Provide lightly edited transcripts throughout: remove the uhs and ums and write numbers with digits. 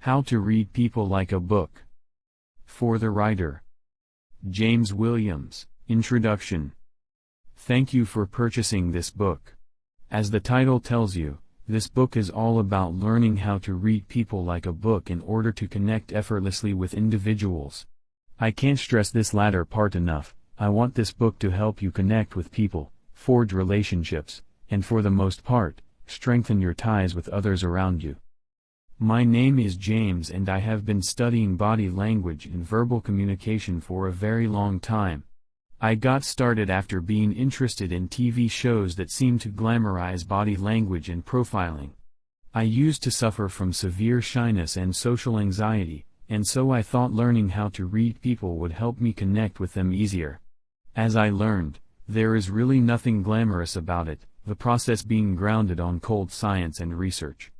How to Read People Like a Book. For the writer, James Williams. Introduction. Thank you for purchasing this book. As the title tells you, this book is all about learning how to read people like a book in order to connect effortlessly with individuals. I can't stress this latter part enough. I want this book to help you connect with people, forge relationships, and for the most part, strengthen your ties with others around you. My name is James and I have been studying body language and verbal communication for a very long time. I got started after being interested in TV shows that seemed to glamorize body language and profiling. I used to suffer from severe shyness and social anxiety, and so I thought learning how to read people would help me connect with them easier. As I learned, there is really nothing glamorous about it, the process being grounded on cold science and research.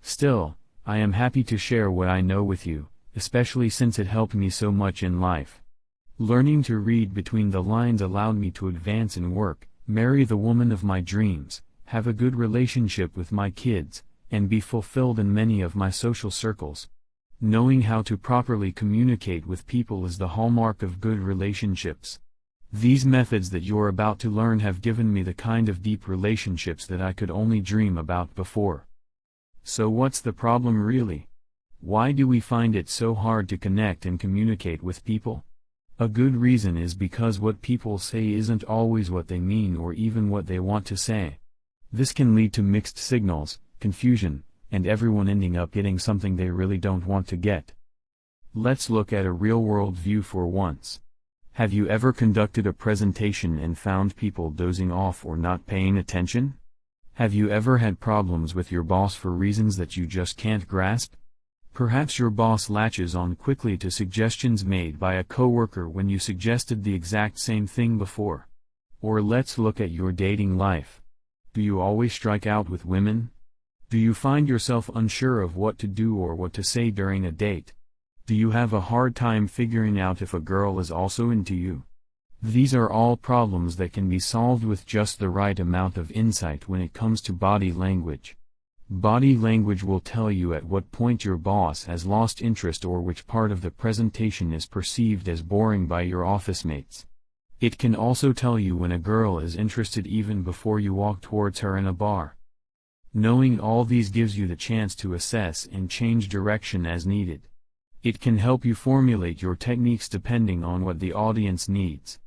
Still, I am happy to share what I know with you, especially since it helped me so much in life. Learning to read between the lines allowed me to advance in work, marry the woman of my dreams, have a good relationship with my kids, and be fulfilled in many of my social circles. Knowing how to properly communicate with people is the hallmark of good relationships. These methods that you're about to learn have given me the kind of deep relationships that I could only dream about before. So what's the problem really? Why do we find it so hard to connect and communicate with people? A good reason is because what people say isn't always what they mean or even what they want to say. This can lead to mixed signals, confusion, and everyone ending up getting something they really don't want to get. Let's look at a real-world view for once. Have you ever conducted a presentation and found people dozing off or not paying attention? Have you ever had problems with your boss for reasons that you just can't grasp? Perhaps your boss latches on quickly to suggestions made by a coworker when you suggested the exact same thing before. Or let's look at your dating life. Do you always strike out with women? Do you find yourself unsure of what to do or what to say during a date? Do you have a hard time figuring out if a girl is also into you? These are all problems that can be solved with just the right amount of insight when it comes to body language. Body language will tell you at what point your boss has lost interest or which part of the presentation is perceived as boring by your office mates. It can also tell you when a girl is interested even before you walk towards her in a bar. Knowing all these gives you the chance to assess and change direction as needed. It can help you formulate your techniques depending on what the audience needs.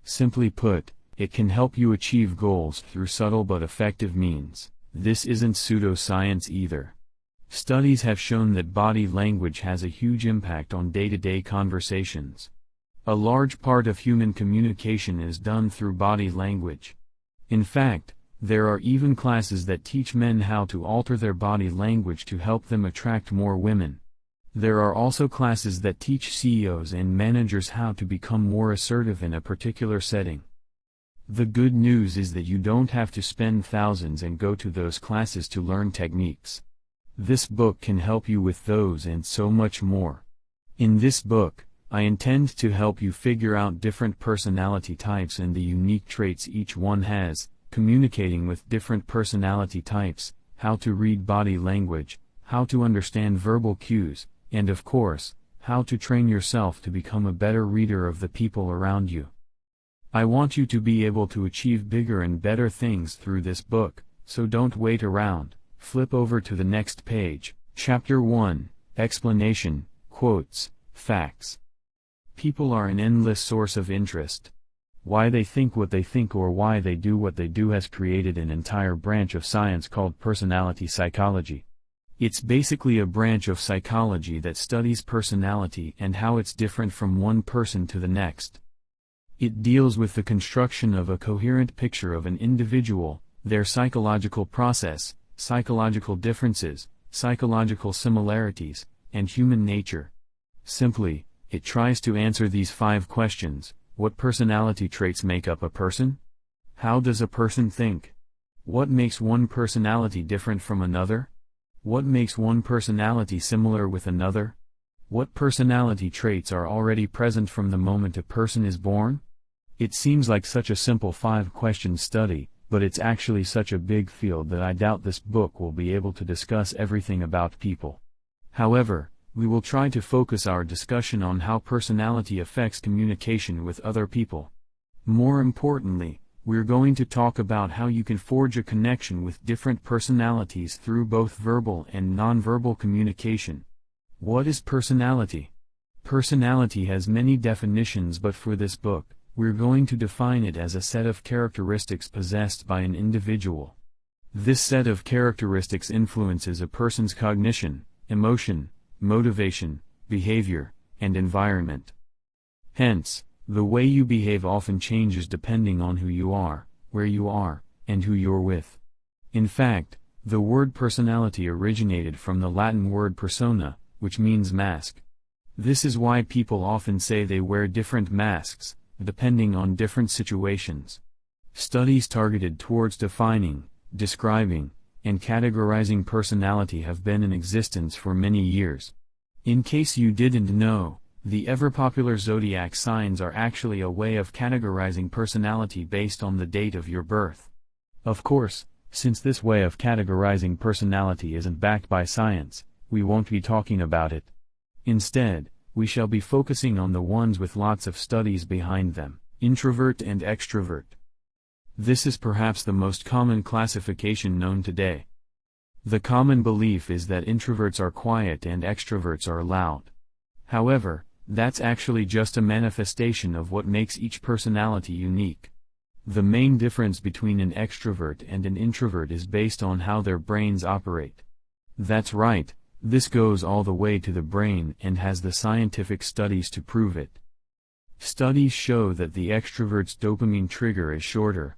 Simply put, it can help you achieve goals through subtle but effective means. This isn't pseudoscience either. Studies have shown that body language has a huge impact on day-to-day conversations. A large part of human communication is done through body language. In fact, there are even classes that teach men how to alter their body language to help them attract more women. There are also classes that teach CEOs and managers how to become more assertive in a particular setting. The good news is that you don't have to spend thousands and go to those classes to learn techniques. This book can help you with those and so much more. In this book, I intend to help you figure out different personality types and the unique traits each one has, communicating with different personality types, how to read body language, how to understand verbal cues, and of course, how to train yourself to become a better reader of the people around you. I want you to be able to achieve bigger and better things through this book, so don't wait around. Flip over to the next page. Chapter 1, Explanation, Quotes, Facts. People are an endless source of interest. Why they think what they think or why they do what they do has created an entire branch of science called personality psychology. It's basically a branch of psychology that studies personality and how it's different from one person to the next. It deals with the construction of a coherent picture of an individual, their psychological process, psychological differences, psychological similarities, and human nature. Simply, it tries to answer these 5 questions. What personality traits make up a person? How does a person think? What makes one personality different from another? What makes one personality similar with another? What personality traits are already present from the moment a person is born? It seems like such a simple 5-question study, but it's actually such a big field that I doubt this book will be able to discuss everything about people. However, we will try to focus our discussion on how personality affects communication with other people. More importantly, we're going to talk about how you can forge a connection with different personalities through both verbal and nonverbal communication. What is personality? Personality has many definitions, but for this book, we're going to define it as a set of characteristics possessed by an individual. This set of characteristics influences a person's cognition, emotion, motivation, behavior, and environment. Hence, the way you behave often changes depending on who you are, where you are, and who you're with. In fact, the word personality originated from the Latin word persona, which means mask. This is why people often say they wear different masks, depending on different situations. Studies targeted towards defining, describing, and categorizing personality have been in existence for many years. In case you didn't know, the ever-popular zodiac signs are actually a way of categorizing personality based on the date of your birth. Of course, since this way of categorizing personality isn't backed by science, we won't be talking about it. Instead, we shall be focusing on the ones with lots of studies behind them, introvert and extrovert. This is perhaps the most common classification known today. The common belief is that introverts are quiet and extroverts are loud. However, that's actually just a manifestation of what makes each personality unique. The main difference between an extrovert and an introvert is based on how their brains operate. That's right, this goes all the way to the brain and has the scientific studies to prove it. Studies show that the extrovert's dopamine trigger is shorter.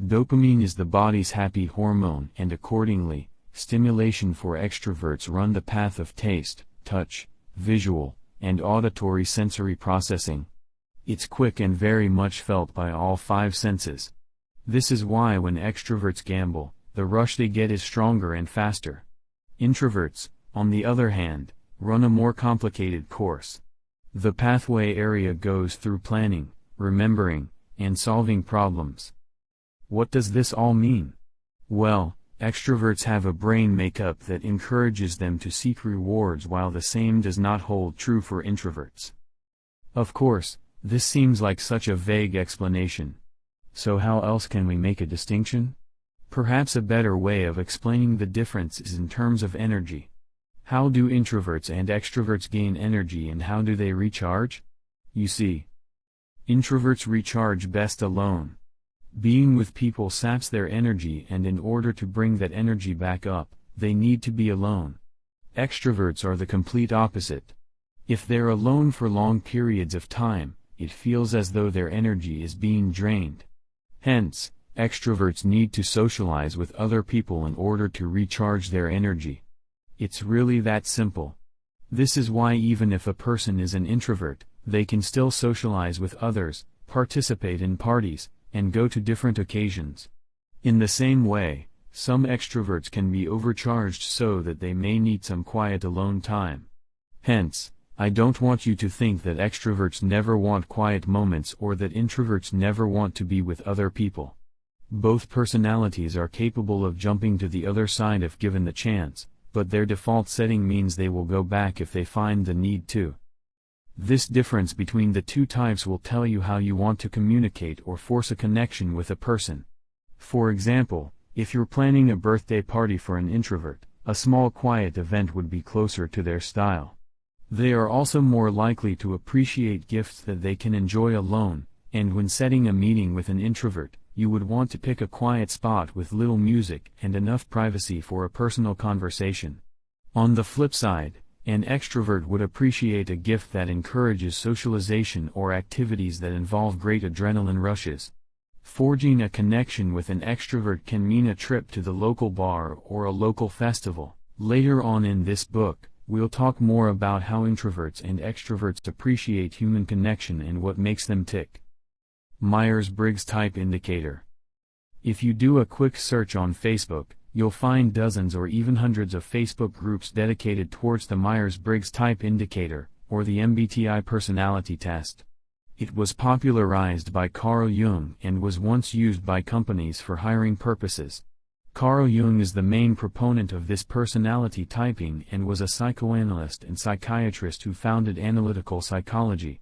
Dopamine is the body's happy hormone, and accordingly, stimulation for extroverts run the path of taste, touch, visual, and auditory sensory processing. It's quick and very much felt by all five senses. This is why when extroverts gamble, the rush they get is stronger and faster. Introverts, on the other hand, run a more complicated course. The pathway area goes through planning, remembering, and solving problems. What does this all mean? Well, extroverts have a brain makeup that encourages them to seek rewards, while the same does not hold true for introverts. Of course, this seems like such a vague explanation. So how else can we make a distinction? Perhaps a better way of explaining the difference is in terms of energy. How do introverts and extroverts gain energy, and how do they recharge? You see, introverts recharge best alone. Being with people saps their energy, and in order to bring that energy back up, they need to be alone. Extroverts are the complete opposite. If they're alone for long periods of time, it feels as though their energy is being drained. Hence, extroverts need to socialize with other people in order to recharge their energy. It's really that simple. This is why even if a person is an introvert, they can still socialize with others, participate in parties, and go to different occasions. In the same way, some extroverts can be overcharged so that they may need some quiet alone time. Hence, I don't want you to think that extroverts never want quiet moments or that introverts never want to be with other people. Both personalities are capable of jumping to the other side if given the chance, but their default setting means they will go back if they find the need to. This difference between the two types will tell you how you want to communicate or force a connection with a person. For example, if you're planning a birthday party for an introvert, a small quiet event would be closer to their style. They are also more likely to appreciate gifts that they can enjoy alone, and when setting a meeting with an introvert, you would want to pick a quiet spot with little music and enough privacy for a personal conversation. On the flip side, an extrovert would appreciate a gift that encourages socialization or activities that involve great adrenaline rushes. Forging a connection with an extrovert can mean a trip to the local bar or a local festival. Later on in this book, we'll talk more about how introverts and extroverts appreciate human connection and what makes them tick. Myers-Briggs Type Indicator. If you do a quick search on Facebook, you'll find dozens or even hundreds of Facebook groups dedicated towards the Myers-Briggs Type Indicator, or the MBTI personality test. It was popularized by Carl Jung and was once used by companies for hiring purposes. Carl Jung is the main proponent of this personality typing and was a psychoanalyst and psychiatrist who founded analytical psychology.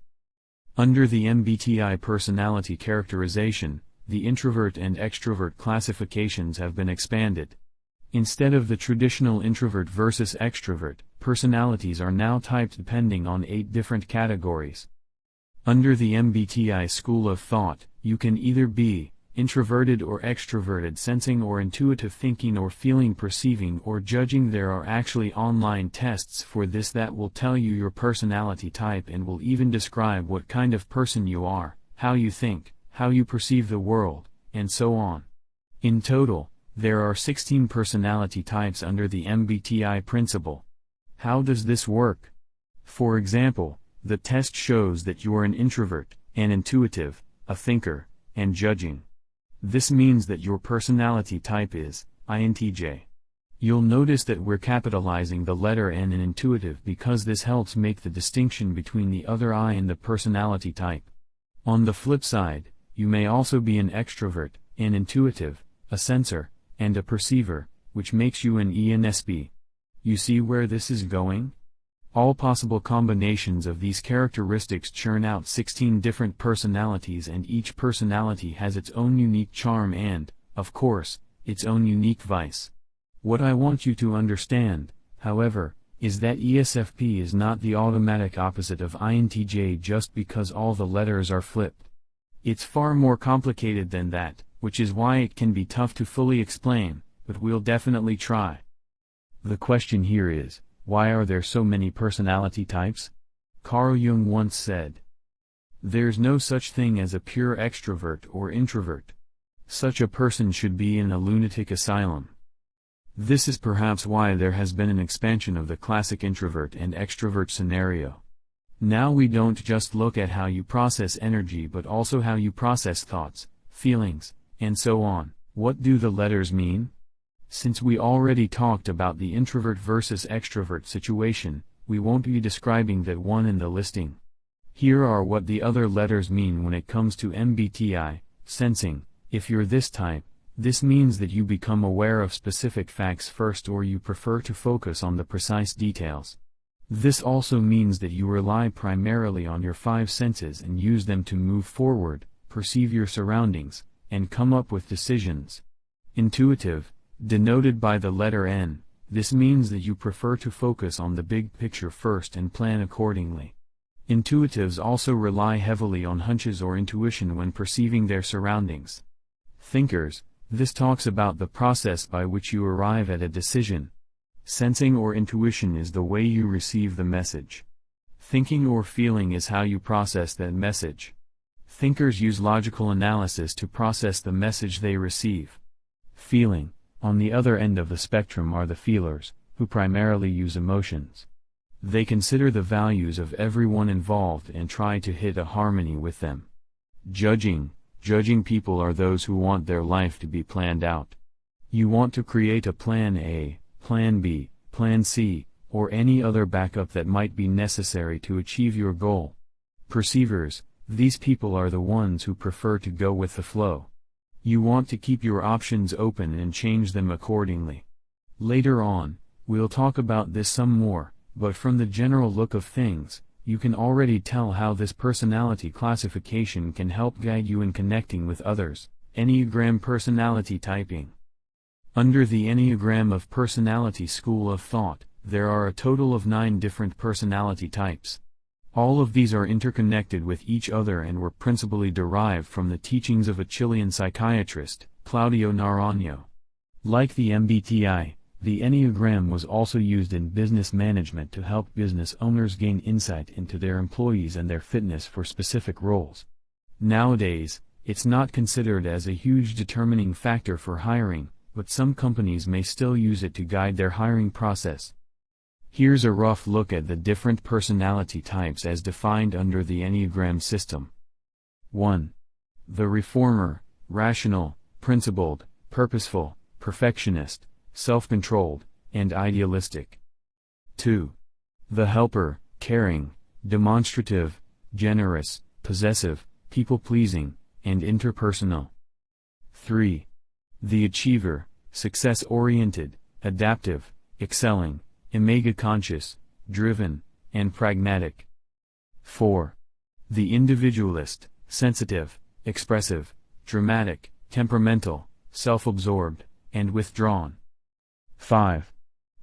Under the MBTI personality characterization, the introvert and extrovert classifications have been expanded. Instead of the traditional introvert versus extrovert, personalities are now typed depending on 8 different categories. Under the MBTI school of thought, you can either be introverted or extroverted, sensing or intuitive, thinking or feeling, perceiving or judging. There are actually online tests for this that will tell you your personality type and will even describe what kind of person you are, how you think, how you perceive the world, and so on. In total, there are 16 personality types under the MBTI principle. How does this work? For example, the test shows that you are an introvert, an intuitive, a thinker, and judging. This means that your personality type is INTJ. You'll notice that we're capitalizing the letter N in intuitive because this helps make the distinction between the other I and the personality type. On the flip side, you may also be an extrovert, an intuitive, a sensor, and a perceiver, which makes you an ENSP. You see where this is going? All possible combinations of these characteristics churn out 16 different personalities, and each personality has its own unique charm and, of course, its own unique vice. What I want you to understand, however, is that ESFP is not the automatic opposite of INTJ just because all the letters are flipped. It's far more complicated than that, which is why it can be tough to fully explain, but we'll definitely try. The question here is, why are there so many personality types? Carl Jung once said, "There's no such thing as a pure extrovert or introvert. Such a person should be in a lunatic asylum." This is perhaps why there has been an expansion of the classic introvert and extrovert scenario. Now we don't just look at how you process energy but also how you process thoughts, feelings, and so on. What do the letters mean? Since we already talked about the introvert versus extrovert situation, we won't be describing that one in the listing. Here are what the other letters mean when it comes to MBTI, sensing. If you're this type, this means that you become aware of specific facts first, or you prefer to focus on the precise details. This also means that you rely primarily on your 5 senses and use them to move forward, perceive your surroundings, and come up with decisions. Intuitive, denoted by the letter N, this means that you prefer to focus on the big picture first and plan accordingly. Intuitives also rely heavily on hunches or intuition when perceiving their surroundings. Thinkers, this talks about the process by which you arrive at a decision. Sensing or intuition is the way you receive the message. Thinking or feeling is how you process that message. Thinkers use logical analysis to process the message they receive. Feeling, on the other end of the spectrum, are the feelers, who primarily use emotions. They consider the values of everyone involved and try to hit a harmony with them. Judging people are those who want their life to be planned out. You want to create a plan A, plan B, plan C, or any other backup that might be necessary to achieve your goal. Perceivers, these people are the ones who prefer to go with the flow. You want to keep your options open and change them accordingly. Later on, we'll talk about this some more, but from the general look of things, you can already tell how this personality classification can help guide you in connecting with others. Enneagram personality typing. Under the Enneagram of Personality school of thought, there are a total of 9 different personality types. All of these are interconnected with each other and were principally derived from the teachings of a Chilean psychiatrist, Claudio Naranjo. Like the MBTI, the Enneagram was also used in business management to help business owners gain insight into their employees and their fitness for specific roles. Nowadays, it's not considered as a huge determining factor for hiring, but some companies may still use it to guide their hiring process. Here's a rough look at the different personality types as defined under the Enneagram system. 1. The reformer, rational, principled, purposeful, perfectionist, self-controlled, and idealistic. 2. The helper, caring, demonstrative, generous, possessive, people-pleasing, and interpersonal. 3. The achiever, success-oriented, adaptive, excelling, omega-conscious, driven, and pragmatic. 4. The individualist, sensitive, expressive, dramatic, temperamental, self-absorbed, and withdrawn. 5.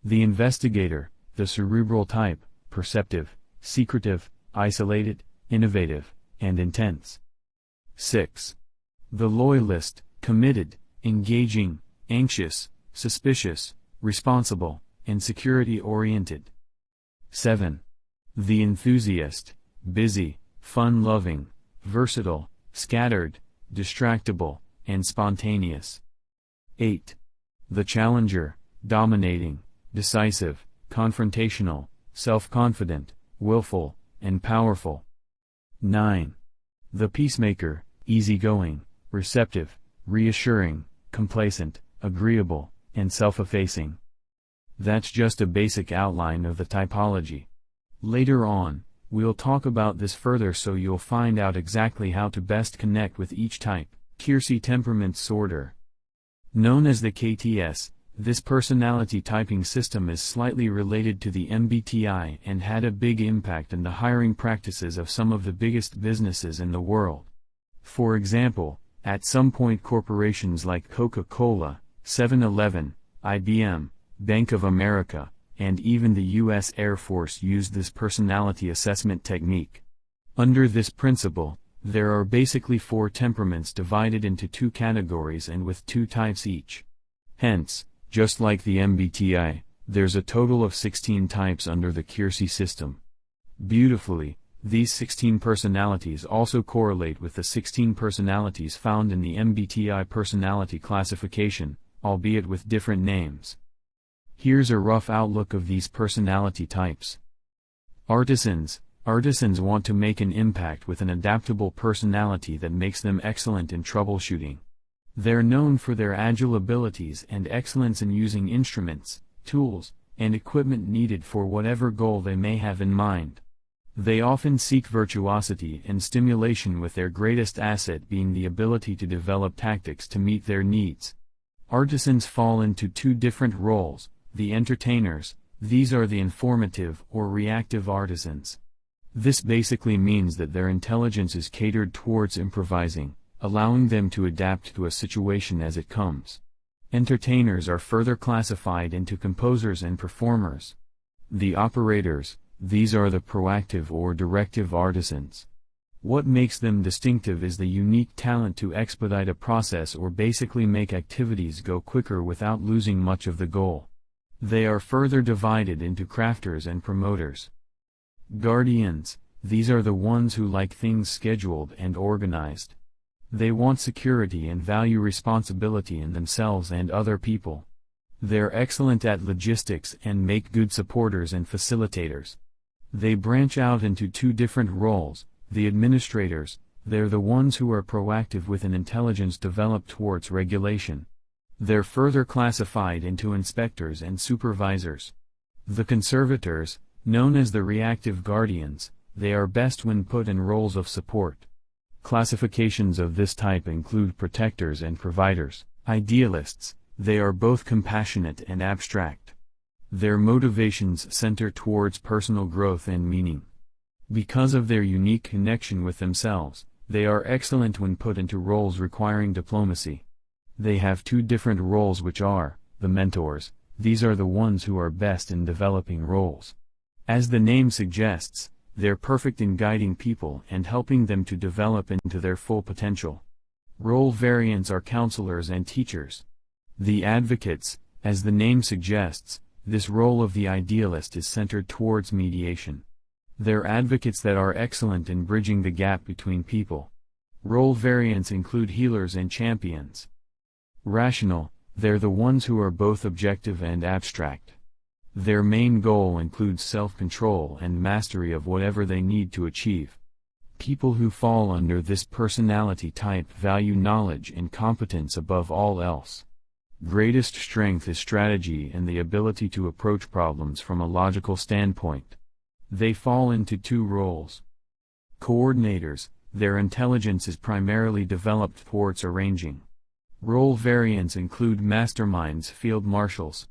The investigator, the cerebral type, perceptive, secretive, isolated, innovative, and intense. 6. The loyalist, committed, engaging, anxious, suspicious, responsible, and security-oriented. 7. The enthusiast, busy, fun-loving, versatile, scattered, distractible, and spontaneous. 8. The challenger, dominating, decisive, confrontational, self-confident, willful, and powerful. 9. The peacemaker, easygoing, receptive, reassuring, complacent, agreeable, and self-effacing. That's just a basic outline of the typology. Later on, we'll talk about this further so you'll find out exactly how to best connect with each type. Keirsey Temperament Sorter. Known as the KTS, this personality typing system is slightly related to the MBTI and had a big impact on the hiring practices of some of the biggest businesses in the world. For example, at some point corporations like Coca-Cola, 7-Eleven, IBM, Bank of America, and even the U.S. Air Force used this personality assessment technique. Under this principle, there are basically 4 temperaments divided into 2 categories and with 2 types each. Hence, just like the MBTI, there's a total of 16 types under the Keirsey system. Beautifully, these 16 personalities also correlate with the 16 personalities found in the MBTI personality classification, albeit with different names. Here's a rough outlook of these personality types. Artisans. Artisans want to make an impact with an adaptable personality that makes them excellent in troubleshooting. They're known for their agile abilities and excellence in using instruments, tools, and equipment needed for whatever goal they may have in mind. They often seek virtuosity and stimulation, with their greatest asset being the ability to develop tactics to meet their needs. Artisans fall into 2 different roles: the entertainers. These are the informative or reactive artisans. This basically means that their intelligence is catered towards improvising, allowing them to adapt to a situation as it comes. Entertainers are further classified into composers and performers. The operators. These are the proactive or directive artisans. What makes them distinctive is the unique talent to expedite a process or basically make activities go quicker without losing much of the goal. They are further divided into crafters and promoters. Guardians. These are the ones who like things scheduled and organized. They want security and value responsibility in themselves and other people. They're excellent at logistics and make good supporters and facilitators. They branch out into 2 different roles: the administrators. They're the ones who are proactive with an intelligence developed towards regulation. They're further classified into inspectors and supervisors. The conservators, known as the reactive guardians, they are best when put in roles of support. Classifications of this type include protectors and providers. Idealists. They are both compassionate and abstract. Their motivations center towards personal growth and meaning. Because of their unique connection with themselves, they are excellent when put into roles requiring diplomacy. They have 2 different roles, which are the mentors. These are the ones who are best in developing roles. As the name suggests, they're perfect in guiding people and helping them to develop into their full potential. Role variants are counselors and teachers. The advocates. As the name suggests, this role of the idealist is centered towards mediation. They're advocates that are excellent in bridging the gap between people. Role variants include healers and champions. Rational. They're the ones who are both objective and abstract. Their main goal includes self-control and mastery of whatever they need to achieve. People who fall under this personality type value knowledge and competence above all else. Greatest strength is strategy and the ability to approach problems from a logical standpoint. They fall into 2 roles. Coordinators. Their intelligence is primarily developed towards arranging. Role variants include masterminds, field marshals.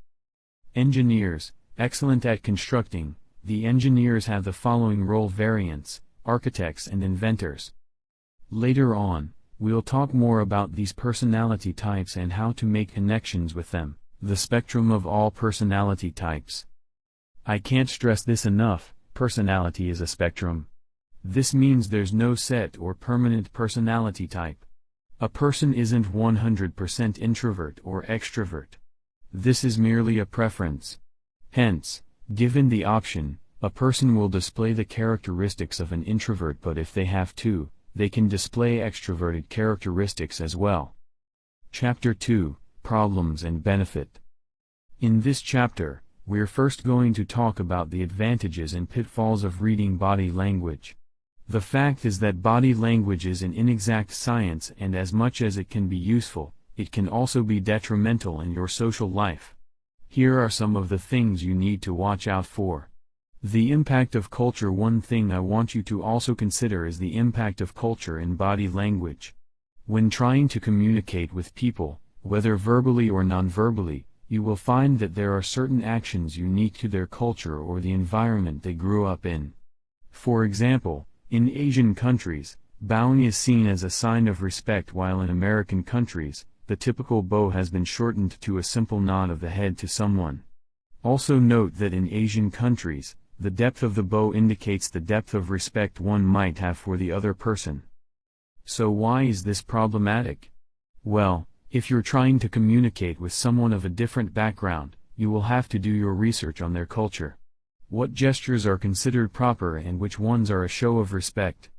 Engineers, excellent at constructing. The engineers have the following role variants: architects and inventors. Later on, we'll talk more about these personality types and how to make connections with them. The spectrum of all personality types. I can't stress this enough, personality is a spectrum. This means there's no set or permanent personality type. A person isn't 100% introvert or extrovert. This is merely a preference. Hence, given the option, a person will display the characteristics of an introvert, but if they have to, they can display extroverted characteristics as well. Chapter 2, Problems and Benefit. In this chapter, we're first going to talk about the advantages and pitfalls of reading body language. The fact is that body language is an inexact science, and as much as it can be useful, it can also be detrimental in your social life. Here are some of the things you need to watch out for. The impact of culture. One thing I want you to also consider is the impact of culture in body language. When trying to communicate with people, whether verbally or non-verbally, you will find that there are certain actions unique to their culture or the environment they grew up in. For example, in Asian countries, bowing is seen as a sign of respect, while in American countries, the typical bow has been shortened to a simple nod of the head to someone. Also note that in Asian countries, the depth of the bow indicates the depth of respect one might have for the other person. So why is this problematic? Well, if you're trying to communicate with someone of a different background, you will have to do your research on their culture. What gestures are considered proper and which ones are a show of respect.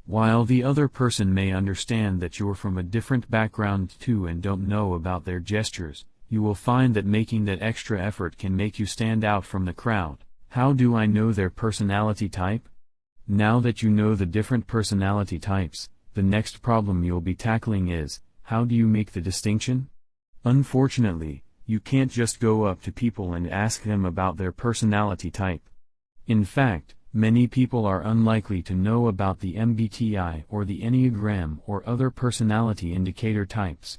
While the other person may understand that you're from a different background too and don't know about their gestures, you will find that making that extra effort can make you stand out from the crowd. How do I know their personality type? Now that you know the different personality types, the next problem you'll be tackling is, how do you make the distinction? Unfortunately, you can't just go up to people and ask them about their personality type. In fact, many people are unlikely to know about the MBTI or the Enneagram or other personality indicator types.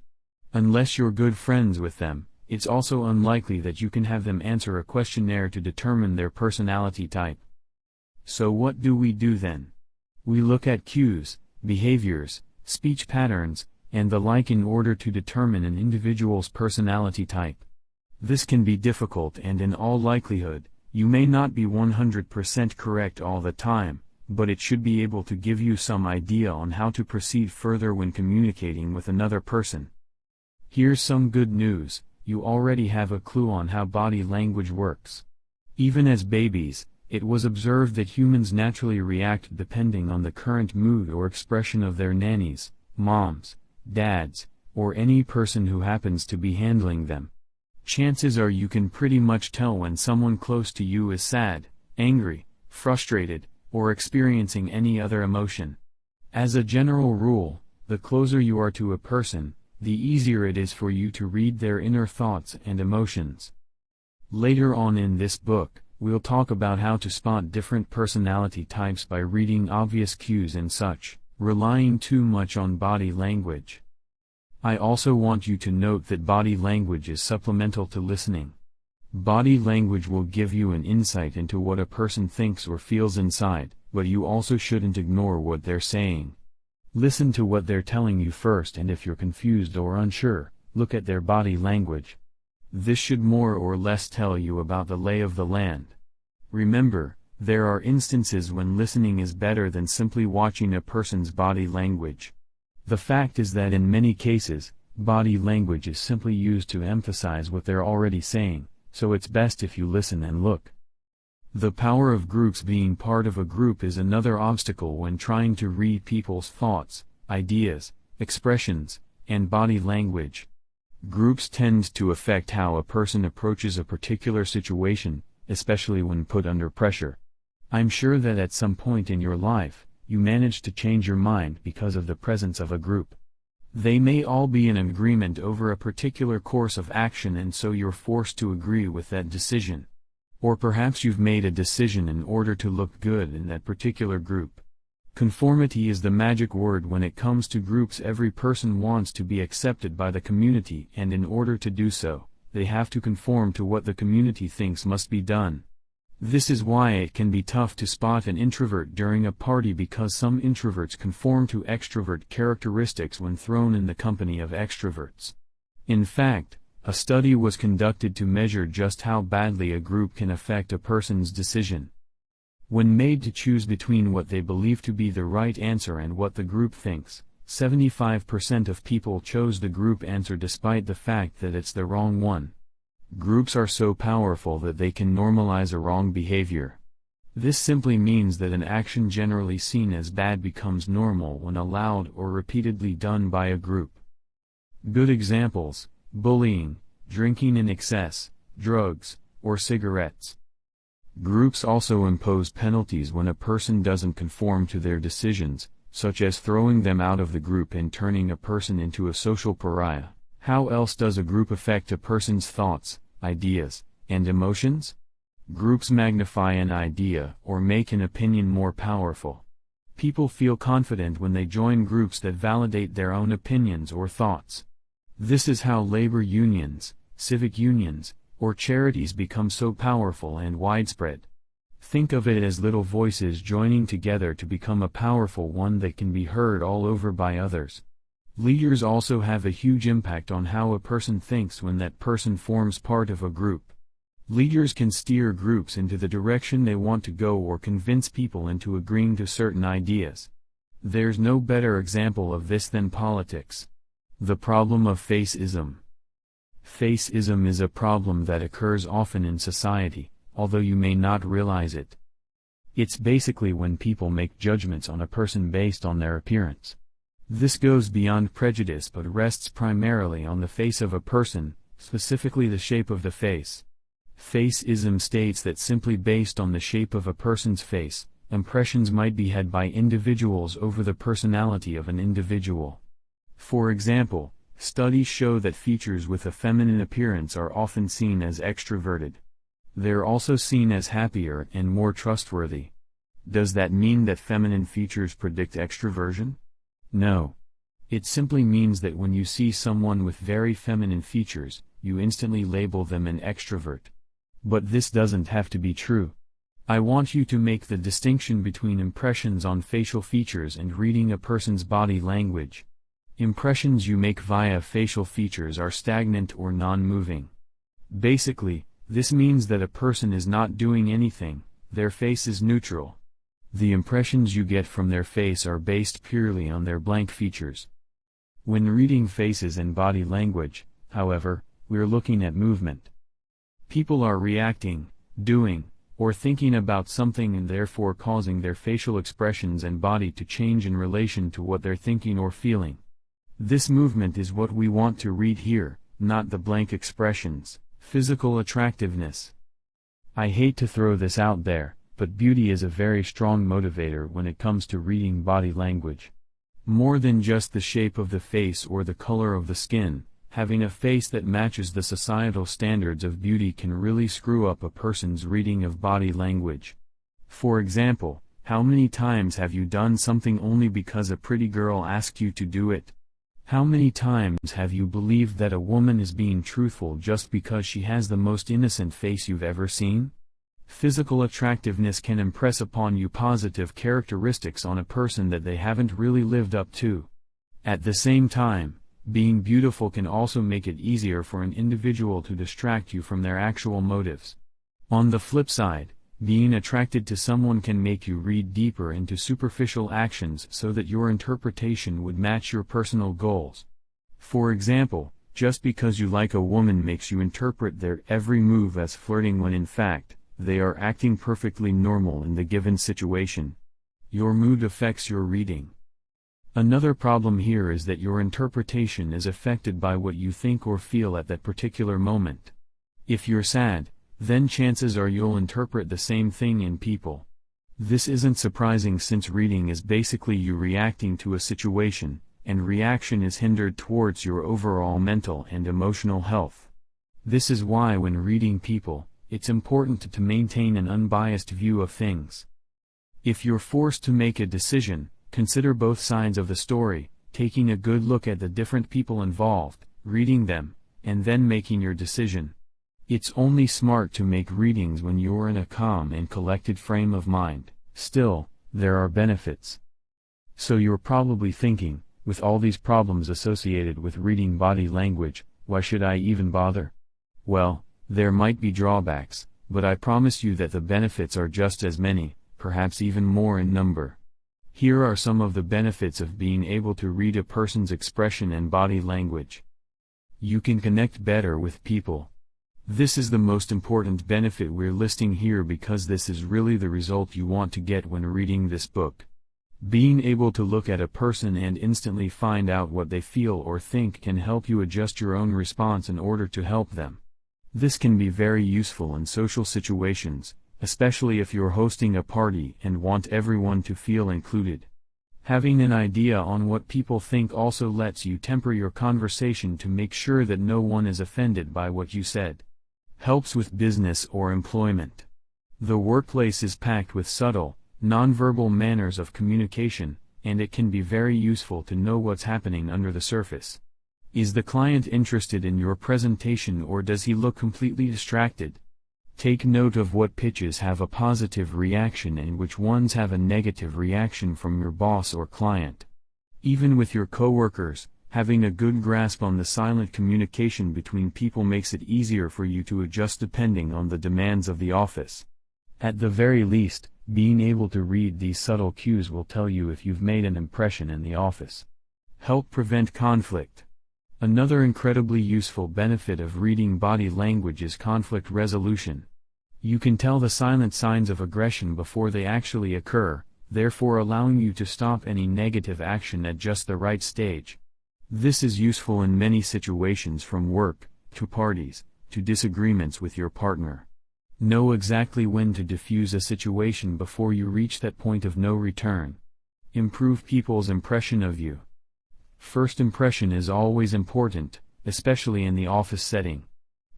Unless you're good friends with them, it's also unlikely that you can have them answer a questionnaire to determine their personality type. So what do we do then? We look at cues, behaviors, speech patterns, and the like in order to determine an individual's personality type. This can be difficult, and in all likelihood, you may not be 100% correct all the time, but it should be able to give you some idea on how to proceed further when communicating with another person. Here's some good news, you already have a clue on how body language works. Even as babies, it was observed that humans naturally react depending on the current mood or expression of their nannies, moms, dads, or any person who happens to be handling them. Chances are you can pretty much tell when someone close to you is sad, angry, frustrated, or experiencing any other emotion. As a general rule, the closer you are to a person, the easier it is for you to read their inner thoughts and emotions. Later on in this book, we'll talk about how to spot different personality types by reading obvious cues and such, relying too much on body language. I also want you to note that body language is supplemental to listening. Body language will give you an insight into what a person thinks or feels inside, but you also shouldn't ignore what they're saying. Listen to what they're telling you first, and if you're confused or unsure, look at their body language. This should more or less tell you about the lay of the land. Remember, there are instances when listening is better than simply watching a person's body language. The fact is that in many cases, body language is simply used to emphasize what they're already saying, so it's best if you listen and look. The power of groups. Being part of a group is another obstacle when trying to read people's thoughts, ideas, expressions, and body language. Groups tend to affect how a person approaches a particular situation, especially when put under pressure. I'm sure that at some point in your life, you managed to change your mind because of the presence of a group. They may all be in agreement over a particular course of action, and so you're forced to agree with that decision. Or perhaps you've made a decision in order to look good in that particular group. Conformity is the magic word when it comes to groups. Every person wants to be accepted by the community, and in order to do so, they have to conform to what the community thinks must be done. This is why it can be tough to spot an introvert during a party, because some introverts conform to extrovert characteristics when thrown in the company of extroverts. In fact, a study was conducted to measure just how badly a group can affect a person's decision. When made to choose between what they believe to be the right answer and what the group thinks, 75% of people chose the group answer despite the fact that it's the wrong one. Groups are so powerful that they can normalize a wrong behavior. This simply means that an action generally seen as bad becomes normal when allowed or repeatedly done by a group. Good examples: bullying, drinking in excess, drugs, or cigarettes. Groups also impose penalties when a person doesn't conform to their decisions, such as throwing them out of the group and turning a person into a social pariah. How else does a group affect a person's thoughts, ideas, and emotions? Groups magnify an idea or make an opinion more powerful. People feel confident when they join groups that validate their own opinions or thoughts. This is how labor unions, civic unions, or charities become so powerful and widespread. Think of it as little voices joining together to become a powerful one that can be heard all over by others. Leaders also have a huge impact on how a person thinks when that person forms part of a group. Leaders can steer groups into the direction they want to go or convince people into agreeing to certain ideas. There's no better example of this than politics. The problem of faceism. Faceism is a problem that occurs often in society, although you may not realize it. It's basically when people make judgments on a person based on their appearance. This goes beyond prejudice but rests primarily on the face of a person, specifically the shape of the face. Faceism states that simply based on the shape of a person's face, impressions might be had by individuals over the personality of an individual. For example, studies show that features with a feminine appearance are often seen as extroverted. They're also seen as happier and more trustworthy. Does that mean that feminine features predict extroversion? No. It simply means that when you see someone with very feminine features, you instantly label them an extrovert. But this doesn't have to be true. I want you to make the distinction between impressions on facial features and reading a person's body language. Impressions you make via facial features are stagnant or non-moving. Basically, this means that a person is not doing anything, their face is neutral. The impressions you get from their face are based purely on their blank features. When reading faces and body language, however, we're looking at movement. People are reacting, doing, or thinking about something and therefore causing their facial expressions and body to change in relation to what they're thinking or feeling. This movement is what we want to read here, not the blank expressions. Physical attractiveness. I hate to throw this out there, but beauty is a very strong motivator when it comes to reading body language. More than just the shape of the face or the color of the skin, having a face that matches the societal standards of beauty can really screw up a person's reading of body language. For example, how many times have you done something only because a pretty girl asked you to do it? How many times have you believed that a woman is being truthful just because she has the most innocent face you've ever seen? Physical attractiveness can impress upon you positive characteristics on a person that they haven't really lived up to. At the same time, being beautiful can also make it easier for an individual to distract you from their actual motives. On the flip side, being attracted to someone can make you read deeper into superficial actions so that your interpretation would match your personal goals. For example, just because you like a woman makes you interpret their every move as flirting when in fact, they are acting perfectly normal in the given situation. Your mood affects your reading. Another problem here is that your interpretation is affected by what you think or feel at that particular moment. If you're sad, then chances are you'll interpret the same thing in people. This isn't surprising since reading is basically you reacting to a situation, and reaction is hindered towards your overall mental and emotional health. This is why when reading people, it's important to maintain an unbiased view of things. If you're forced to make a decision, consider both sides of the story, taking a good look at the different people involved, reading them, and then making your decision. It's only smart to make readings when you're in a calm and collected frame of mind. Still, there are benefits. So you're probably thinking, with all these problems associated with reading body language, why should I even bother? Well, there might be drawbacks, but I promise you that the benefits are just as many, perhaps even more in number. Here are some of the benefits of being able to read a person's expression and body language. You can connect better with people. This is the most important benefit we're listing here because this is really the result you want to get when reading this book. Being able to look at a person and instantly find out what they feel or think can help you adjust your own response in order to help them. This can be very useful in social situations, especially if you're hosting a party and want everyone to feel included. Having an idea on what people think also lets you temper your conversation to make sure that no one is offended by what you said. Helps with business or employment. The workplace is packed with subtle, nonverbal manners of communication, and it can be very useful to know what's happening under the surface. Is the client interested in your presentation or does he look completely distracted? Take note of what pitches have a positive reaction and which ones have a negative reaction from your boss or client. Even with your coworkers, having a good grasp on the silent communication between people makes it easier for you to adjust depending on the demands of the office. At the very least, being able to read these subtle cues will tell you if you've made an impression in the office. Help prevent conflict. Another incredibly useful benefit of reading body language is conflict resolution. You can tell the silent signs of aggression before they actually occur, therefore allowing you to stop any negative action at just the right stage. This is useful in many situations from work, to parties, to disagreements with your partner. Know exactly when to diffuse a situation before you reach that point of no return. Improve people's impression of you. First impression is always important, especially in the office setting.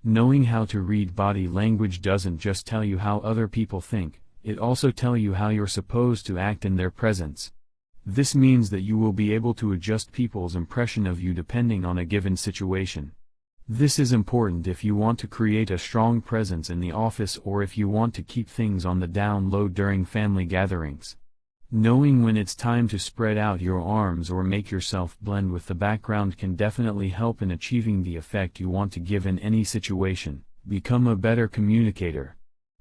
Knowing how to read body language doesn't just tell you how other people think, it also tells you how you're supposed to act in their presence. This means that you will be able to adjust people's impression of you depending on a given situation. This is important if you want to create a strong presence in the office or if you want to keep things on the down low during family gatherings. Knowing when it's time to spread out your arms or make yourself blend with the background can definitely help in achieving the effect you want to give in any situation. Become a better communicator.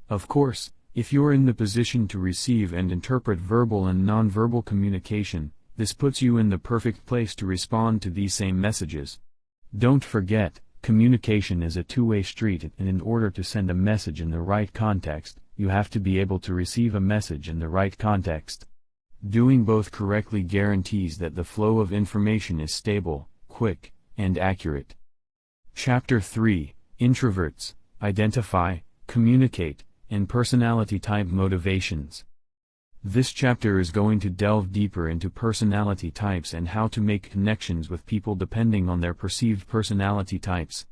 Of course, if you're in the position to receive and interpret verbal and nonverbal communication, this puts you in the perfect place to respond to these same messages. Don't forget, communication is a two-way street, and in order to send a message in the right context, you have to be able to receive a message in the right context. Doing both correctly guarantees that the flow of information is stable, quick, and accurate. Chapter 3: Introverts, Identify, Communicate, and Personality Type Motivations. This chapter is going to delve deeper into personality types and how to make connections with people depending on their perceived personality types.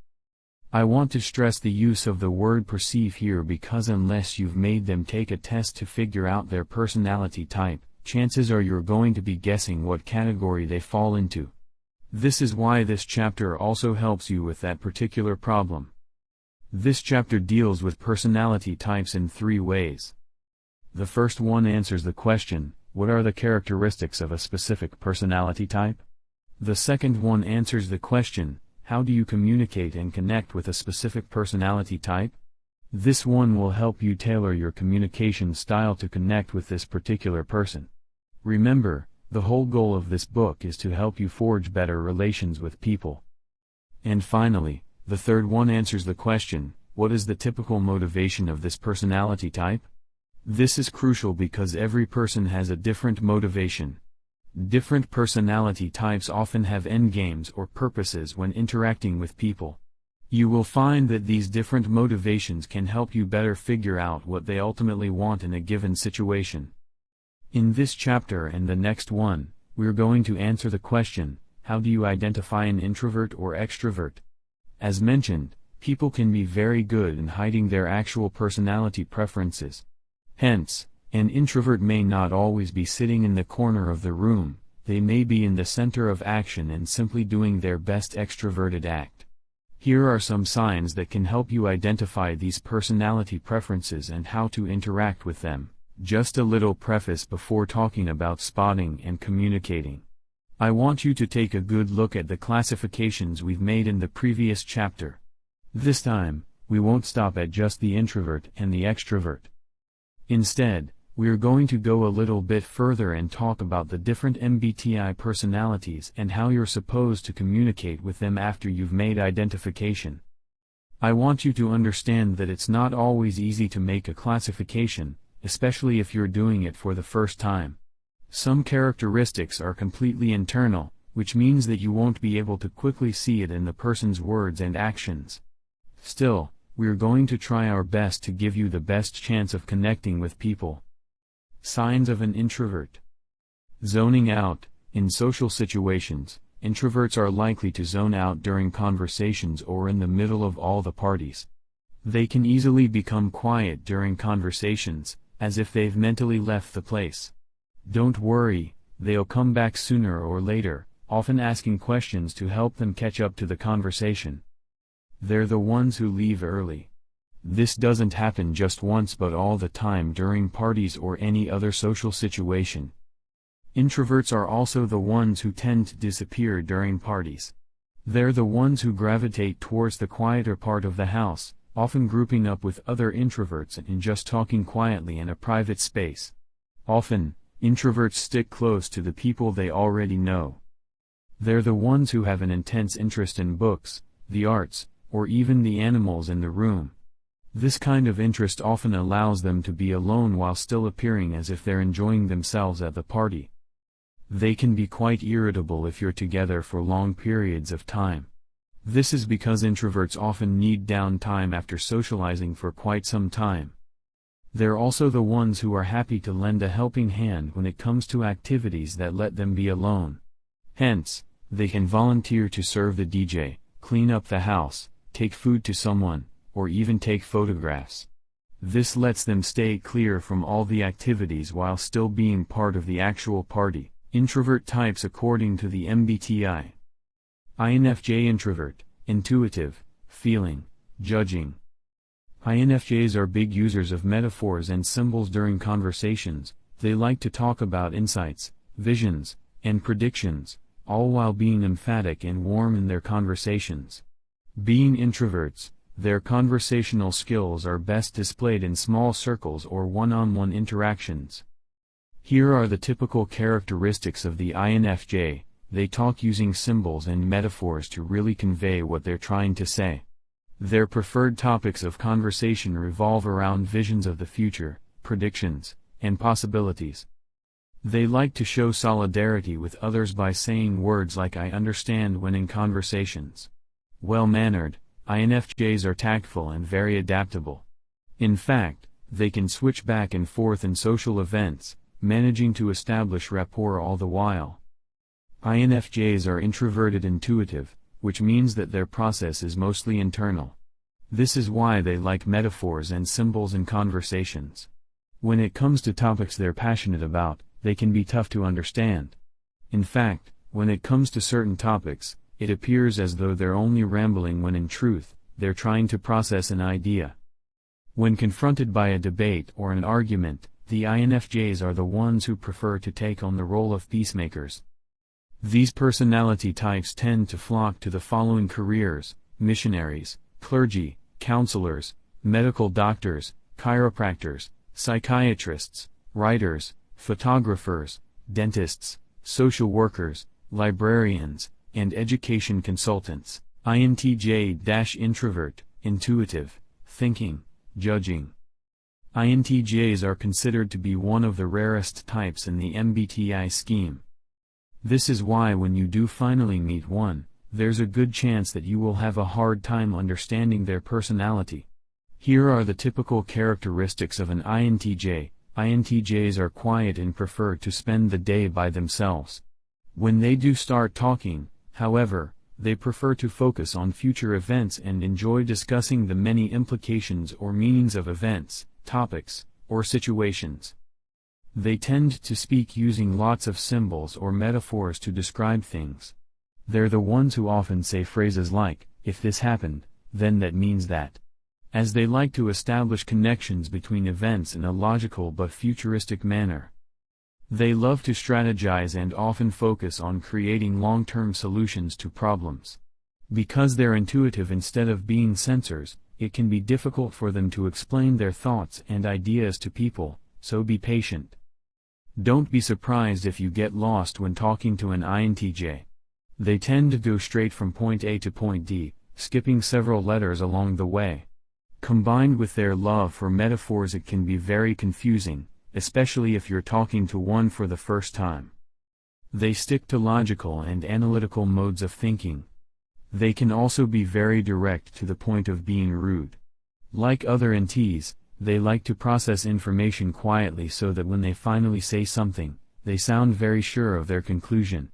I want to stress the use of the word perceive here because unless you've made them take a test to figure out their personality type, chances are you're going to be guessing what category they fall into. This is why this chapter also helps you with that particular problem. This chapter deals with personality types in 3 ways. The first one answers the question, what are the characteristics of a specific personality type? The second one answers the question, how do you communicate and connect with a specific personality type? This one will help you tailor your communication style to connect with this particular person. Remember, the whole goal of this book is to help you forge better relations with people. And finally, the third one answers the question, what is the typical motivation of this personality type? This is crucial because every person has a different motivation. Different personality types often have endgames or purposes when interacting with people. You will find that these different motivations can help you better figure out what they ultimately want in a given situation. In this chapter and the next one, we're going to answer the question, how do you identify an introvert or extrovert? As mentioned, people can be very good in hiding their actual personality preferences. Hence, An introvert may not always be sitting in the corner of the room, they may be in the center of action and simply doing their best extroverted act. Here are some signs that can help you identify these personality preferences and how to interact with them. Just a little preface before talking about spotting and communicating. I want you to take a good look at the classifications we've made in the previous chapter. This time, we won't stop at just the introvert and the extrovert. Instead, we're going to go a little bit further and talk about the different MBTI personalities and how you're supposed to communicate with them after you've made identification. I want you to understand that it's not always easy to make a classification, especially if you're doing it for the first time. Some characteristics are completely internal, which means that you won't be able to quickly see it in the person's words and actions. Still, we're going to try our best to give you the best chance of connecting with people. Signs of an introvert. Zoning out. In social situations, introverts are likely to zone out during conversations or in the middle of all the parties. They can easily become quiet during conversations, as if they've mentally left the place. Don't worry, they'll come back sooner or later, often asking questions to help them catch up to the conversation. They're the ones who leave early. This doesn't happen just once but all the time during parties or any other social situation. Introverts are also the ones who tend to disappear during parties. They're the ones who gravitate towards the quieter part of the house, often grouping up with other introverts and just talking quietly in a private space. Often, introverts stick close to the people they already know. They're the ones who have an intense interest in books, the arts, or even the animals in the room. This kind of interest often allows them to be alone while still appearing as if they're enjoying themselves at the party. They can be quite irritable if you're together for long periods of time. This is because introverts often need downtime after socializing for quite some time. They're also the ones who are happy to lend a helping hand when it comes to activities that let them be alone. Hence, they can volunteer to serve the DJ, clean up the house, take food to someone, or even take photographs. This lets them stay clear from all the activities while still being part of the actual party. Introvert types according to the MBTI. INFJ introvert, intuitive, feeling, judging. INFJs are big users of metaphors and symbols during conversations. They like to talk about insights, visions, and predictions, all while being emphatic and warm in their conversations. Being introverts, their conversational skills are best displayed in small circles or one-on-one interactions. Here are the typical characteristics of the INFJ. They talk using symbols and metaphors to really convey what they're trying to say. Their preferred topics of conversation revolve around visions of the future, predictions, and possibilities. They like to show solidarity with others by saying words like "I understand" when in conversations. Well-mannered, INFJs are tactful and very adaptable. In fact, they can switch back and forth in social events, managing to establish rapport all the while. INFJs are introverted intuitive, which means that their process is mostly internal. This is why they like metaphors and symbols in conversations. When it comes to topics they're passionate about, they can be tough to understand. In fact, when it comes to certain topics, it appears as though they're only rambling when in truth, they're trying to process an idea. When confronted by a debate or an argument, the INFJs are the ones who prefer to take on the role of peacemakers. These personality types tend to flock to the following careers: missionaries, clergy, counselors, medical doctors, chiropractors, psychiatrists, writers, photographers, dentists, social workers, librarians, and education consultants. INTJ-introvert, intuitive, thinking, judging. INTJs are considered to be one of the rarest types in the MBTI scheme. This is why when you do finally meet one, there's a good chance that you will have a hard time understanding their personality. Here are the typical characteristics of an INTJ. INTJs are quiet and prefer to spend the day by themselves. When they do start talking, however, they prefer to focus on future events and enjoy discussing the many implications or meanings of events, topics, or situations. They tend to speak using lots of symbols or metaphors to describe things. They're the ones who often say phrases like, "If this happened, then that means that," as they like to establish connections between events in a logical but futuristic manner. They love to strategize and often focus on creating long-term solutions to problems. Because they're intuitive instead of being censors, it can be difficult for them to explain their thoughts and ideas to people, so be patient. Don't be surprised if you get lost when talking to an INTJ. They tend to go straight from point A to point D, skipping several letters along the way. Combined with their love for metaphors, it can be very confusing, especially if you're talking to one for the first time. They stick to logical and analytical modes of thinking. They can also be very direct to the point of being rude. Like other INTs, they like to process information quietly so that when they finally say something, they sound very sure of their conclusion.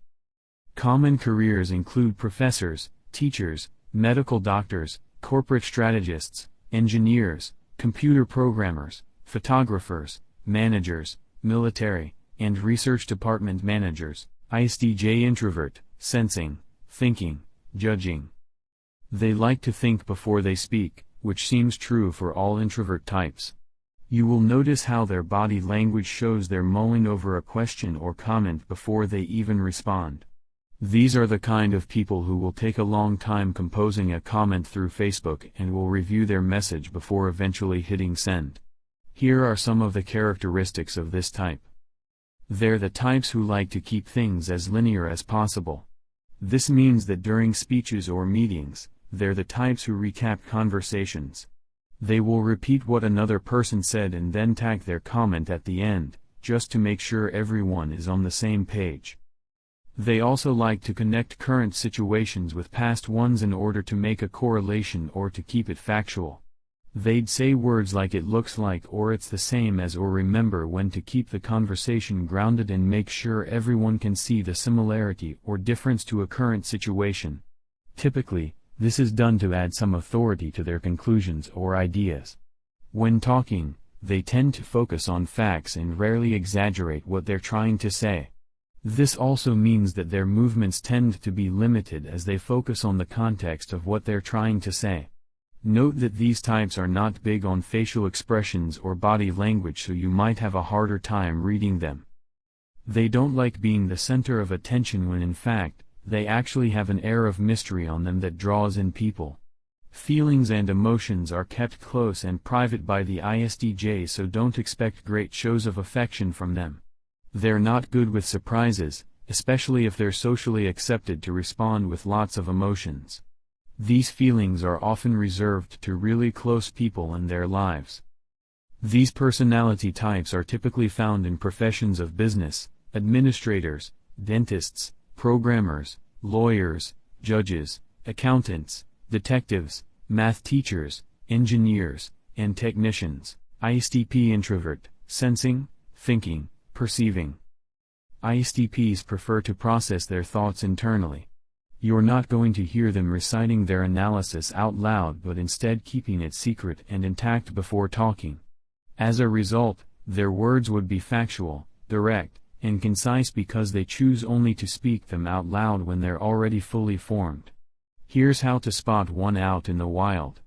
Common careers include professors, teachers, medical doctors, corporate strategists, engineers, computer programmers, photographers, managers, military, and research department managers. ISTJ introvert, sensing, thinking, judging. They like to think before they speak, which seems true for all introvert types. You will notice how their body language shows they're mulling over a question or comment before they even respond. These are the kind of people who will take a long time composing a comment through Facebook and will review their message before eventually hitting send. Here are some of the characteristics of this type. They're the types who like to keep things as linear as possible. This means that during speeches or meetings, they're the types who recap conversations. They will repeat what another person said and then tag their comment at the end, just to make sure everyone is on the same page. They also like to connect current situations with past ones in order to make a correlation or to keep it factual. They'd say words like "it looks like" or "it's the same as" or remember when to keep the conversation grounded and make sure everyone can see the similarity or difference to a current situation. Typically, this is done to add some authority to their conclusions or ideas. When talking, they tend to focus on facts and rarely exaggerate what they're trying to say. This also means that their movements tend to be limited as they focus on the context of what they're trying to say. Note that these types are not big on facial expressions or body language, so you might have a harder time reading them. They don't like being the center of attention when in fact, they actually have an air of mystery on them that draws in people. Feelings and emotions are kept close and private by the ISTJ, so don't expect great shows of affection from them. They're not good with surprises, especially if they're socially accepted to respond with lots of emotions. These feelings are often reserved to really close people in their lives. These personality types are typically found in professions of business, administrators, dentists, programmers, lawyers, judges, accountants, detectives, math teachers, engineers, and technicians. ISTP introvert, sensing, thinking, perceiving. ISTPs prefer to process their thoughts internally. You're not going to hear them reciting their analysis out loud, but instead keeping it secret and intact before talking. As a result, their words would be factual, direct, and concise because they choose only to speak them out loud when they're already fully formed. Here's how to spot one out in the wild.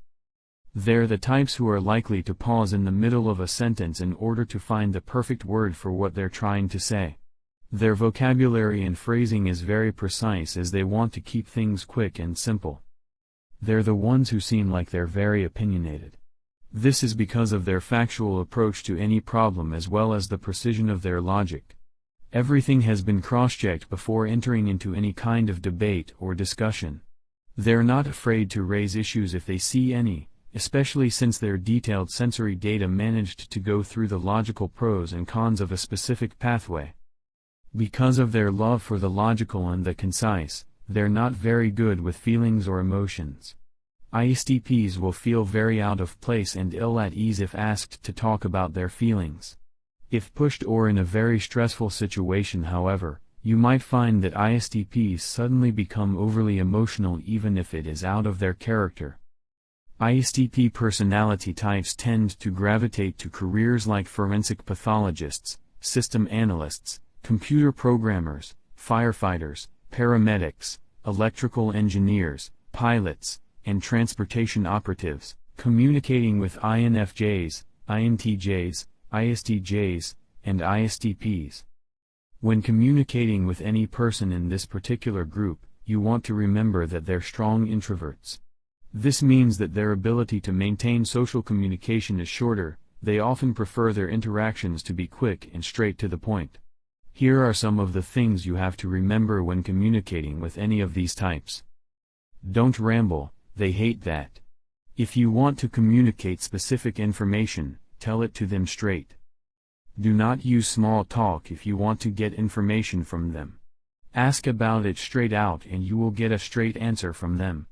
They're the types who are likely to pause in the middle of a sentence in order to find the perfect word for what they're trying to say. Their vocabulary and phrasing is very precise as they want to keep things quick and simple. They're the ones who seem like they're very opinionated. This is because of their factual approach to any problem as well as the precision of their logic. Everything has been cross-checked before entering into any kind of debate or discussion. They're not afraid to raise issues if they see any, especially since their detailed sensory data managed to go through the logical pros and cons of a specific pathway. Because of their love for the logical and the concise, they're not very good with feelings or emotions. ISTPs will feel very out of place and ill at ease if asked to talk about their feelings. If pushed or in a very stressful situation, however, you might find that ISTPs suddenly become overly emotional even if it is out of their character. ISTP personality types tend to gravitate to careers like forensic pathologists, system analysts, computer programmers, firefighters, paramedics, electrical engineers, pilots, and transportation operatives, communicating with INFJs, INTJs, ISTJs, and ISTPs. When communicating with any person in this particular group, you want to remember that they're strong introverts. This means that their ability to maintain social communication is shorter. They often prefer their interactions to be quick and straight to the point. Here are some of the things you have to remember when communicating with any of these types. Don't ramble, they hate that. If you want to communicate specific information, tell it to them straight. Do not use small talk if you want to get information from them. Ask about it straight out and you will get a straight answer from them.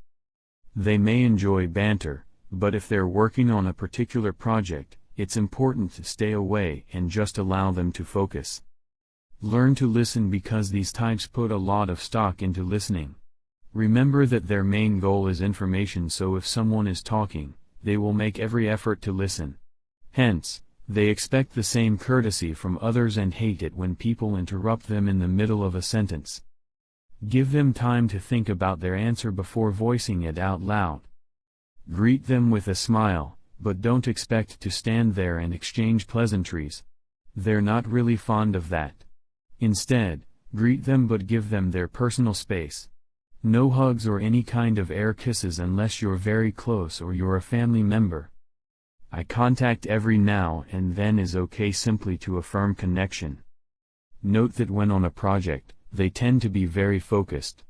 They may enjoy banter, but if they're working on a particular project, it's important to stay away and just allow them to focus. Learn to listen because these types put a lot of stock into listening. Remember that their main goal is information, so if someone is talking, they will make every effort to listen. Hence, they expect the same courtesy from others and hate it when people interrupt them in the middle of a sentence. Give them time to think about their answer before voicing it out loud. Greet them with a smile, but don't expect to stand there and exchange pleasantries. They're not really fond of that. Instead, greet them but give them their personal space. No hugs or any kind of air kisses unless you're very close or you're a family member. Eye contact every now and then is okay simply to affirm connection. Note that when on a project, they tend to be very focused.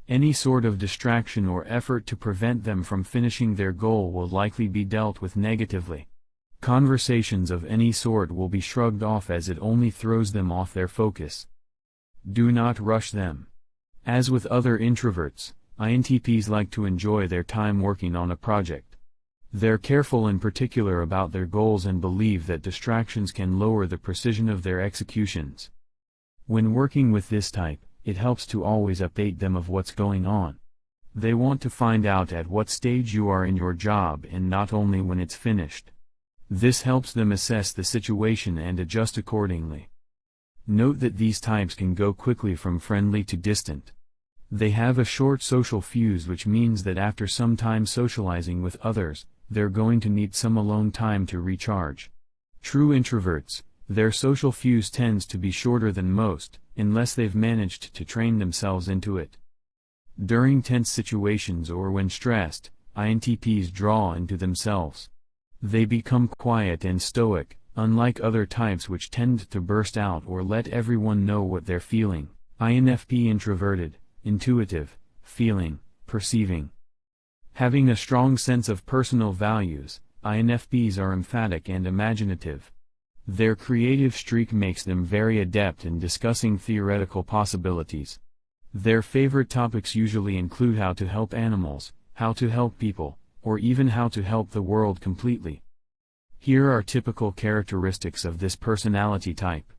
Any sort of distraction or effort to prevent them from finishing their goal will likely be dealt with negatively. Conversations of any sort will be shrugged off as it only throws them off their focus. Do not rush them. As with other introverts, INTPs like to enjoy their time working on a project. They're careful in particular about their goals and believe that distractions can lower the precision of their executions. When working with this type, it helps to always update them of what's going on. They want to find out at what stage you are in your job and not only when it's finished. This helps them assess the situation and adjust accordingly. Note that these types can go quickly from friendly to distant. They have a short social fuse, which means that after some time socializing with others, they're going to need some alone time to recharge. True introverts, their social fuse tends to be shorter than most, unless they've managed to train themselves into it. During tense situations or when stressed, INTPs draw into themselves. They become quiet and stoic, unlike other types which tend to burst out or let everyone know what they're feeling. INFP introverted, intuitive, feeling, perceiving. Having a strong sense of personal values, INFPs are emphatic and imaginative. Their creative streak makes them very adept in discussing theoretical possibilities. Their favorite topics usually include how to help animals, how to help people, or even how to help the world completely. Here are typical characteristics of this personality type.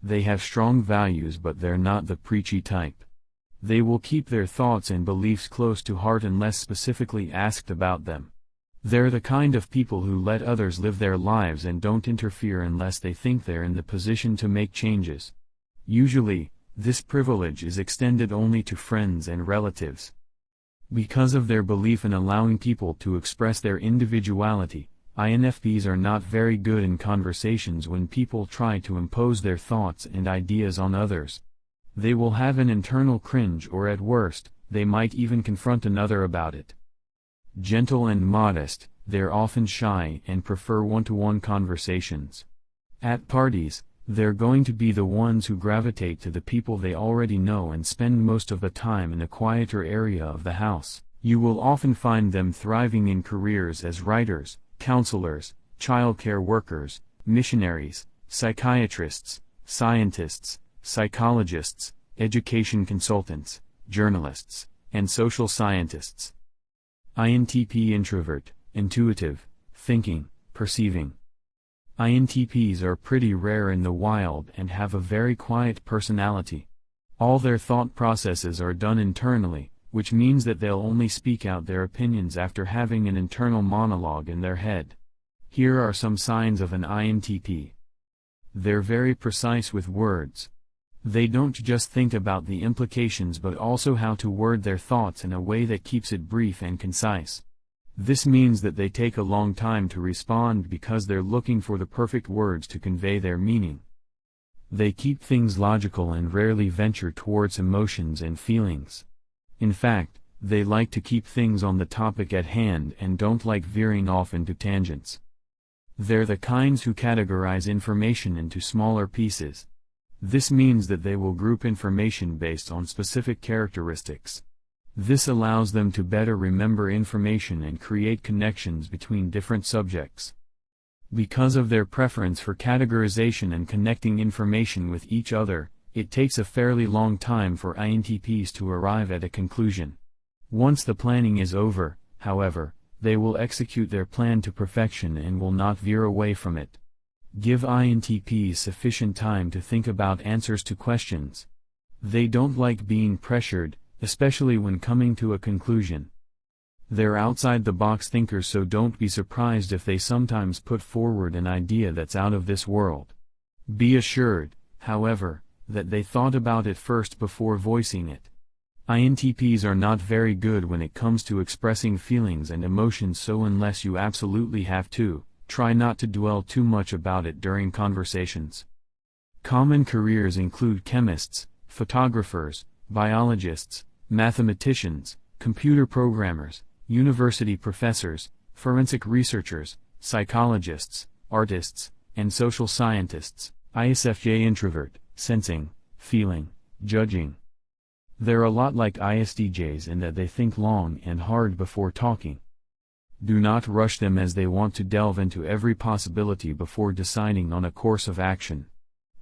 They have strong values, but they're not the preachy type. They will keep their thoughts and beliefs close to heart unless specifically asked about them. They're the kind of people who let others live their lives and don't interfere unless they think they're in the position to make changes. Usually, this privilege is extended only to friends and relatives. Because of their belief in allowing people to express their individuality, INFPs are not very good in conversations when people try to impose their thoughts and ideas on others. They will have an internal cringe, or at worst, they might even confront another about it. Gentle and modest, they're often shy and prefer one-to-one conversations. At parties, they're going to be the ones who gravitate to the people they already know and spend most of the time in a quieter area of the house. You will often find them thriving in careers as writers, counselors, childcare workers, missionaries, psychiatrists, scientists, psychologists, education consultants, journalists, and social scientists. INTP introvert, intuitive, thinking, perceiving. INTPs are pretty rare in the wild and have a very quiet personality. All their thought processes are done internally, which means that they'll only speak out their opinions after having an internal monologue in their head. Here are some signs of an INTP. They're very precise with words. They don't just think about the implications but also how to word their thoughts in a way that keeps it brief and concise. This means that they take a long time to respond because they're looking for the perfect words to convey their meaning. They keep things logical and rarely venture towards emotions and feelings. In fact, they like to keep things on the topic at hand and don't like veering off into tangents. They're the kinds who categorize information into smaller pieces. This means that they will group information based on specific characteristics. This allows them to better remember information and create connections between different subjects. Because of their preference for categorization and connecting information with each other, it takes a fairly long time for INTPs to arrive at a conclusion. Once the planning is over, however, they will execute their plan to perfection and will not veer away from it. Give INTPs sufficient time to think about answers to questions. They don't like being pressured, especially when coming to a conclusion. They're outside-the-box thinkers, so don't be surprised if they sometimes put forward an idea that's out of this world. Be assured, however, that they thought about it first before voicing it. INTPs are not very good when it comes to expressing feelings and emotions, so unless you absolutely have to, try not to dwell too much about it during conversations. Common careers include chemists, photographers, biologists, mathematicians, computer programmers, university professors, forensic researchers, psychologists, artists, and social scientists. ISFJ introvert, sensing, feeling, judging. They're a lot like ISTJs in that they think long and hard before talking. Do not rush them, as they want to delve into every possibility before deciding on a course of action.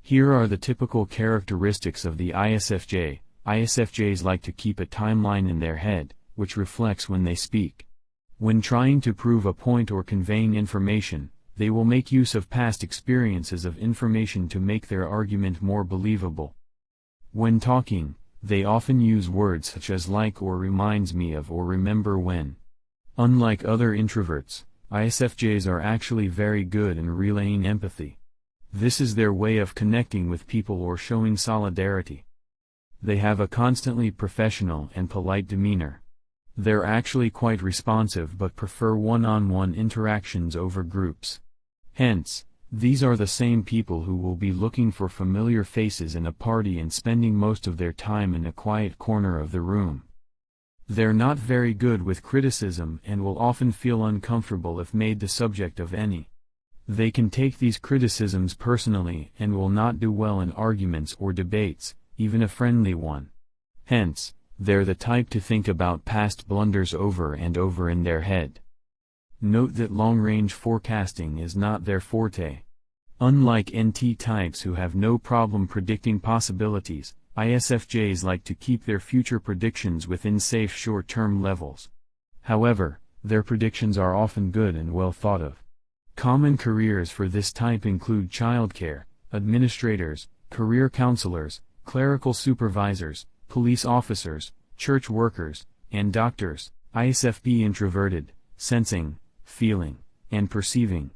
Here are the typical characteristics of the ISFJ. ISFJs like to keep a timeline in their head, which reflects when they speak. When trying to prove a point or conveying information, they will make use of past experiences of information to make their argument more believable. When talking, they often use words such as like or reminds me of or remember when. Unlike other introverts, ISFJs are actually very good in relaying empathy. This is their way of connecting with people or showing solidarity. They have a constantly professional and polite demeanor. They're actually quite responsive but prefer one-on-one interactions over groups. Hence, these are the same people who will be looking for familiar faces in a party and spending most of their time in a quiet corner of the room. They're not very good with criticism and will often feel uncomfortable if made the subject of any. They can take these criticisms personally and will not do well in arguments or debates, even a friendly one. Hence, they're the type to think about past blunders over and over in their head. Note that long-range forecasting is not their forte. Unlike NT types who have no problem predicting possibilities, ISFJs like to keep their future predictions within safe short-term levels. However, their predictions are often good and well thought of. Common careers for this type include childcare, administrators, career counselors, clerical supervisors, police officers, church workers, and doctors. ISFP introverted, sensing, feeling, and perceiving.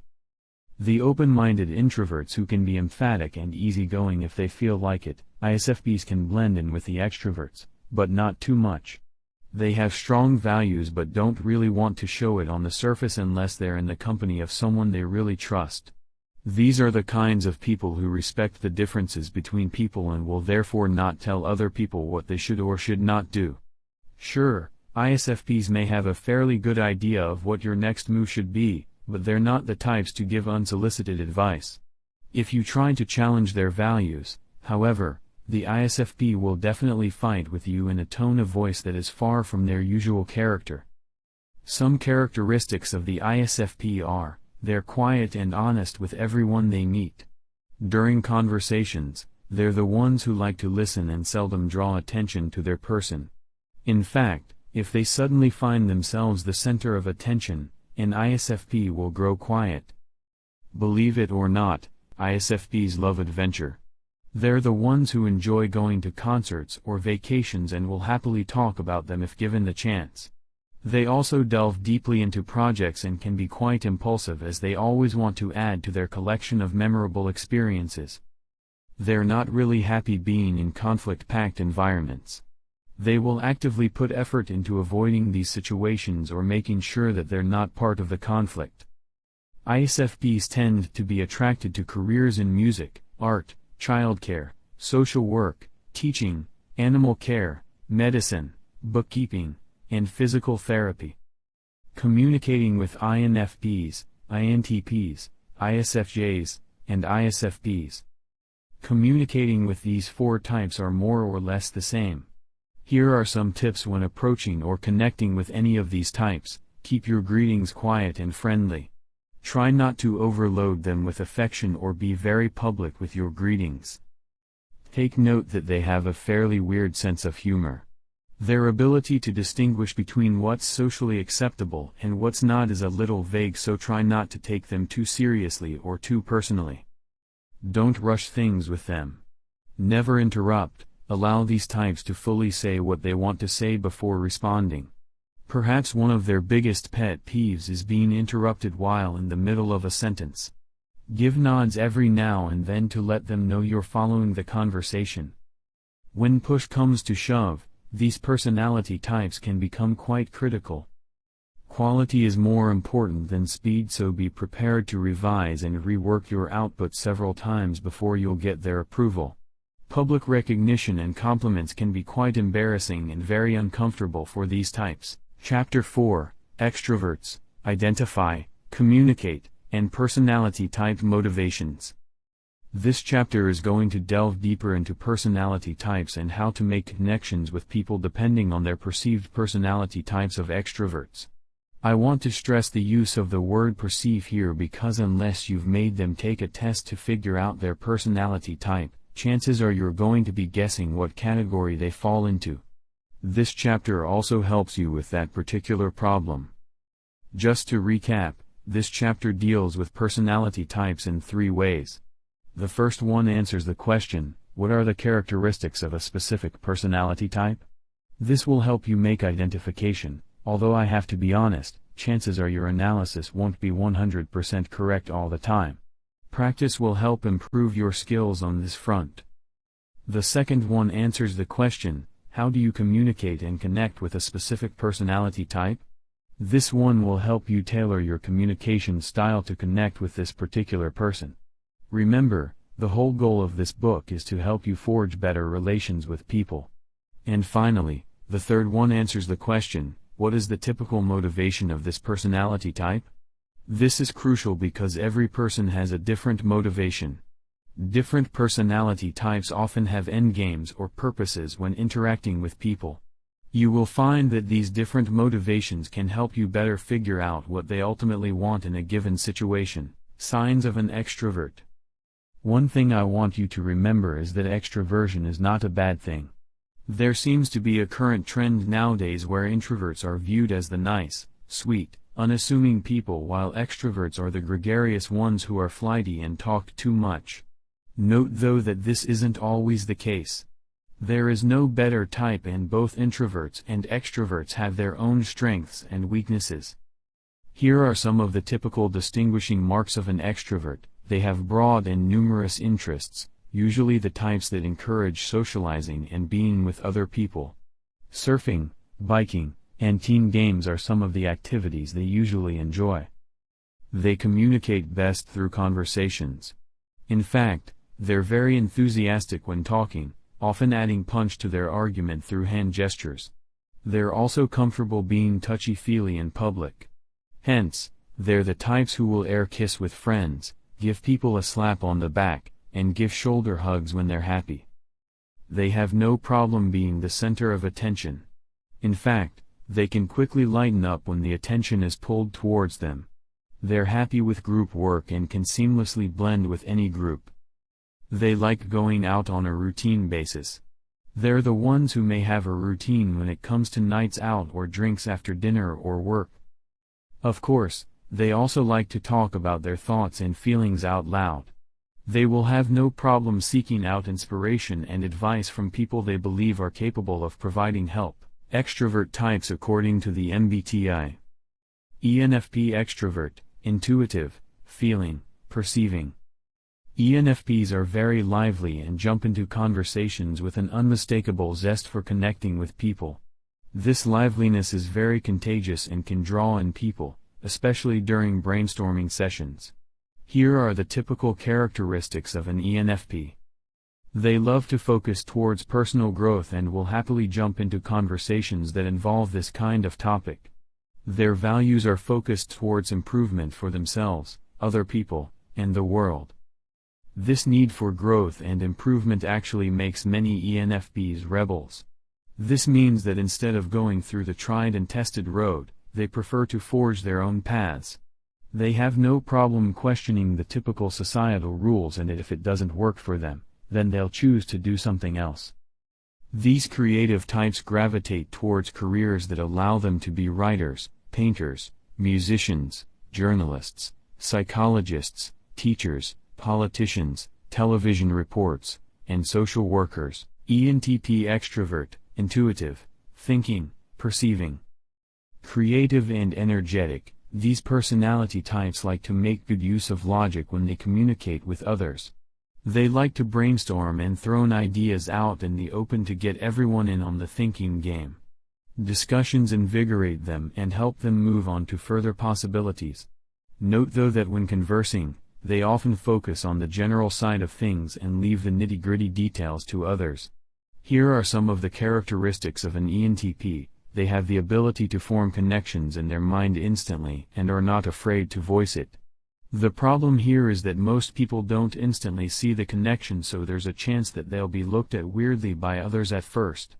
The open-minded introverts who can be emphatic and easygoing if they feel like it. ISFPs can blend in with the extroverts, but not too much. They have strong values but don't really want to show it on the surface unless they're in the company of someone they really trust. These are the kinds of people who respect the differences between people and will therefore not tell other people what they should or should not do. Sure, ISFPs may have a fairly good idea of what your next move should be, but they're not the types to give unsolicited advice. If you try to challenge their values, however, the ISFP will definitely fight with you in a tone of voice that is far from their usual character. Some characteristics of the ISFP are: they're quiet and honest with everyone they meet. During conversations, they're the ones who like to listen and seldom draw attention to their person. In fact, if they suddenly find themselves the center of attention, an ISFP will grow quiet. Believe it or not, ISFPs love adventure. They're the ones who enjoy going to concerts or vacations and will happily talk about them if given the chance. They also delve deeply into projects and can be quite impulsive as they always want to add to their collection of memorable experiences. They're not really happy being in conflict-packed environments. They will actively put effort into avoiding these situations or making sure that they're not part of the conflict. ISFPs tend to be attracted to careers in music, art, childcare, social work, teaching, animal care, medicine, bookkeeping, and physical therapy. Communicating with INFPs, INTPs, ISFJs, and ISFPs. Communicating with these four types are more or less the same. Here are some tips when approaching or connecting with any of these types. Keep your greetings quiet and friendly. Try not to overload them with affection or be very public with your greetings. Take note that they have a fairly weird sense of humor. Their ability to distinguish between what's socially acceptable and what's not is a little vague, so try not to take them too seriously or too personally. Don't rush things with them. Never interrupt. Allow these types to fully say what they want to say before responding. Perhaps one of their biggest pet peeves is being interrupted while in the middle of a sentence. Give nods every now and then to let them know you're following the conversation. When push comes to shove, these personality types can become quite critical. Quality is more important than speed, so be prepared to revise and rework your output several times before you'll get their approval. Public recognition and compliments can be quite embarrassing and very uncomfortable for these types. Chapter 4, Extroverts, Identify, Communicate, and Personality Type Motivations. This chapter is going to delve deeper into personality types and how to make connections with people depending on their perceived personality types of extroverts. I want to stress the use of the word perceive here because unless you've made them take a test to figure out their personality type, chances are you're going to be guessing what category they fall into. This chapter also helps you with that particular problem. Just to recap, this chapter deals with personality types in 3 ways. The first one answers the question, what are the characteristics of a specific personality type? This will help you make identification, although I have to be honest, chances are your analysis won't be 100% correct all the time. Practice will help improve your skills on this front. The second one answers the question, how do you communicate and connect with a specific personality type? This one will help you tailor your communication style to connect with this particular person. Remember, the whole goal of this book is to help you forge better relations with people. And finally, the third one answers the question, what is the typical motivation of this personality type? This is crucial because every person has a different motivation. Different personality types often have endgames or purposes when interacting with people. You will find that these different motivations can help you better figure out what they ultimately want in a given situation. Signs of an extrovert. One thing I want you to remember is that extroversion is not a bad thing. There seems to be a current trend nowadays where introverts are viewed as the nice, sweet, unassuming people while extroverts are the gregarious ones who are flighty and talk too much. Note though that this isn't always the case. There is no better type, and both introverts and extroverts have their own strengths and weaknesses. Here are some of the typical distinguishing marks of an extrovert. They have broad and numerous interests, usually the types that encourage socializing and being with other people. Surfing, biking, and team games are some of the activities they usually enjoy. They communicate best through conversations. In fact, they're very enthusiastic when talking, often adding punch to their argument through hand gestures. They're also comfortable being touchy-feely in public. Hence, they're the types who will air kiss with friends, give people a slap on the back, and give shoulder hugs when they're happy. They have no problem being the center of attention. In fact, they can quickly lighten up when the attention is pulled towards them. They're happy with group work and can seamlessly blend with any group. They like going out on a routine basis. They're the ones who may have a routine when it comes to nights out or drinks after dinner or work. Of course, they also like to talk about their thoughts and feelings out loud. They will have no problem seeking out inspiration and advice from people they believe are capable of providing help, Extrovert types according to the MBTI. ENFP extrovert, intuitive, feeling, perceiving. ENFPs are very lively and jump into conversations with an unmistakable zest for connecting with people. This liveliness is very contagious and can draw in people, especially during brainstorming sessions. Here are the typical characteristics of an ENFP. They love to focus towards personal growth and will happily jump into conversations that involve this kind of topic. Their values are focused towards improvement for themselves, other people, and the world. This need for growth and improvement actually makes many ENFPs rebels. This means that instead of going through the tried and tested road, they prefer to forge their own paths. They have no problem questioning the typical societal rules, and if it doesn't work for them, then they'll choose to do something else. These creative types gravitate towards careers that allow them to be writers, painters, musicians, journalists, psychologists, teachers, politicians, television reports, and social workers. ENTP extrovert, intuitive, thinking, perceiving. Creative and energetic, these personality types like to make good use of logic when they communicate with others. They like to brainstorm and throw ideas out in the open to get everyone in on the thinking game. Discussions invigorate them and help them move on to further possibilities. Note though that when conversing, they often focus on the general side of things and leave the nitty-gritty details to others. Here are some of the characteristics of an ENTP. They have the ability to form connections in their mind instantly and are not afraid to voice it. The problem here is that most people don't instantly see the connection, so there's a chance that they'll be looked at weirdly by others at first.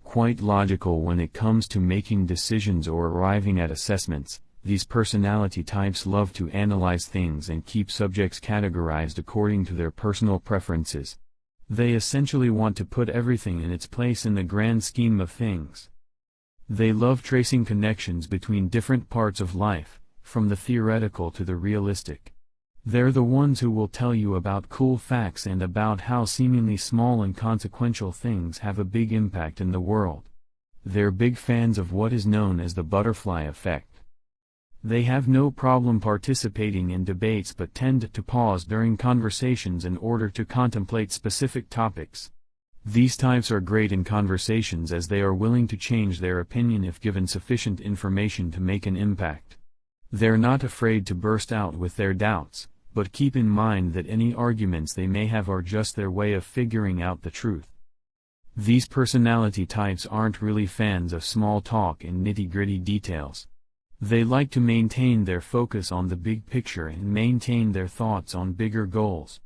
Quite logical when it comes to making decisions or arriving at assessments, these personality types love to analyze things and keep subjects categorized according to their personal preferences. They essentially want to put everything in its place in the grand scheme of things. They love tracing connections between different parts of life, from the theoretical to the realistic. They're the ones who will tell you about cool facts and about how seemingly small and consequential things have a big impact in the world. They're big fans of what is known as the butterfly effect. They have no problem participating in debates but tend to pause during conversations in order to contemplate specific topics. These types are great in conversations as they are willing to change their opinion if given sufficient information to make an impact. They're not afraid to burst out with their doubts, but keep in mind that any arguments they may have are just their way of figuring out the truth. These personality types aren't really fans of small talk and nitty-gritty details. They like to maintain their focus on the big picture and maintain their thoughts on bigger goals.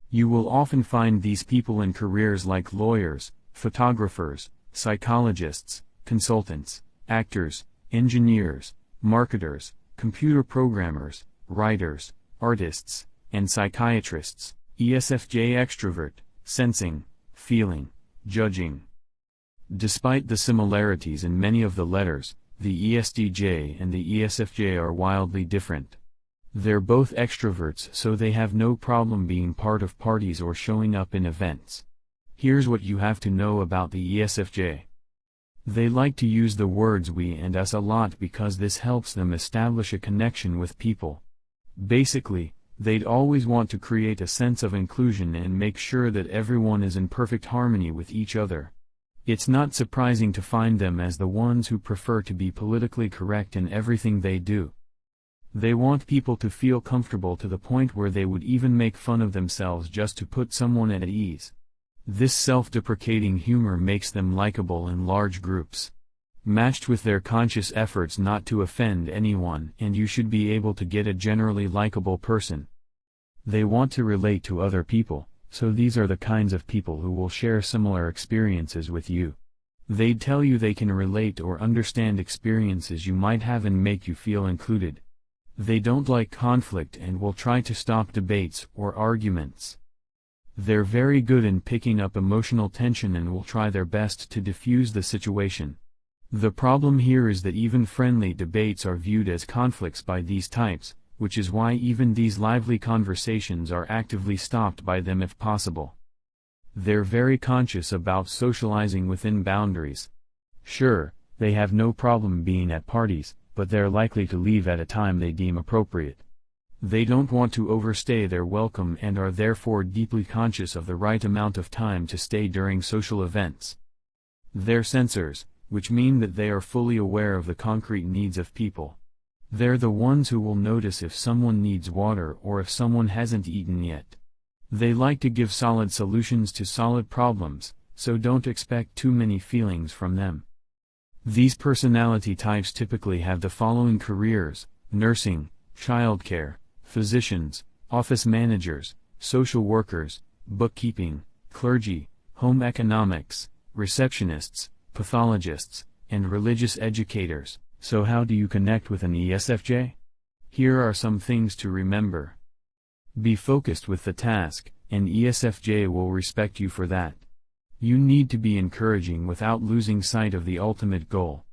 You will often find these people in careers like lawyers, photographers, psychologists, consultants, actors, engineers, marketers, computer programmers, writers, artists, and psychiatrists. ESFJ extrovert, sensing, feeling, judging. Despite the similarities in many of the letters, the ESTJ and the ESFJ are wildly different. They're both extroverts, so they have no problem being part of parties or showing up in events. Here's what you have to know about the ESFJ. They like to use the words we and us a lot because this helps them establish a connection with people. Basically, they'd always want to create a sense of inclusion and make sure that everyone is in perfect harmony with each other. It's not surprising to find them as the ones who prefer to be politically correct in everything they do. They want people to feel comfortable to the point where they would even make fun of themselves just to put someone at ease. This self-deprecating humor makes them likable in large groups. Matched with their conscious efforts not to offend anyone, and you should be able to get a generally likable person. They want to relate to other people, so these are the kinds of people who will share similar experiences with you. They'd tell you they can relate or understand experiences you might have and make you feel included. They don't like conflict and will try to stop debates or arguments. They're very good in picking up emotional tension and will try their best to diffuse the situation. The problem here is that even friendly debates are viewed as conflicts by these types, which is why even these lively conversations are actively stopped by them if possible. They're very conscious about socializing within boundaries. Sure, they have no problem being at parties, but they're likely to leave at a time they deem appropriate. They don't want to overstay their welcome and are therefore deeply conscious of the right amount of time to stay during social events. They're sensors, which mean that they are fully aware of the concrete needs of people. They're the ones who will notice if someone needs water or if someone hasn't eaten yet. They like to give solid solutions to solid problems, so don't expect too many feelings from them. These personality types typically have the following careers: nursing, childcare, physicians, office managers, social workers, bookkeeping, clergy, home economics, receptionists, pathologists, and religious educators. So how do you connect with an ESFJ? Here are some things to remember. Be focused with the task, and ESFJ will respect you for that. You need to be encouraging without losing sight of the ultimate goal.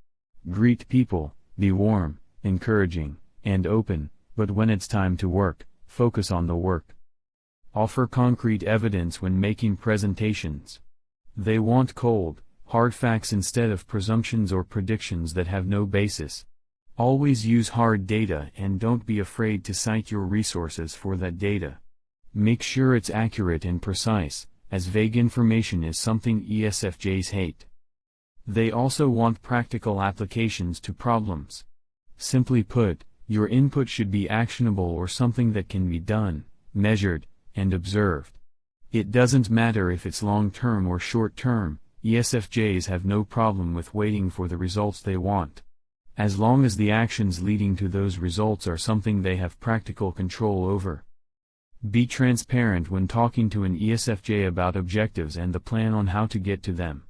Greet people, be warm, encouraging, and open, but when it's time to work, focus on the work. Offer concrete evidence when making presentations. They want cold, hard facts instead of presumptions or predictions that have no basis. Always use hard data and don't be afraid to cite your resources for that data. Make sure it's accurate and precise, as vague information is something ESFJs hate. They also want practical applications to problems. Simply put, your input should be actionable or something that can be done, measured, and observed. It doesn't matter if it's long-term or short-term, ESFJs have no problem with waiting for the results they want. As long as the actions leading to those results are something they have practical control over. Be transparent when talking to an ESFJ about objectives and the plan on how to get to them.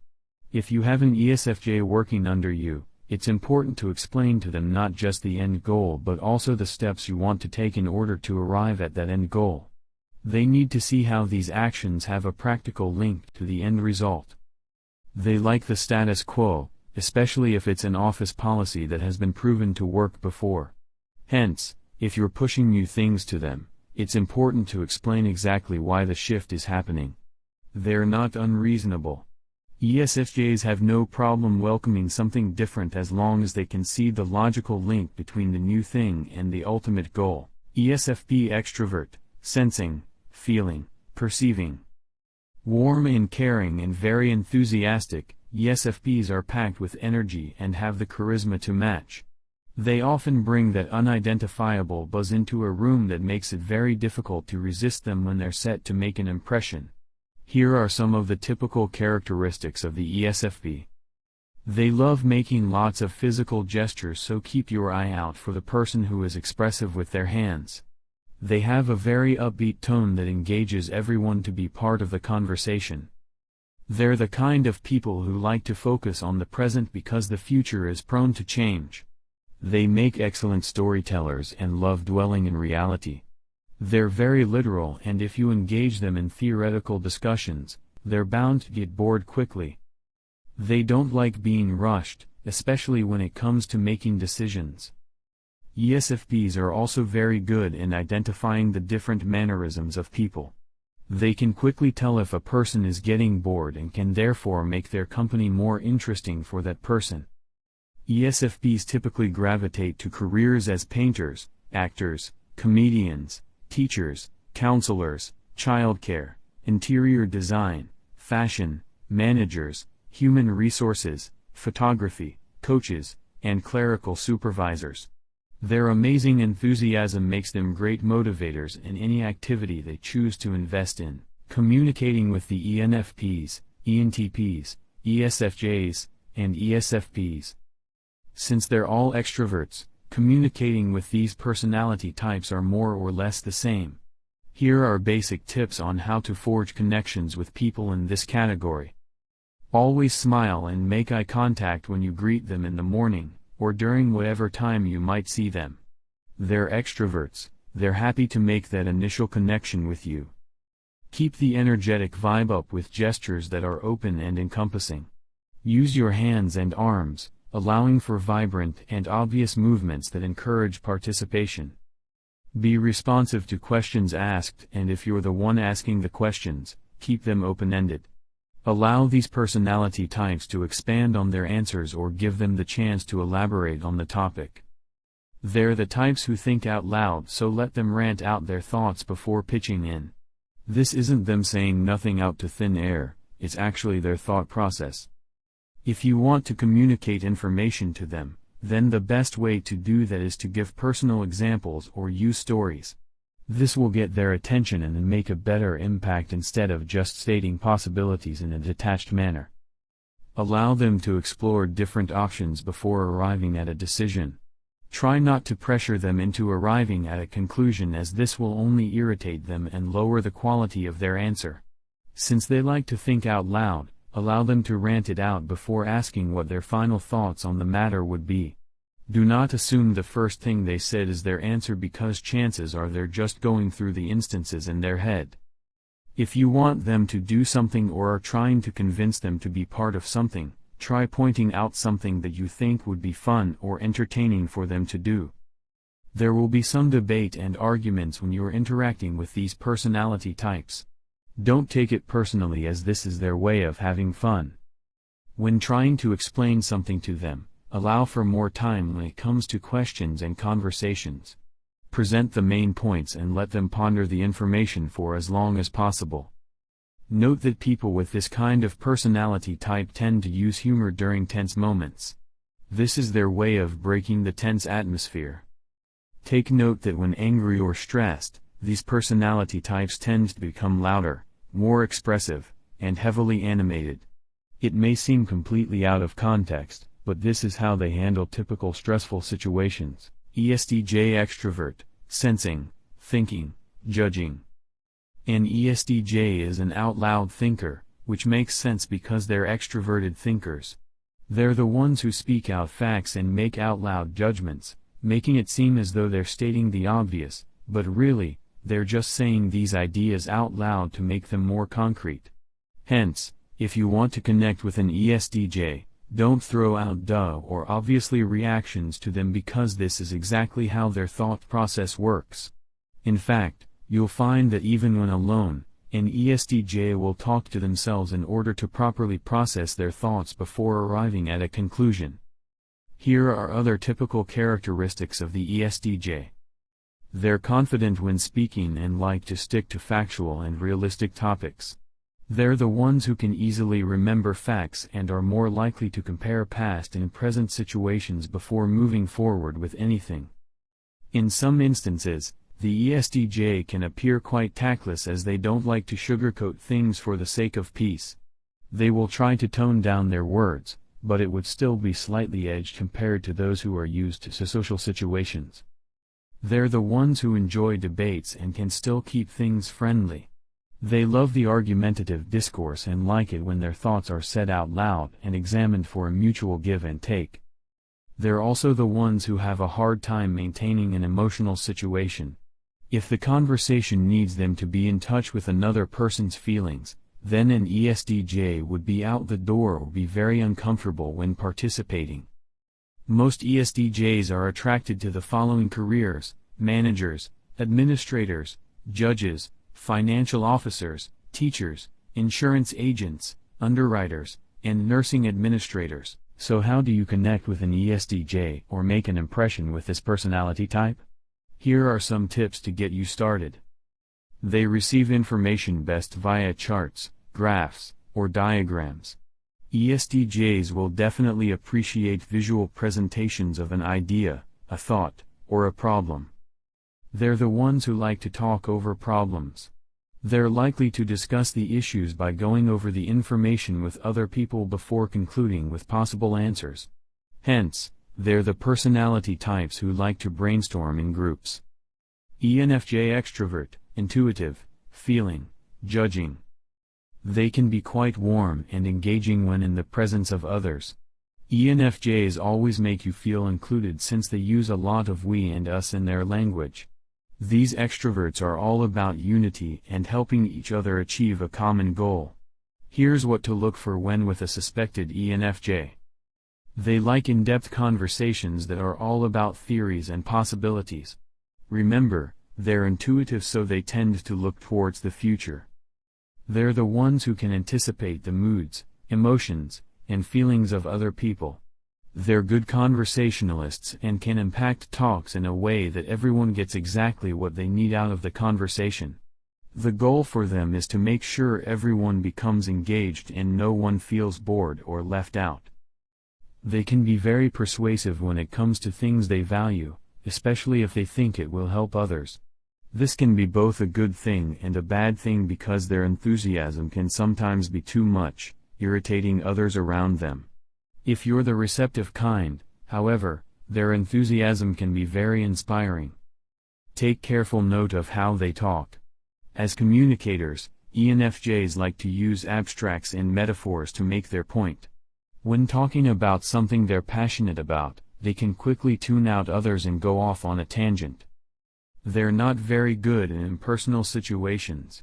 If you have an ESFJ working under you, it's important to explain to them not just the end goal but also the steps you want to take in order to arrive at that end goal. They need to see how these actions have a practical link to the end result. They like the status quo, especially if it's an office policy that has been proven to work before. Hence, if you're pushing new things to them, it's important to explain exactly why the shift is happening. They're not unreasonable. ESFJs have no problem welcoming something different as long as they can see the logical link between the new thing and the ultimate goal. ESFP extrovert, sensing, feeling, perceiving. Warm and caring and very enthusiastic, ESFPs are packed with energy and have the charisma to match. They often bring that unidentifiable buzz into a room that makes it very difficult to resist them when they're set to make an impression. Here are some of the typical characteristics of the ESFP. They love making lots of physical gestures, so keep your eye out for the person who is expressive with their hands. They have a very upbeat tone that engages everyone to be part of the conversation. They're the kind of people who like to focus on the present because the future is prone to change. They make excellent storytellers and love dwelling in reality. They're very literal, and if you engage them in theoretical discussions, they're bound to get bored quickly. They don't like being rushed, especially when it comes to making decisions. ESFPs are also very good in identifying the different mannerisms of people. They can quickly tell if a person is getting bored and can therefore make their company more interesting for that person. ESFPs typically gravitate to careers as painters, actors, comedians, teachers, counselors, childcare, interior design, fashion, managers, human resources, photography, coaches, and clerical supervisors. Their amazing enthusiasm makes them great motivators in any activity they choose to invest in, communicating with the ENFPs, ENTPs, ESFJs, and ESFPs. Since they're all extroverts, communicating with these personality types are more or less the same. Here are basic tips on how to forge connections with people in this category. Always smile and make eye contact when you greet them in the morning, or during whatever time you might see them. They're extroverts, they're happy to make that initial connection with you. Keep the energetic vibe up with gestures that are open and encompassing. Use your hands and arms, allowing for vibrant and obvious movements that encourage participation. Be responsive to questions asked, and if you're the one asking the questions, keep them open-ended. Allow these personality types to expand on their answers or give them the chance to elaborate on the topic. They're the types who think out loud, so let them rant out their thoughts before pitching in. This isn't them saying nothing out to thin air, it's actually their thought process. If you want to communicate information to them, then the best way to do that is to give personal examples or use stories. This will get their attention and make a better impact instead of just stating possibilities in a detached manner. Allow them to explore different options before arriving at a decision. Try not to pressure them into arriving at a conclusion, as this will only irritate them and lower the quality of their answer. Since they like to think out loud, allow them to rant it out before asking what their final thoughts on the matter would be. Do not assume the first thing they said is their answer, because chances are they're just going through the instances in their head. If you want them to do something or are trying to convince them to be part of something, try pointing out something that you think would be fun or entertaining for them to do. There will be some debate and arguments when you are interacting with these personality types. Don't take it personally, as this is their way of having fun. When trying to explain something to them, allow for more time when it comes to questions and conversations. Present the main points and let them ponder the information for as long as possible. Note that people with this kind of personality type tend to use humor during tense moments. This is their way of breaking the tense atmosphere. Take note that when angry or stressed, these personality types tend to become louder, more expressive, and heavily animated. It may seem completely out of context, but this is how they handle typical stressful situations. ESTJ extrovert, sensing, thinking, judging. An ESTJ is an out-loud thinker, which makes sense because they're extroverted thinkers. They're the ones who speak out facts and make out-loud judgments, making it seem as though they're stating the obvious, but really, they're just saying these ideas out loud to make them more concrete. Hence, if you want to connect with an ESTJ, don't throw out duh or obviously reactions to them, because this is exactly how their thought process works. In fact, you'll find that even when alone, an ESTJ will talk to themselves in order to properly process their thoughts before arriving at a conclusion. Here are other typical characteristics of the ESTJ. They're confident when speaking and like to stick to factual and realistic topics. They're the ones who can easily remember facts and are more likely to compare past and present situations before moving forward with anything. In some instances, the ESTJ can appear quite tactless, as they don't like to sugarcoat things for the sake of peace. They will try to tone down their words, but it would still be slightly edged compared to those who are used to social situations. They're the ones who enjoy debates and can still keep things friendly. They love the argumentative discourse and like it when their thoughts are said out loud and examined for a mutual give and take. They're also the ones who have a hard time maintaining an emotional situation. If the conversation needs them to be in touch with another person's feelings, then an ESTJ would be out the door or be very uncomfortable when participating. Most ESTJs are attracted to the following careers: managers, administrators, judges, financial officers, teachers, insurance agents, underwriters, and nursing administrators. So how do you connect with an ESTJ or make an impression with this personality type? Here are some tips to get you started. They receive information best via charts, graphs, or diagrams. ESTJs will definitely appreciate visual presentations of an idea, a thought, or a problem. They're the ones who like to talk over problems. They're likely to discuss the issues by going over the information with other people before concluding with possible answers. Hence, they're the personality types who like to brainstorm in groups. ENFJ extrovert, intuitive, feeling, judging. They can be quite warm and engaging when in the presence of others. ENFJs always make you feel included since they use a lot of we and us in their language. These extroverts are all about unity and helping each other achieve a common goal. Here's what to look for when with a suspected ENFJ. They like in-depth conversations that are all about theories and possibilities. Remember, they're intuitive, so they tend to look towards the future. They're the ones who can anticipate the moods, emotions, and feelings of other people. They're good conversationalists and can impact talks in a way that everyone gets exactly what they need out of the conversation. The goal for them is to make sure everyone becomes engaged and no one feels bored or left out. They can be very persuasive when it comes to things they value, especially if they think it will help others. This can be both a good thing and a bad thing because their enthusiasm can sometimes be too much, irritating others around them. If you're the receptive kind, however, their enthusiasm can be very inspiring. Take careful note of how they talk. As communicators, ENFJs like to use abstracts and metaphors to make their point. When talking about something they're passionate about, they can quickly tune out others and go off on a tangent. They're not very good in impersonal situations.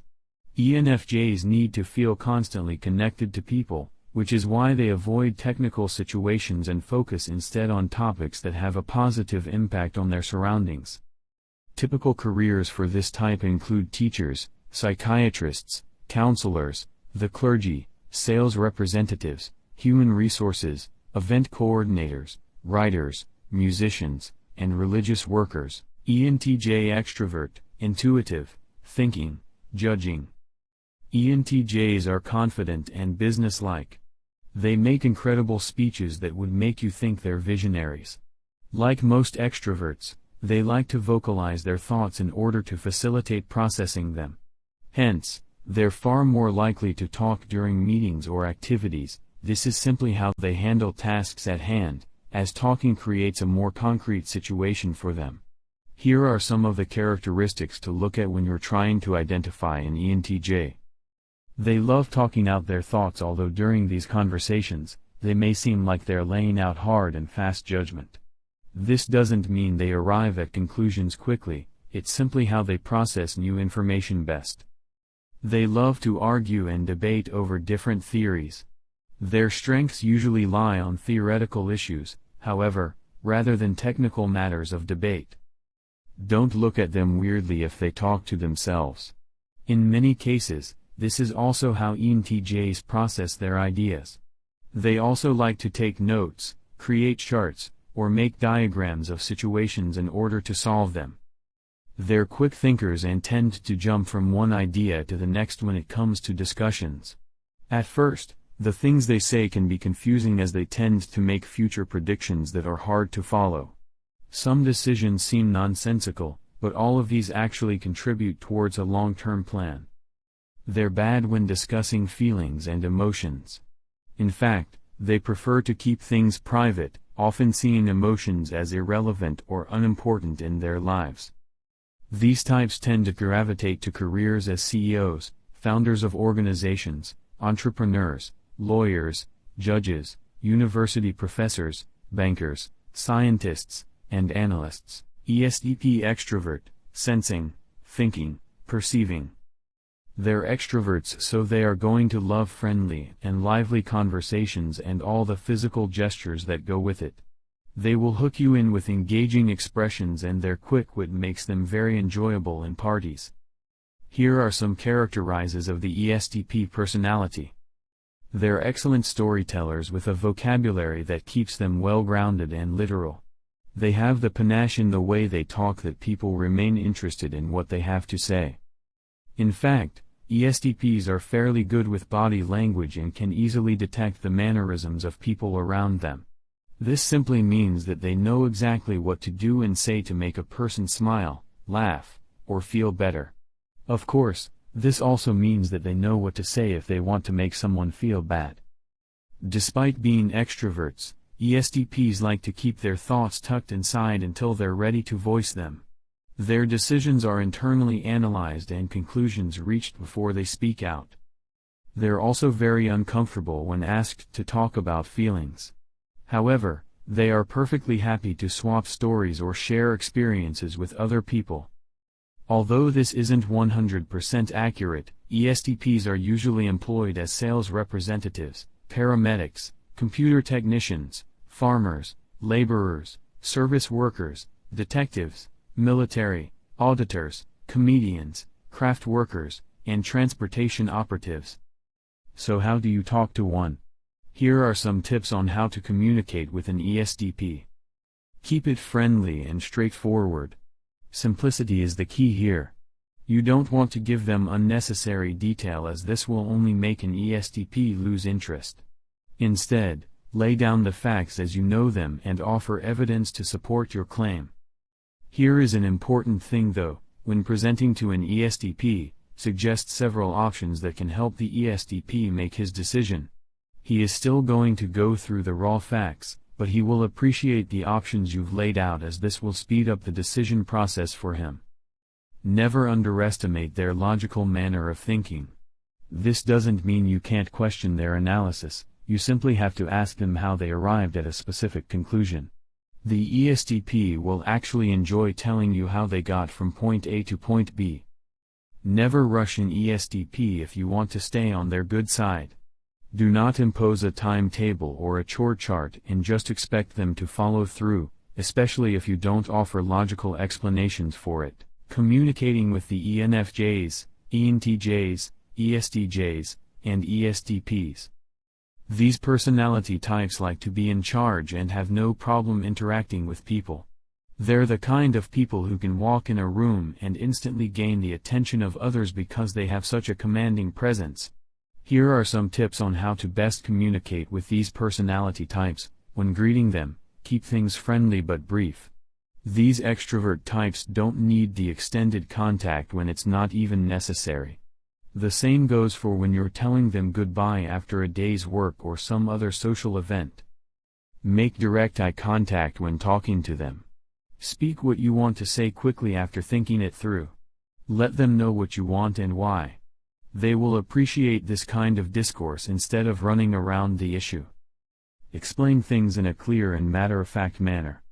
ENFJs need to feel constantly connected to people, which is why they avoid technical situations and focus instead on topics that have a positive impact on their surroundings. Typical careers for this type include teachers, psychiatrists, counselors, the clergy, sales representatives, human resources, event coordinators, writers, musicians, and religious workers. ENTJ extrovert, intuitive, thinking, judging. ENTJs are confident and businesslike. They make incredible speeches that would make you think they're visionaries. Like most extroverts, they like to vocalize their thoughts in order to facilitate processing them. Hence, they're far more likely to talk during meetings or activities. This is simply how they handle tasks at hand, as talking creates a more concrete situation for them. Here are some of the characteristics to look at when you're trying to identify an ENTJ. They love talking out their thoughts, although during these conversations, they may seem like they're laying out hard and fast judgment. This doesn't mean they arrive at conclusions quickly, it's simply how they process new information best. They love to argue and debate over different theories. Their strengths usually lie on theoretical issues, however, rather than technical matters of debate. Don't look at them weirdly if they talk to themselves. In many cases, this is also how ENTJs process their ideas. They also like to take notes, create charts, or make diagrams of situations in order to solve them. They're quick thinkers and tend to jump from one idea to the next when it comes to discussions. At first, the things they say can be confusing as they tend to make future predictions that are hard to follow. Some decisions seem nonsensical, but all of these actually contribute towards a long-term plan. They're bad when discussing feelings and emotions. In fact, they prefer to keep things private, often seeing emotions as irrelevant or unimportant in their lives. These types tend to gravitate to careers as CEOs, founders of organizations, entrepreneurs, lawyers, judges, university professors, bankers, scientists, and analysts. ESTP extrovert, sensing, thinking, perceiving. They're extroverts, so they are going to love friendly and lively conversations and all the physical gestures that go with it. They will hook you in with engaging expressions, and their quick wit makes them very enjoyable in parties. Here are some characteristics of the ESTP personality. They're excellent storytellers with a vocabulary that keeps them well-grounded and literal. They have the panache in the way they talk that people remain interested in what they have to say. In fact, ESTPs are fairly good with body language and can easily detect the mannerisms of people around them. This simply means that they know exactly what to do and say to make a person smile, laugh, or feel better. Of course, this also means that they know what to say if they want to make someone feel bad. Despite being extroverts, ESTPs like to keep their thoughts tucked inside until they're ready to voice them. Their decisions are internally analyzed and conclusions reached before they speak out. They're also very uncomfortable when asked to talk about feelings. However, they are perfectly happy to swap stories or share experiences with other people. Although this isn't 100% accurate, ESTPs are usually employed as sales representatives, paramedics, computer technicians, farmers, laborers, service workers, detectives, military, auditors, comedians, craft workers, and transportation operatives. So how do you talk to one? Here are some tips on how to communicate with an ESTP. Keep it friendly and straightforward. Simplicity is the key here. You don't want to give them unnecessary detail, as this will only make an ESTP lose interest. Instead, lay down the facts as you know them and offer evidence to support your claim. Here is an important thing though: when presenting to an ESTP, suggest several options that can help the ESTP make his decision. He is still going to go through the raw facts, but he will appreciate the options you've laid out, as this will speed up the decision process for him. Never underestimate their logical manner of thinking. This doesn't mean you can't question their analysis, you simply have to ask them how they arrived at a specific conclusion. The ESTP will actually enjoy telling you how they got from point A to point B. Never rush an ESTP if you want to stay on their good side. Do not impose a timetable or a chore chart and just expect them to follow through, especially if you don't offer logical explanations for it. Communicating with the ENFJs, ENTJs, ESTJs, and ESTPs. These personality types like to be in charge and have no problem interacting with people. They're the kind of people who can walk in a room and instantly gain the attention of others because they have such a commanding presence. Here are some tips on how to best communicate with these personality types. When greeting them, keep things friendly but brief. These extrovert types don't need the extended contact when it's not even necessary. The same goes for when you're telling them goodbye after a day's work or some other social event. Make direct eye contact when talking to them. Speak what you want to say quickly after thinking it through. Let them know what you want and why. They will appreciate this kind of discourse instead of running around the issue. Explain things in a clear and matter-of-fact manner.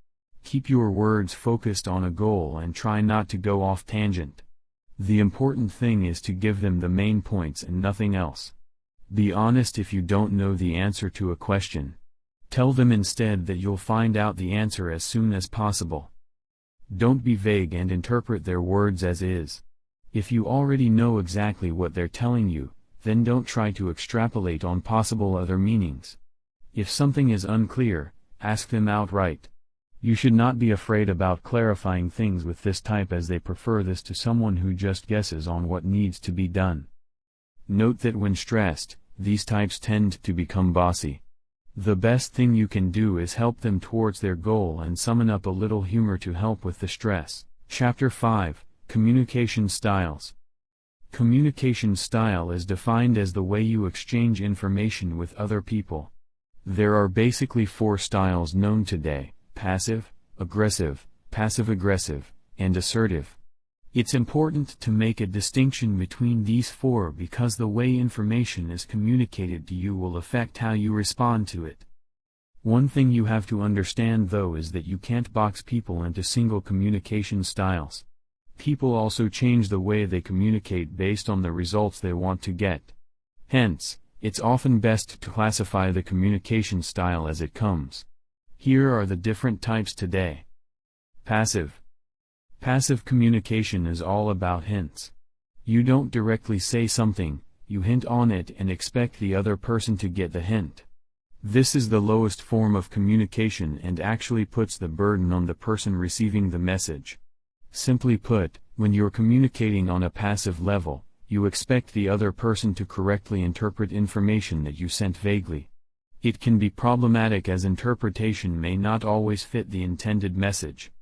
Keep your words focused on a goal and try not to go off tangent. The important thing is to give them the main points and nothing else. Be honest if you don't know the answer to a question. Tell them instead that you'll find out the answer as soon as possible. Don't be vague and interpret their words as is. If you already know exactly what they're telling you, then don't try to extrapolate on possible other meanings. If something is unclear, ask them outright. You should not be afraid about clarifying things with this type, as they prefer this to someone who just guesses on what needs to be done. Note that when stressed, these types tend to become bossy. The best thing you can do is help them towards their goal and summon up a little humor to help with the stress. Chapter 5, Communication Styles. Communication style is defined as the way you exchange information with other people. There are basically 4 styles known today: passive, aggressive, passive-aggressive, and assertive. It's important to make a distinction between these 4 because the way information is communicated to you will affect how you respond to it. One thing you have to understand though is that you can't box people into single communication styles. People also change the way they communicate based on the results they want to get. Hence, it's often best to classify the communication style as it comes. Here are the different types today. Passive. Passive communication is all about hints. You don't directly say something, you hint on it and expect the other person to get the hint. This is the lowest form of communication and actually puts the burden on the person receiving the message. Simply put, when you're communicating on a passive level, you expect the other person to correctly interpret information that you sent vaguely. It can be problematic as interpretation may not always fit the intended message.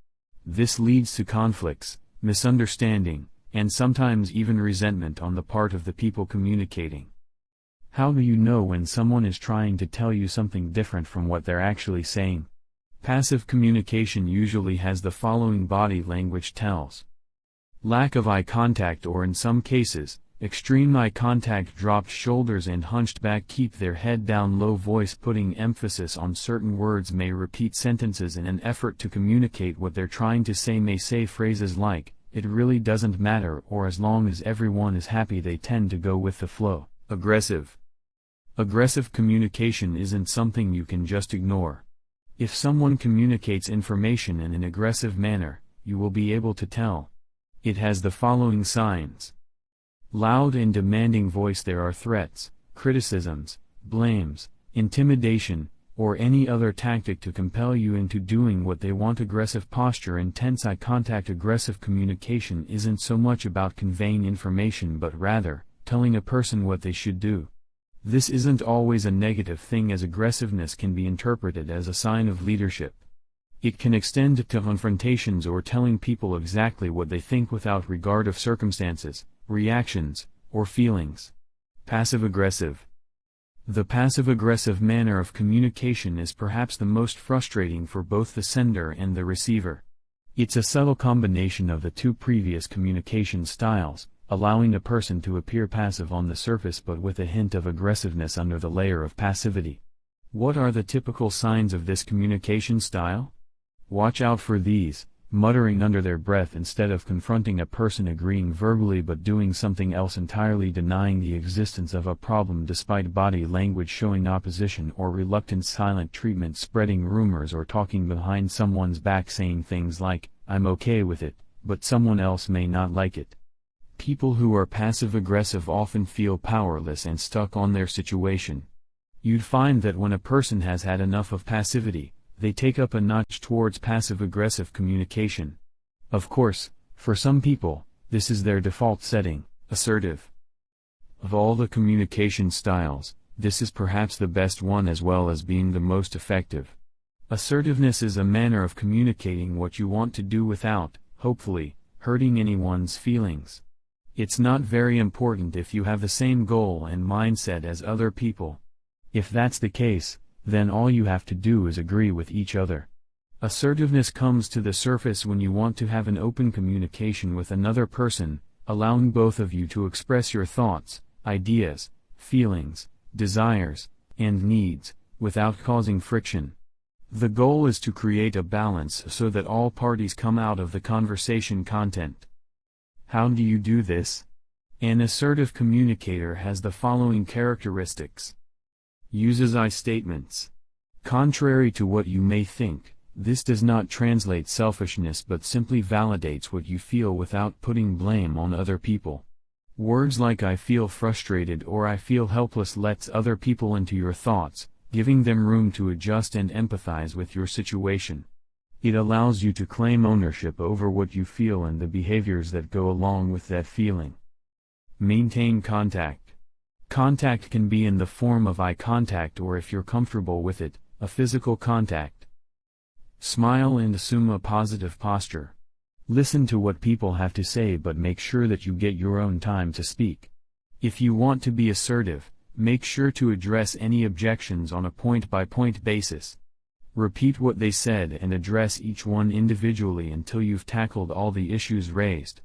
This leads to conflicts, misunderstanding, and sometimes even resentment on the part of the people communicating. How do you know when someone is trying to tell you something different from what they're actually saying? Passive communication usually has the following body language tells. Lack of eye contact, or in some cases, extreme eye contact, dropped shoulders and hunched back, keep their head down, low voice, putting emphasis on certain words, may repeat sentences in an effort to communicate what they're trying to say, may say phrases like, "It really doesn't matter," or "as long as everyone is happy." They tend to go with the flow. Aggressive. Aggressive communication isn't something you can just ignore. If someone communicates information in an aggressive manner, you will be able to tell. It has the following signs. Loud and demanding voice. There are threats, criticisms, blames, intimidation, or any other tactic to compel you into doing what they want. Aggressive posture and tense eye contact. Aggressive communication isn't so much about conveying information but rather, telling a person what they should do. This isn't always a negative thing, as aggressiveness can be interpreted as a sign of leadership. It can extend to confrontations or telling people exactly what they think without regard of circumstances, reactions, or feelings. Passive-aggressive. The passive-aggressive manner of communication is perhaps the most frustrating for both the sender and the receiver. It's a subtle combination of the two previous communication styles, allowing a person to appear passive on the surface but with a hint of aggressiveness under the layer of passivity. What are the typical signs of this communication style? Watch out for these: muttering under their breath instead of confronting a person, agreeing verbally but doing something else, entirely denying the existence of a problem despite body language showing opposition or reluctance, silent treatment, spreading rumors or talking behind someone's back, saying things like, "I'm okay with it, but someone else may not like it." People who are passive-aggressive often feel powerless and stuck on their situation. You'd find that when a person has had enough of passivity, they take up a notch towards passive-aggressive communication. Of course, for some people, this is their default setting. Assertive. Of all the communication styles, this is perhaps the best one as well as being the most effective. Assertiveness is a manner of communicating what you want to do without, hopefully, hurting anyone's feelings. It's not very important if you have the same goal and mindset as other people. If that's the case, then all you have to do is agree with each other. Assertiveness comes to the surface when you want to have an open communication with another person, allowing both of you to express your thoughts, ideas, feelings, desires, and needs, without causing friction. The goal is to create a balance so that all parties come out of the conversation content. How do you do this? An assertive communicator has the following characteristics. Uses I statements. Contrary to what you may think, this does not translate selfishness but simply validates what you feel without putting blame on other people. Words like "I feel frustrated" or "I feel helpless" lets other people into your thoughts, giving them room to adjust and empathize with your situation. It allows you to claim ownership over what you feel and the behaviors that go along with that feeling. Maintain contact. Contact can be in the form of eye contact or, if you're comfortable with it, a physical contact. Smile and assume a positive posture. Listen to what people have to say but make sure that you get your own time to speak. If you want to be assertive, make sure to address any objections on a point-by-point basis. Repeat what they said and address each one individually until you've tackled all the issues raised.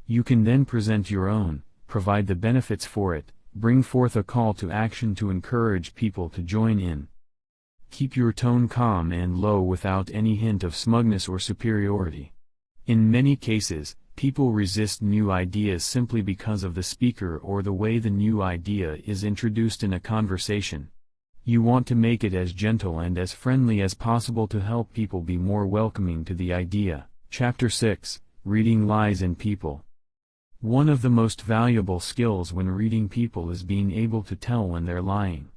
You can then present your own, provide the benefits for it, bring forth a call to action to encourage people to join in. Keep your tone calm and low without any hint of smugness or superiority. In many cases, people resist new ideas simply because of the speaker or the way the new idea is introduced in a conversation. You want to make it as gentle and as friendly as possible to help people be more welcoming to the idea. Chapter 6: Reading Lies in People. One of the most valuable skills when reading people is being able to tell when they're lying.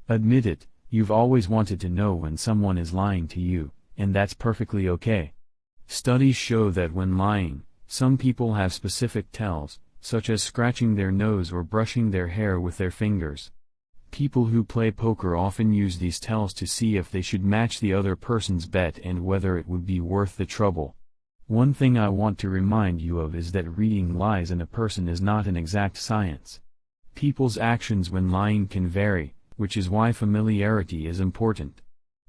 Admit it, you've always wanted to know when someone is lying to you, and that's perfectly okay. Studies show that when lying, some people have specific tells, such as scratching their nose or brushing their hair with their fingers. People who play poker often use these tells to see if they should match the other person's bet and whether it would be worth the trouble. One thing I want to remind you of is that reading lies in a person is not an exact science. People's actions when lying can vary, which is why familiarity is important.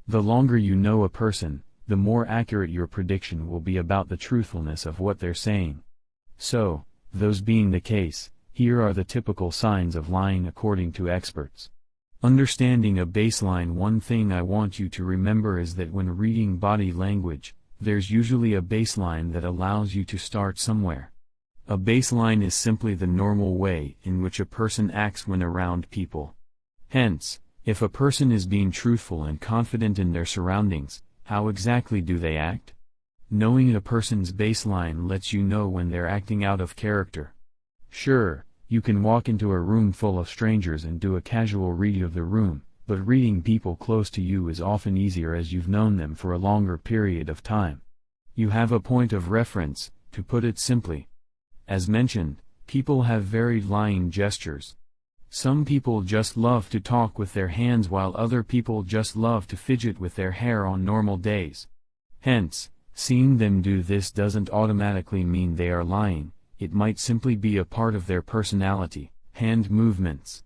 The longer you know a person, the more accurate your prediction will be about the truthfulness of what they're saying. So, those being the case, here are the typical signs of lying according to experts. Understanding a baseline. One thing I want you to remember is that when reading body language, there's usually a baseline that allows you to start somewhere. A baseline is simply the normal way in which a person acts when around people. Hence, if a person is being truthful and confident in their surroundings, how exactly do they act? Knowing a person's baseline lets you know when they're acting out of character. Sure, You can walk into a room full of strangers and do a casual read of the room, but reading people close to you is often easier as you've known them for a longer period of time. You have a point of reference, to put it simply. As mentioned, people have varied lying gestures. Some people just love to talk with their hands while other people just love to fidget with their hair on normal days. Hence, seeing them do this doesn't automatically mean they are lying, it might simply be a part of their personality. Hand movements.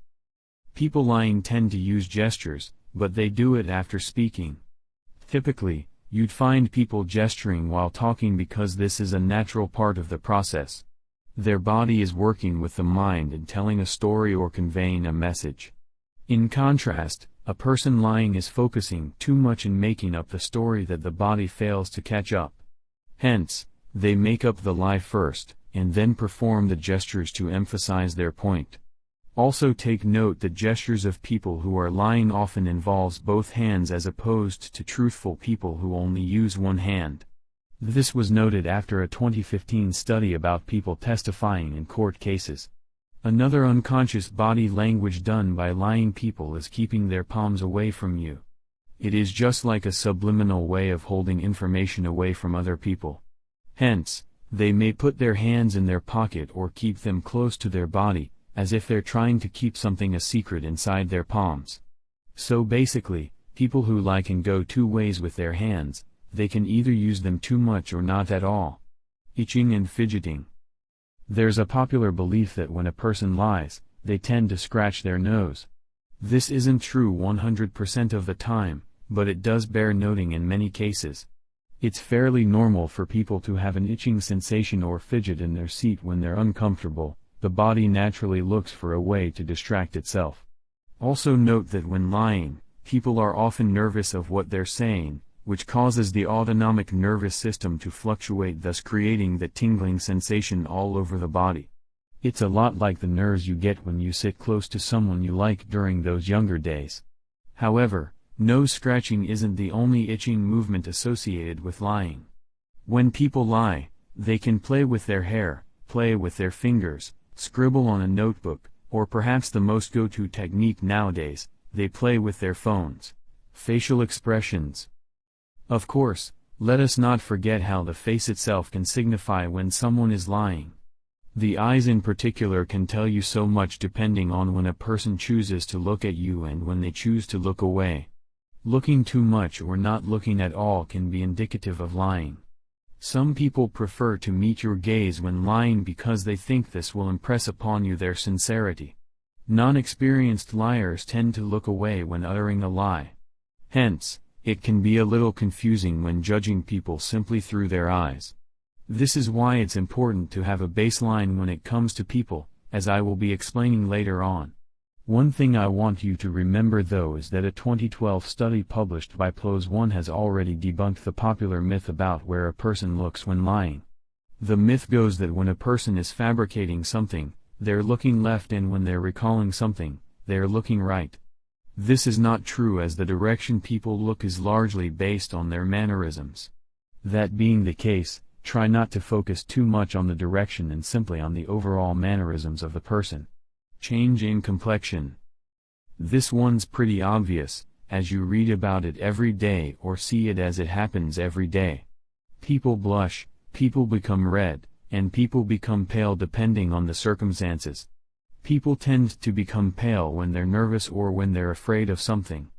People lying tend to use gestures, but they do it after speaking. Typically, you'd find people gesturing while talking because this is a natural part of the process. Their body is working with the mind and telling a story or conveying a message. In contrast, a person lying is focusing too much in making up the story that the body fails to catch up. Hence, they make up the lie first, and then perform the gestures to emphasize their point. Also take note that gestures of people who are lying often involves both hands as opposed to truthful people who only use one hand. This was noted after a 2015 study about people testifying in court cases. Another unconscious body language done by lying people is keeping their palms away from you. It is just like a subliminal way of holding information away from other people. Hence, they may put their hands in their pocket or keep them close to their body, as if they're trying to keep something a secret inside their palms. So basically, people who lie can go two ways with their hands. They can either use them too much or not at all. Itching and fidgeting. There's a popular belief that when a person lies, they tend to scratch their nose. This isn't true 100% of the time, but it does bear noting in many cases. It's fairly normal for people to have an itching sensation or fidget in their seat when they're uncomfortable. The body naturally looks for a way to distract itself. Also note that when lying, people are often nervous of what they're saying, which causes the autonomic nervous system to fluctuate, thus creating that tingling sensation all over the body. It's a lot like the nerves you get when you sit close to someone you like during those younger days. However, nose scratching isn't the only itching movement associated with lying. When people lie, they can play with their hair, play with their fingers, scribble on a notebook, or perhaps the most go-to technique nowadays, they play with their phones. Facial expressions. Of course, let us not forget how the face itself can signify when someone is lying. The eyes in particular can tell you so much depending on when a person chooses to look at you and when they choose to look away. Looking too much or not looking at all can be indicative of lying. Some people prefer to meet your gaze when lying because they think this will impress upon you their sincerity. Non-experienced liars tend to look away when uttering a lie. Hence, it can be a little confusing when judging people simply through their eyes. This is why it's important to have a baseline when it comes to people, as I will be explaining later on. One thing I want you to remember though is that a 2012 study published by PLOS ONE has already debunked the popular myth about where a person looks when lying. The myth goes that when a person is fabricating something, they're looking left, and when they're recalling something, they're looking right. This is not true, as the direction people look is largely based on their mannerisms. That being the case, try not to focus too much on the direction and simply on the overall mannerisms of the person. Change in complexion. This one's pretty obvious, as you read about it every day or see it as it happens every day. People blush, people become red, and people become pale depending on the circumstances. People tend to become pale when they're nervous or when they're afraid of something.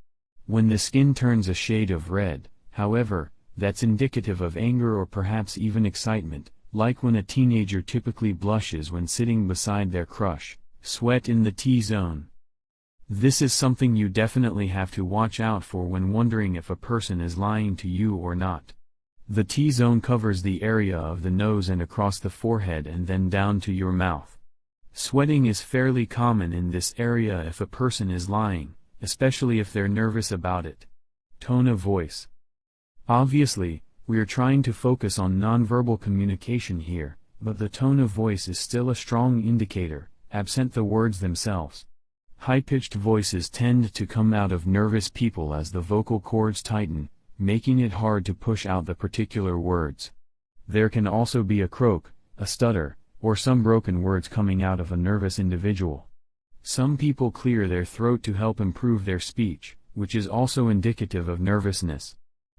When the skin turns a shade of red, however, that's indicative of anger or perhaps even excitement, like when a teenager typically blushes when sitting beside their crush. Sweat in the T-zone. This is something you definitely have to watch out for when wondering if a person is lying to you or not. The T-zone covers the area of the nose and across the forehead and then down to your mouth. Sweating is fairly common in this area if a person is lying, especially if they're nervous about it. Tone of voice. Obviously, we are trying to focus on nonverbal communication here, but the tone of voice is still a strong indicator, absent the words themselves. High-pitched voices tend to come out of nervous people as the vocal cords tighten, making it hard to push out the particular words. There can also be a croak, a stutter, or some broken words coming out of a nervous individual. Some people clear their throat to help improve their speech, which is also indicative of nervousness.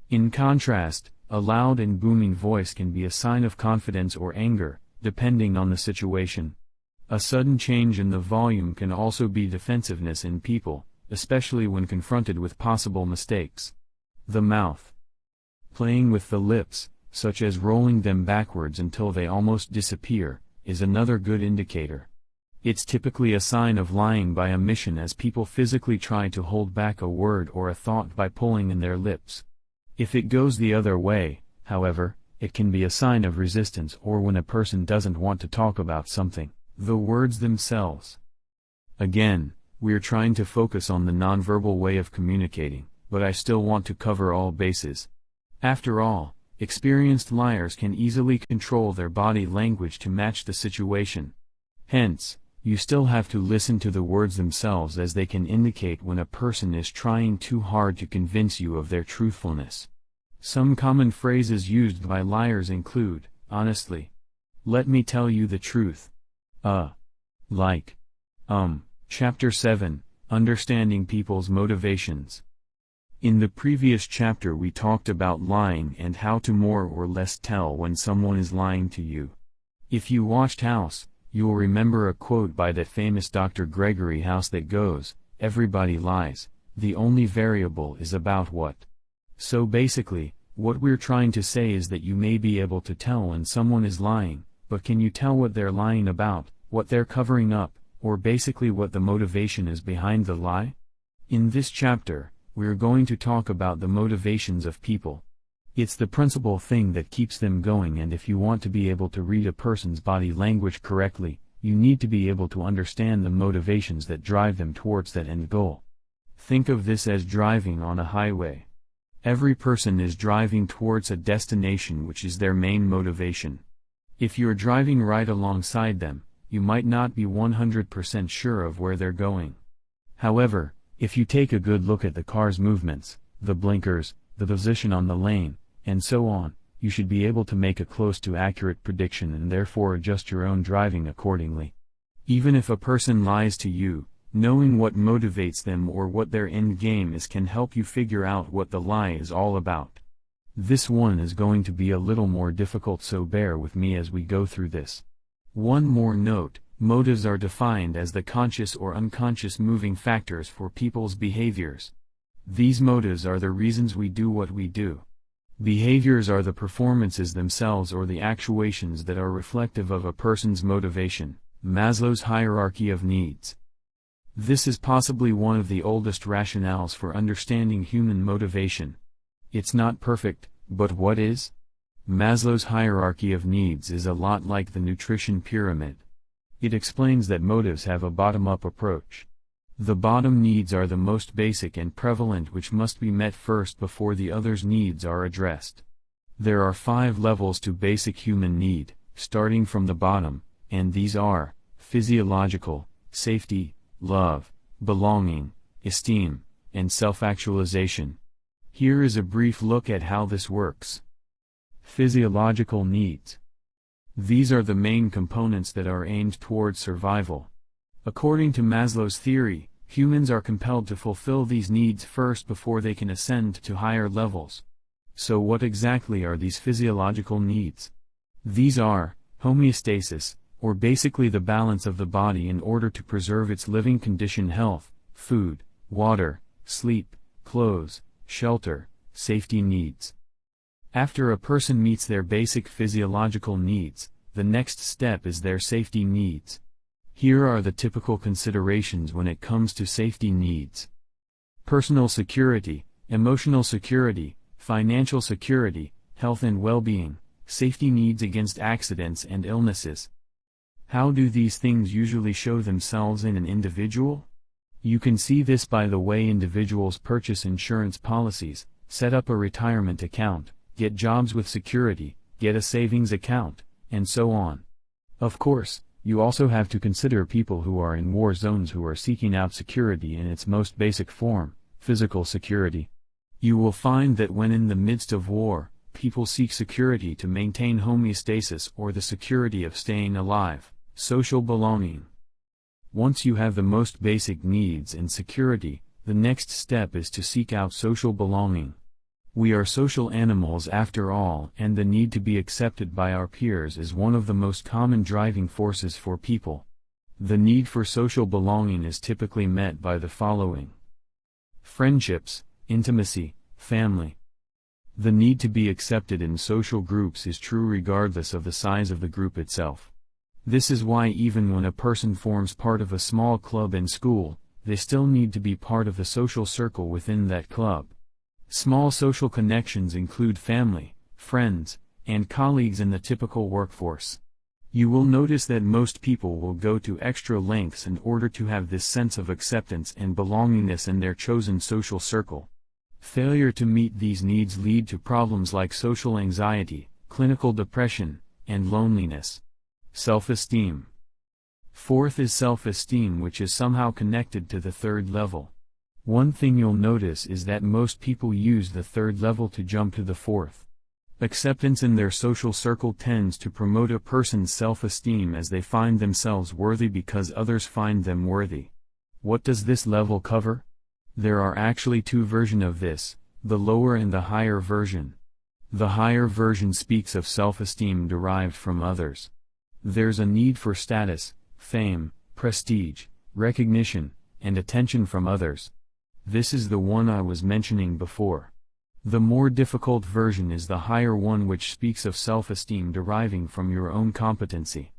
In contrast, a loud and booming voice can be a sign of confidence or anger, depending on the situation. A sudden change in the volume can also be defensiveness in people, especially when confronted with possible mistakes. The mouth. Playing with the lips, such as rolling them backwards until they almost disappear, is another good indicator. It's typically a sign of lying by omission, as people physically try to hold back a word or a thought by pulling in their lips. If it goes the other way, however, it can be a sign of resistance or when a person doesn't want to talk about something, the words themselves. Again, we're trying to focus on the nonverbal way of communicating, but I still want to cover all bases. After all, experienced liars can easily control their body language to match the situation. Hence, you still have to listen to the words themselves, as they can indicate when a person is trying too hard to convince you of their truthfulness. Some common phrases used by liars include, honestly, let me tell you the truth, like, Chapter 7, Understanding People's Motivations. In the previous chapter we talked about lying and how to more or less tell when someone is lying to you. If you watched House, you'll remember a quote by that famous Dr. Gregory House that goes, "Everybody lies, the only variable is about what." So basically, what we're trying to say is that you may be able to tell when someone is lying, but can you tell what they're lying about, what they're covering up, or basically what the motivation is behind the lie? In this chapter, we're going to talk about the motivations of people. It's the principal thing that keeps them going, and if you want to be able to read a person's body language correctly, you need to be able to understand the motivations that drive them towards that end goal. Think of this as driving on a highway. Every person is driving towards a destination which is their main motivation. If you're driving right alongside them, you might not be 100% sure of where they're going. However, if you take a good look at the car's movements, the blinkers, the position on the lane, and so on, you should be able to make a close to accurate prediction and therefore adjust your own driving accordingly. Even if a person lies to you, knowing what motivates them or what their end game is can help you figure out what the lie is all about. This one is going to be a little more difficult, so bear with me as we go through this. One more note, motives are defined as the conscious or unconscious moving factors for people's behaviors. These motives are the reasons we do what we do. Behaviors are the performances themselves or the actuations that are reflective of a person's motivation. Maslow's hierarchy of needs. This is possibly one of the oldest rationales for understanding human motivation. It's not perfect, but what is? Maslow's hierarchy of needs is a lot like the nutrition pyramid. It explains that motives have a bottom-up approach. The bottom needs are the most basic and prevalent, which must be met first before the others' needs are addressed. There are 5 levels to basic human need, starting from the bottom, and these are physiological, safety, love, belonging, esteem, and self-actualization. Here is a brief look at how this works. Physiological needs. These are the main components that are aimed towards survival. According to Maslow's theory, humans are compelled to fulfill these needs first before they can ascend to higher levels. So what exactly are these physiological needs? These are homeostasis, or basically the balance of the body in order to preserve its living condition: health, food, water, sleep, clothes, shelter, safety needs. After a person meets their basic physiological needs, the next step is their safety needs. Here are the typical considerations when it comes to safety needs. Personal security, emotional security, financial security, health and well-being, safety needs against accidents and illnesses. How do these things usually show themselves in an individual? You can see this by the way individuals purchase insurance policies, set up a retirement account, get jobs with security, get a savings account, and so on. Of course, you also have to consider people who are in war zones who are seeking out security in its most basic form, physical security. You will find that when in the midst of war, people seek security to maintain homeostasis or the security of staying alive, social belonging. Once you have the most basic needs and security, the next step is to seek out social belonging. We are social animals after all, and the need to be accepted by our peers is one of the most common driving forces for people. The need for social belonging is typically met by the following: friendships, intimacy, family. The need to be accepted in social groups is true regardless of the size of the group itself. This is why even when a person forms part of a small club in school, they still need to be part of the social circle within that club. Small social connections include family, friends, and colleagues in the typical workforce. You will notice that most people will go to extra lengths in order to have this sense of acceptance and belongingness in their chosen social circle. Failure to meet these needs lead to problems like social anxiety, clinical depression, and loneliness. Self-esteem. Fourth is self-esteem, which is somehow connected to the third level. One thing you'll notice is that most people use the third level to jump to the fourth. Acceptance in their social circle tends to promote a person's self-esteem as they find themselves worthy because others find them worthy. What does this level cover? There are actually two versions of this, the lower and the higher version. The higher version speaks of self-esteem derived from others. There's a need for status, fame, prestige, recognition, and attention from others. This is the one I was mentioning before. The more difficult version is the higher one, which speaks of self-esteem deriving from your own competency.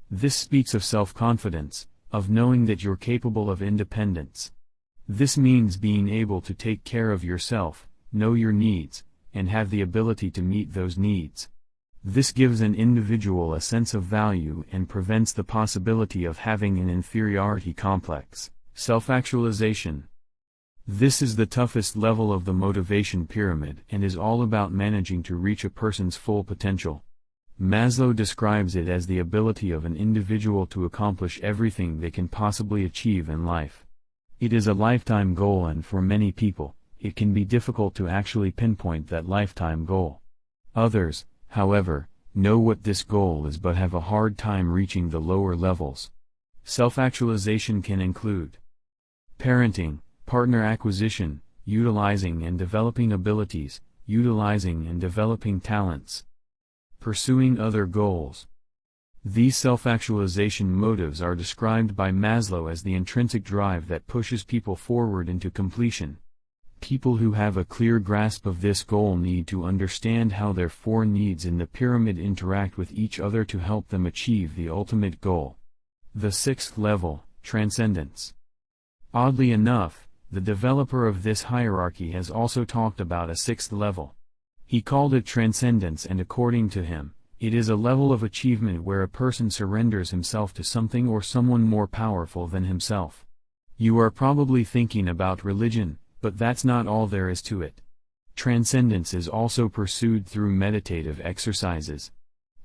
This speaks of self-confidence, of knowing that you're capable of independence. This means being able to take care of yourself, know your needs, and have the ability to meet those needs. This gives an individual a sense of value and prevents the possibility of having an inferiority complex. Self-actualization. This is the toughest level of the motivation pyramid and is all about managing to reach a person's full potential. Maslow describes it as the ability of an individual to accomplish everything they can possibly achieve in life. It is a lifetime goal, and for many people, it can be difficult to actually pinpoint that lifetime goal. Others, however, know what this goal is but have a hard time reaching the lower levels. Self-actualization can include parenting, partner acquisition, utilizing and developing abilities, utilizing and developing talents, pursuing other goals. These self-actualization motives are described by Maslow as the intrinsic drive that pushes people forward into completion. People who have a clear grasp of this goal need to understand how their four needs in the pyramid interact with each other to help them achieve the ultimate goal. The sixth level, transcendence. Oddly enough, the developer of this hierarchy has also talked about a sixth level. He called it transcendence, and according to him, it is a level of achievement where a person surrenders himself to something or someone more powerful than himself. You are probably thinking about religion, but that's not all there is to it. Transcendence is also pursued through meditative exercises.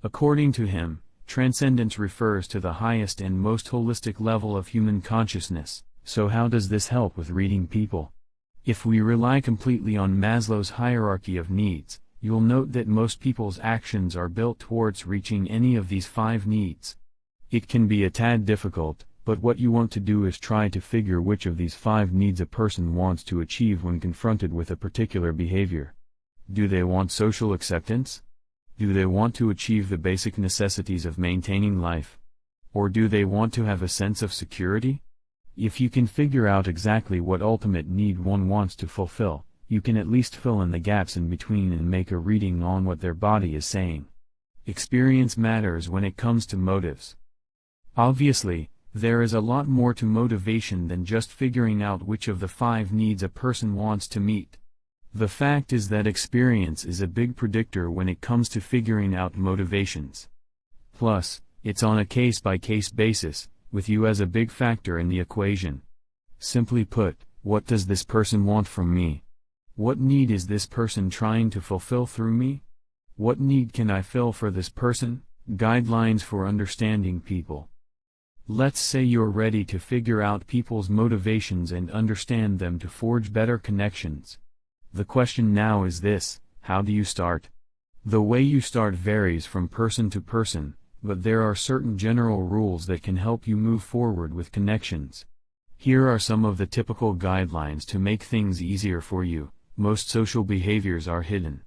According to him, transcendence refers to the highest and most holistic level of human consciousness. So how does this help with reading people? If we rely completely on Maslow's hierarchy of needs, you'll note that most people's actions are built towards reaching any of these 5 needs. It can be a tad difficult, but what you want to do is try to figure which of these 5 needs a person wants to achieve when confronted with a particular behavior. Do they want social acceptance? Do they want to achieve the basic necessities of maintaining life? Or do they want to have a sense of security? If you can figure out exactly what ultimate need one wants to fulfill, you can at least fill in the gaps in between and make a reading on what their body is saying. Experience matters when it comes to motives. Obviously, there is a lot more to motivation than just figuring out which of the 5 needs a person wants to meet. The fact is that experience is a big predictor when it comes to figuring out motivations. Plus, it's on a case-by-case basis, with you as a big factor in the equation. Simply put, what does this person want from me? What need is this person trying to fulfill through me? What need can I fill for this person? Guidelines for understanding people. Let's say you're ready to figure out people's motivations and understand them to forge better connections. The question now is this: how do you start? The way you start varies from person to person, but there are certain general rules that can help you move forward with connections. Here are some of the typical guidelines to make things easier for you. Most social behaviors are hidden.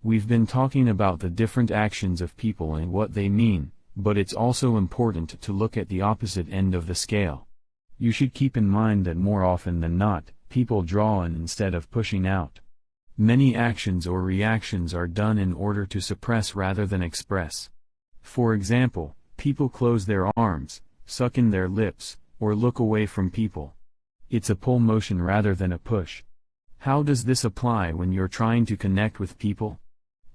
We've been talking about the different actions of people and what they mean, but it's also important to look at the opposite end of the scale. You should keep in mind that more often than not, people draw in instead of pushing out. Many actions or reactions are done in order to suppress rather than express. For example, people close their arms, suck in their lips, or look away from people. It's a pull motion rather than a push. How does this apply when you're trying to connect with people?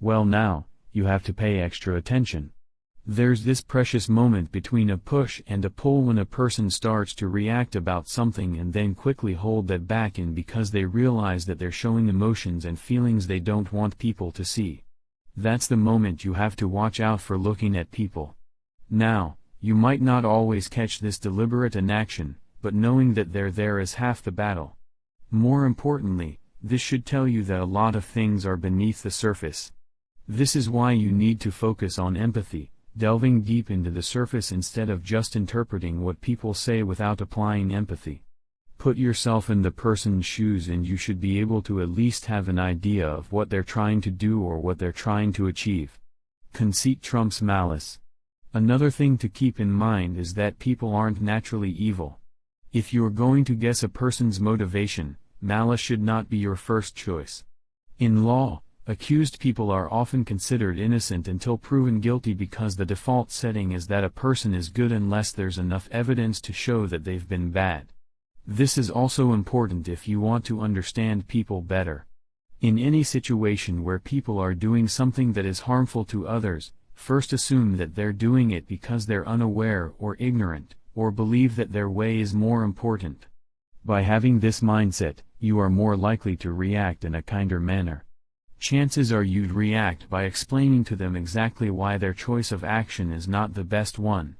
Well now, you have to pay extra attention. There's this precious moment between a push and a pull when a person starts to react about something and then quickly hold that back in because they realize that they're showing emotions and feelings they don't want people to see. That's the moment you have to watch out for looking at people. Now, you might not always catch this deliberate inaction, but knowing that they're there is half the battle. More importantly, this should tell you that a lot of things are beneath the surface. This is why you need to focus on empathy, delving deep into the surface instead of just interpreting what people say without applying empathy. Put yourself in the person's shoes and you should be able to at least have an idea of what they're trying to do or what they're trying to achieve. Conceit trumps malice. Another thing to keep in mind is that people aren't naturally evil. If you're going to guess a person's motivation, malice should not be your first choice. In law, accused people are often considered innocent until proven guilty because the default setting is that a person is good unless there's enough evidence to show that they've been bad. This is also important if you want to understand people better. In any situation where people are doing something that is harmful to others, first assume that they're doing it because they're unaware or ignorant, or believe that their way is more important. By having this mindset, you are more likely to react in a kinder manner. Chances are you'd react by explaining to them exactly why their choice of action is not the best one.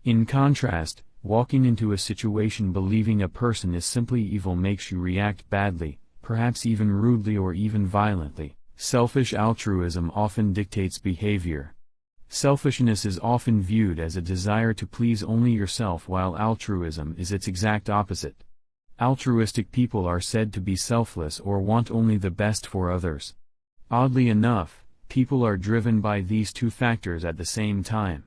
In contrast, walking into a situation believing a person is simply evil makes you react badly, perhaps even rudely or even violently. Selfish altruism often dictates behavior. Selfishness is often viewed as a desire to please only yourself while altruism is its exact opposite. Altruistic people are said to be selfless or want only the best for others. Oddly enough, people are driven by these two factors at the same time.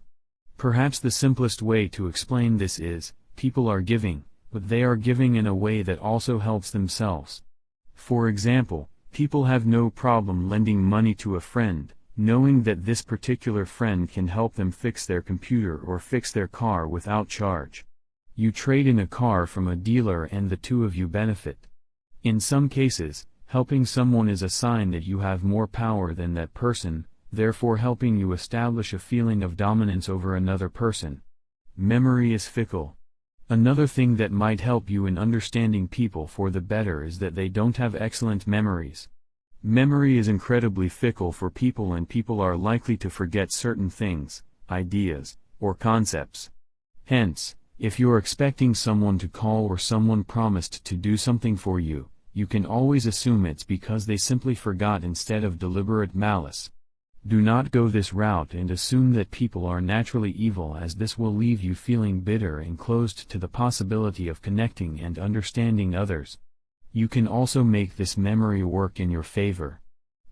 Perhaps the simplest way to explain this is, people are giving, but they are giving in a way that also helps themselves. For example, people have no problem lending money to a friend, knowing that this particular friend can help them fix their computer or fix their car without charge. You trade in a car from a dealer and the two of you benefit. In some cases, helping someone is a sign that you have more power than that person, therefore helping you establish a feeling of dominance over another person. Memory is fickle. Another thing that might help you in understanding people for the better is that they don't have excellent memories. Memory is incredibly fickle for people and people are likely to forget certain things, ideas, or concepts. Hence, if you're expecting someone to call or someone promised to do something for you, you can always assume it's because they simply forgot instead of deliberate malice. Do not go this route and assume that people are naturally evil, as this will leave you feeling bitter and closed to the possibility of connecting and understanding others. You can also make this memory work in your favor.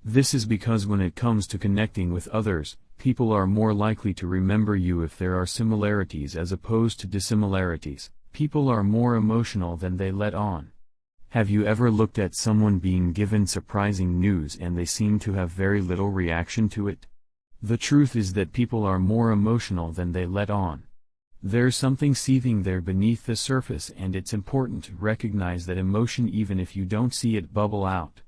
This is because when it comes to connecting with others, people are more likely to remember you if there are similarities as opposed to dissimilarities. People are more emotional than they let on. Have you ever looked at someone being given surprising news and they seem to have very little reaction to it? The truth is that people are more emotional than they let on. There's something seething there beneath the surface, and it's important to recognize that emotion even if you don't see it bubble out.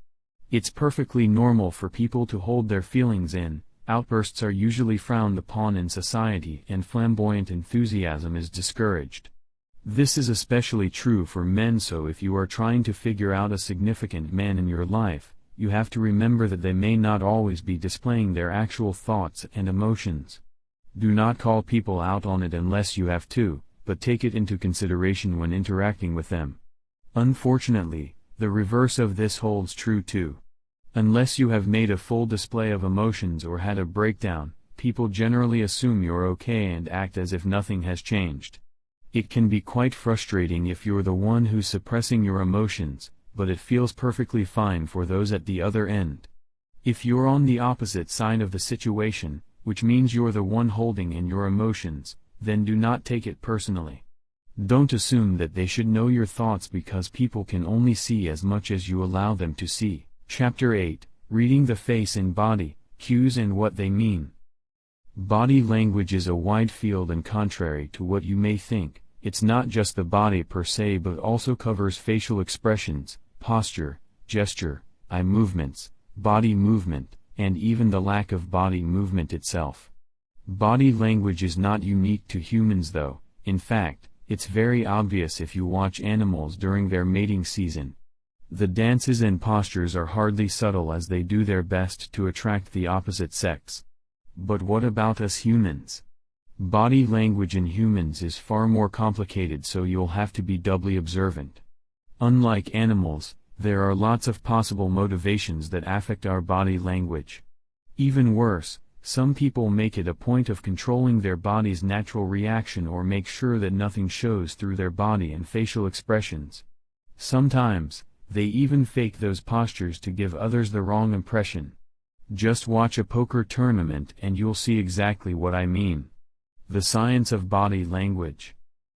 It's perfectly normal for people to hold their feelings in. Outbursts are usually frowned upon in society and flamboyant enthusiasm is discouraged. This is especially true for men, so if you are trying to figure out a significant man in your life, you have to remember that they may not always be displaying their actual thoughts and emotions. Do not call people out on it unless you have to, but take it into consideration when interacting with them. Unfortunately, the reverse of this holds true too. Unless you have made a full display of emotions or had a breakdown, people generally assume you're okay and act as if nothing has changed. It can be quite frustrating if you're the one who's suppressing your emotions, but it feels perfectly fine for those at the other end. If you're on the opposite side of the situation, which means you're the one holding in your emotions, then do not take it personally. Don't assume that they should know your thoughts because people can only see as much as you allow them to see. Chapter 8, Reading the Face and Body, Cues and What They Mean. Body language is a wide field, and contrary to what you may think, it's not just the body per se but also covers facial expressions, posture, gesture, eye movements, body movement, and even the lack of body movement itself. Body language is not unique to humans though. In fact, it's very obvious if you watch animals during their mating season. The dances and postures are hardly subtle as they do their best to attract the opposite sex. But what about us humans? Body language in humans is far more complicated, so you'll have to be doubly observant. Unlike animals, there are lots of possible motivations that affect our body language. Even worse, some people make it a point of controlling their body's natural reaction or make sure that nothing shows through their body and facial expressions. Sometimes, they even fake those postures to give others the wrong impression. Just watch a poker tournament and you'll see exactly what I mean. The science of body language.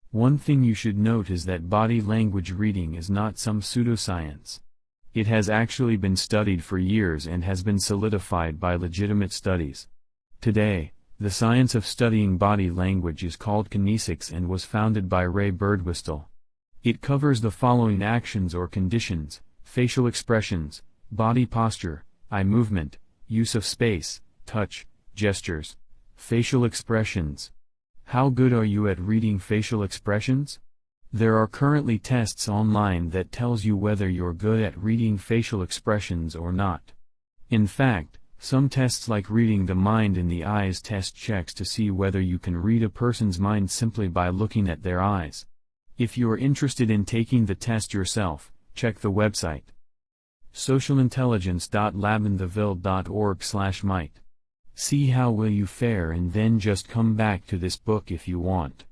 One thing you should note is that body language reading is not some pseudoscience. It has actually been studied for years and has been solidified by legitimate studies. Today, the science of studying body language is called kinesics and was founded by Ray Birdwhistell. It covers the following actions or conditions: facial expressions, body posture, eye movement, use of space, touch, gestures. Facial expressions. How good are you at reading facial expressions? There are currently tests online that tells you whether you're good at reading facial expressions or not. In fact, some tests like reading the mind in the eyes test checks to see whether you can read a person's mind simply by looking at their eyes. If you are interested in taking the test yourself, check the website socialintelligence.labintheville.org/might. See how will you fare and then just come back to this book if you want.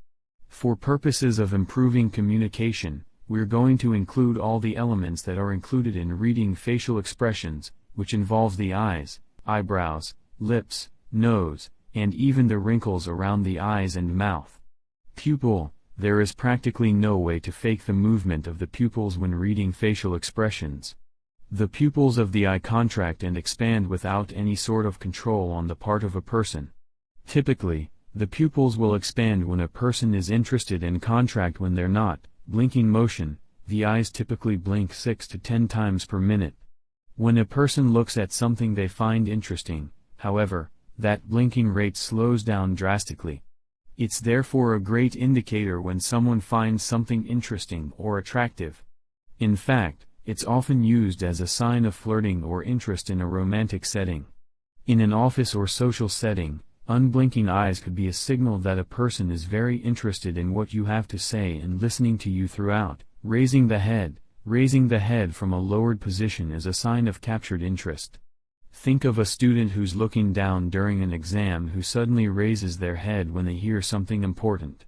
For purposes of improving communication, we're going to include all the elements that are included in reading facial expressions, which involves the eyes, eyebrows, lips, nose, and even the wrinkles around the eyes and mouth. Pupil. There is practically no way to fake the movement of the pupils when reading facial expressions. The pupils of the eye contract and expand without any sort of control on the part of a person. Typically, the pupils will expand when a person is interested and contract when they're not. Blinking motion, the eyes typically blink 6 to 10 times per minute. When a person looks at something they find interesting, however, that blinking rate slows down drastically. It's therefore a great indicator when someone finds something interesting or attractive. In fact, it's often used as a sign of flirting or interest in a romantic setting. In an office or social setting, unblinking eyes could be a signal that a person is very interested in what you have to say and listening to you throughout. Raising the head from a lowered position is a sign of captured interest. Think of a student who's looking down during an exam who suddenly raises their head when they hear something important.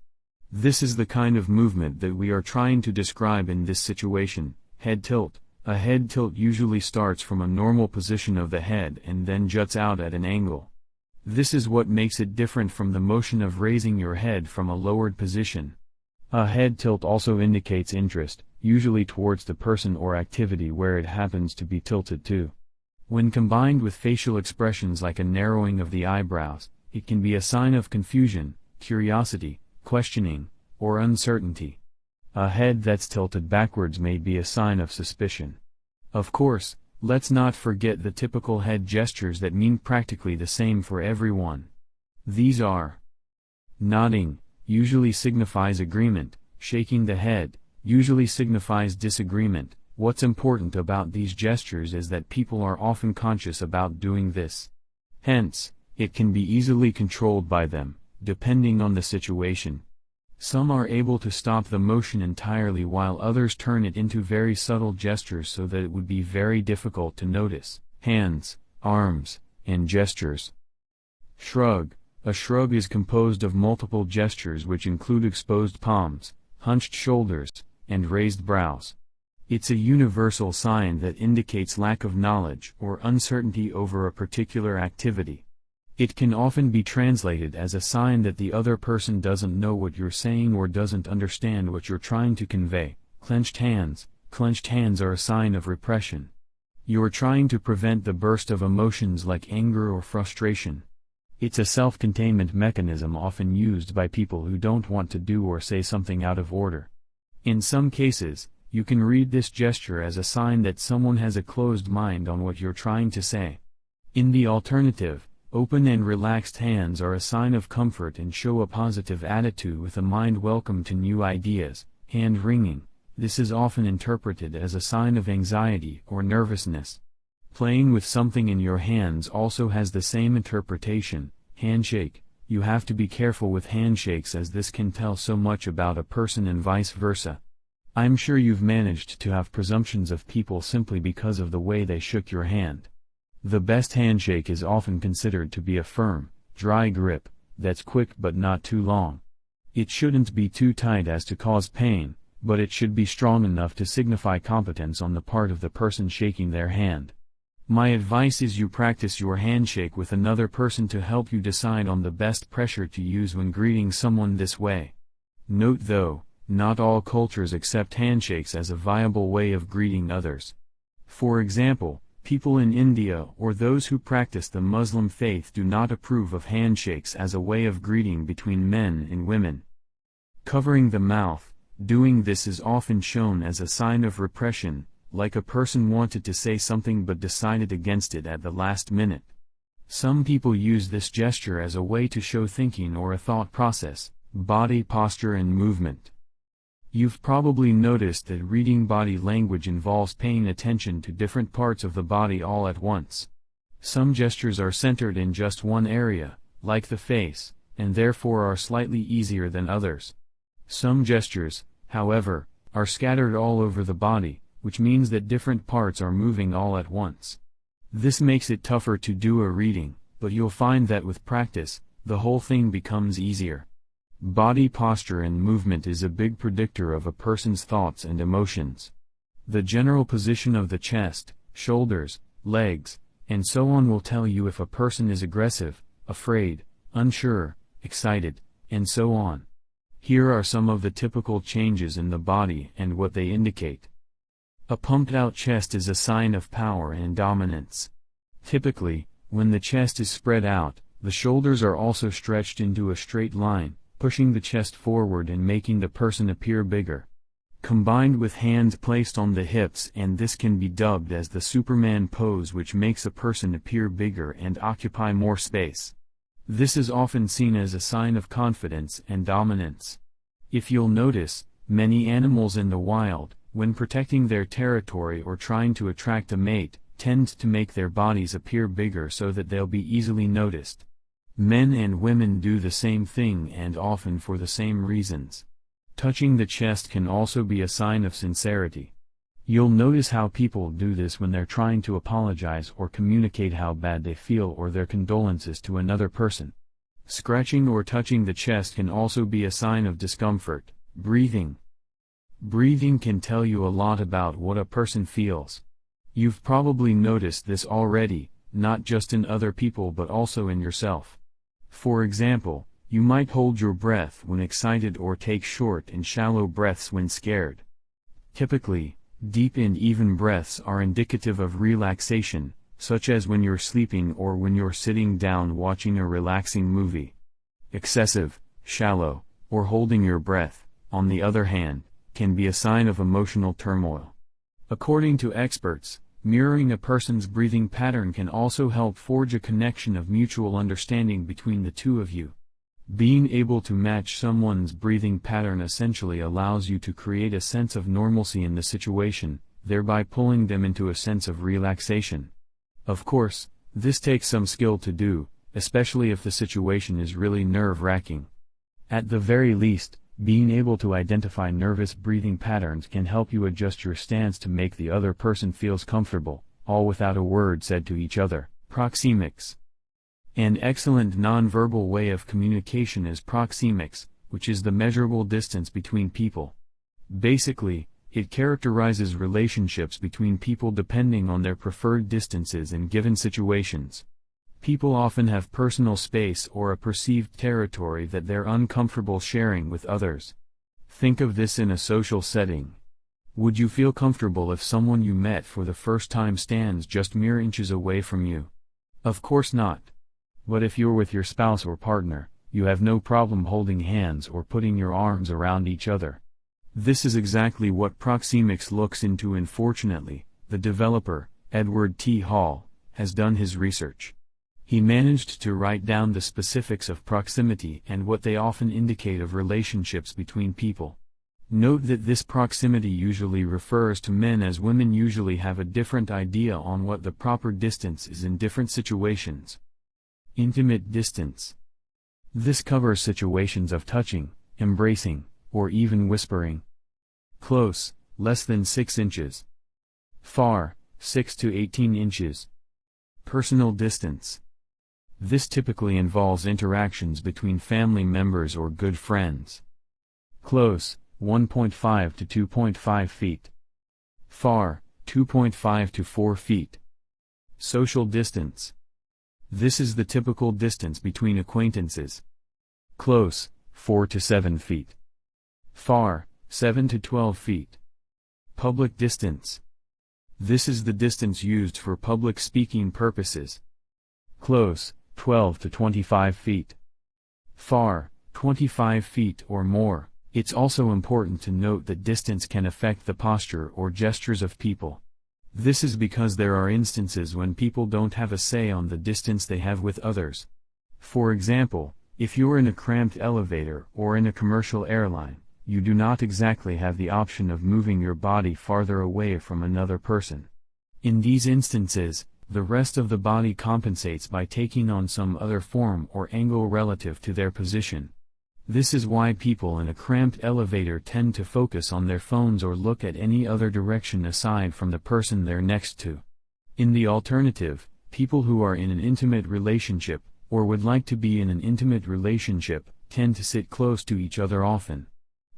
This is the kind of movement that we are trying to describe in this situation. Head tilt. A head tilt usually starts from a normal position of the head and then juts out at an angle. This is what makes it different from the motion of raising your head from a lowered position. A head tilt also indicates interest, usually towards the person or activity where it happens to be tilted to. When combined with facial expressions like a narrowing of the eyebrows, it can be a sign of confusion, curiosity, questioning, or uncertainty. A head that's tilted backwards may be a sign of suspicion. Of course, let's not forget the typical head gestures that mean practically the same for everyone. These are: nodding, usually signifies agreement; shaking the head, usually signifies disagreement. What's important about these gestures is that people are often conscious about doing this. Hence, it can be easily controlled by them, depending on the situation. Some are able to stop the motion entirely while others turn it into very subtle gestures so that it would be very difficult to notice. hands, arms, and gestures. Shrug. A shrug is composed of multiple gestures which include exposed palms, hunched shoulders, and raised brows. It's a universal sign that indicates lack of knowledge or uncertainty over a particular activity. It can often be translated as a sign that the other person doesn't know what you're saying or doesn't understand what you're trying to convey. Clenched hands. Clenched hands are a sign of repression. You're trying to prevent the burst of emotions like anger or frustration. It's a self-containment mechanism often used by people who don't want to do or say something out of order. In some cases, you can read this gesture as a sign that someone has a closed mind on what you're trying to say. In the alternative, open and relaxed hands are a sign of comfort and show a positive attitude with a mind welcome to new ideas. Hand wringing. This is often interpreted as a sign of anxiety or nervousness. Playing with something in your hands also has the same interpretation. Handshake. You have to be careful with handshakes as this can tell so much about a person and vice versa. I'm sure you've managed to have presumptions of people simply because of the way they shook your hand. The best handshake is often considered to be a firm, dry grip, that's quick but not too long. It shouldn't be too tight as to cause pain, but it should be strong enough to signify competence on the part of the person shaking their hand. My advice is you practice your handshake with another person to help you decide on the best pressure to use when greeting someone this way. Note though, not all cultures accept handshakes as a viable way of greeting others. For example, people in India or those who practice the Muslim faith do not approve of handshakes as a way of greeting between men and women. Covering the mouth. Doing this is often shown as a sign of repression, like a person wanted to say something but decided against it at the last minute. Some people use this gesture as a way to show thinking or a thought process. Body posture and movement. You've probably noticed that reading body language involves paying attention to different parts of the body all at once. Some gestures are centered in just one area, like the face, and therefore are slightly easier than others. Some gestures, however, are scattered all over the body, which means that different parts are moving all at once. This makes it tougher to do a reading, but you'll find that with practice, the whole thing becomes easier. Body posture and movement is a big predictor of a person's thoughts and emotions. The general position of the chest, shoulders, legs, and so on will tell you if a person is aggressive, afraid, unsure, excited, and so on. Here are some of the typical changes in the body and what they indicate. A pumped-out chest is a sign of power and dominance. Typically, when the chest is spread out, the shoulders are also stretched into a straight line, pushing the chest forward and making the person appear bigger. Combined with hands placed on the hips, and this can be dubbed as the Superman pose, which makes a person appear bigger and occupy more space. This is often seen as a sign of confidence and dominance. If you'll notice, many animals in the wild, when protecting their territory or trying to attract a mate, tend to make their bodies appear bigger so that they'll be easily noticed. Men and women do the same thing and often for the same reasons. Touching the chest can also be a sign of sincerity. You'll notice how people do this when they're trying to apologize or communicate how bad they feel or their condolences to another person. Scratching or touching the chest can also be a sign of discomfort. Breathing. Breathing can tell you a lot about what a person feels. You've probably noticed this already, not just in other people but also in yourself. For example, you might hold your breath when excited or take short and shallow breaths when scared. Typically, deep and even breaths are indicative of relaxation, such as when you're sleeping or when you're sitting down watching a relaxing movie. Excessive, shallow, or holding your breath, on the other hand, can be a sign of emotional turmoil. According to experts, mirroring a person's breathing pattern can also help forge a connection of mutual understanding between the two of you. Being able to match someone's breathing pattern essentially allows you to create a sense of normalcy in the situation, thereby pulling them into a sense of relaxation. Of course, this takes some skill to do, especially if the situation is really nerve-wracking. At the very least, being able to identify nervous breathing patterns can help you adjust your stance to make the other person feels comfortable, all without a word said to each other. Proxemics. An excellent nonverbal way of communication is proxemics, which is the measurable distance between people. Basically, it characterizes relationships between people depending on their preferred distances in given situations. People often have personal space or a perceived territory that they're uncomfortable sharing with others. Think of this in a social setting. Would you feel comfortable if someone you met for the first time stands just mere inches away from you? Of course not. But if you're with your spouse or partner, you have no problem holding hands or putting your arms around each other. This is exactly what proxemics looks into, and fortunately, the developer, Edward T. Hall, has done his research. He managed to write down the specifics of proximity and what they often indicate of relationships between people. Note that this proximity usually refers to men, as women usually have a different idea on what the proper distance is in different situations. Intimate distance. This covers situations of touching, embracing, or even whispering. Close, less than 6 inches. Far, 6 to 18 inches. Personal distance. This typically involves interactions between family members or good friends. Close, 1.5 to 2.5 feet. Far, 2.5 to 4 feet. Social distance. This is the typical distance between acquaintances. Close, 4 to 7 feet. Far, 7 to 12 feet. Public distance. This is the distance used for public speaking purposes. Close, 12 to 25 feet. Far, 25 feet or more. It's also important to note that distance can affect the posture or gestures of people. This is because there are instances when people don't have a say on the distance they have with others. For example, if you're in a cramped elevator or in a commercial airline, you do not exactly have the option of moving your body farther away from another person. In these instances, the rest of the body compensates by taking on some other form or angle relative to their position. This is why people in a cramped elevator tend to focus on their phones or look at any other direction aside from the person they're next to. In the alternative, people who are in an intimate relationship, or would like to be in an intimate relationship, tend to sit close to each other often.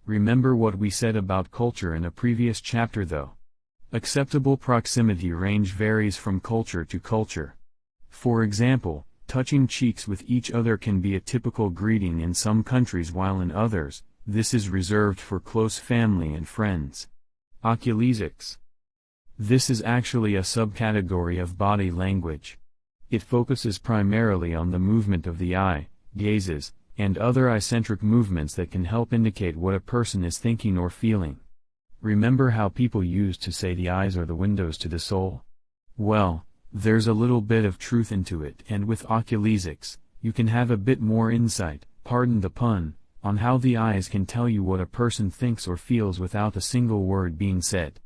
Remember what we said about culture in a previous chapter though. Acceptable proximity range varies from culture to culture. For example, touching cheeks with each other can be a typical greeting in some countries, while in others, this is reserved for close family and friends. Oculesics. This is actually a subcategory of body language. It focuses primarily on the movement of the eye, gazes, and other eccentric movements that can help indicate what a person is thinking or feeling. Remember how people used to say the eyes are the windows to the soul? Well, there's a little bit of truth into it, and with oculesics, you can have a bit more insight, pardon the pun, on how the eyes can tell you what a person thinks or feels without a single word being said.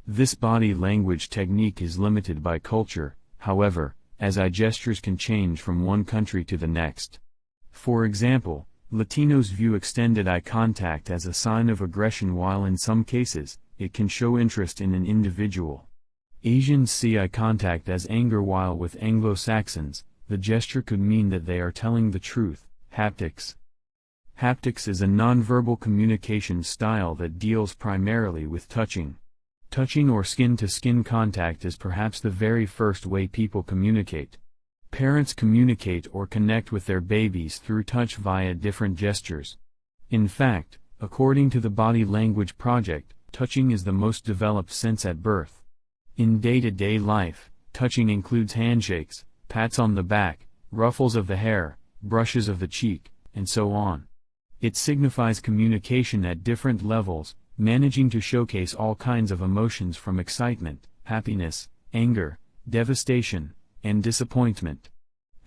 This body language technique is limited by culture, however, as eye gestures can change from one country to the next. For example, Latinos view extended eye contact as a sign of aggression, while in some cases, it can show interest in an individual. Asians see eye contact as anger, while with Anglo-Saxons, the gesture could mean that they are telling the truth. Haptics. Haptics is a nonverbal communication style that deals primarily with touching. Touching or skin-to-skin contact is perhaps the very first way people communicate. Parents communicate or connect with their babies through touch via different gestures. In fact, according to the Body Language Project, touching is the most developed sense at birth. In day-to-day life, touching includes handshakes, pats on the back, ruffles of the hair, brushes of the cheek, and so on. It signifies communication at different levels, managing to showcase all kinds of emotions from excitement, happiness, anger, devastation, and disappointment.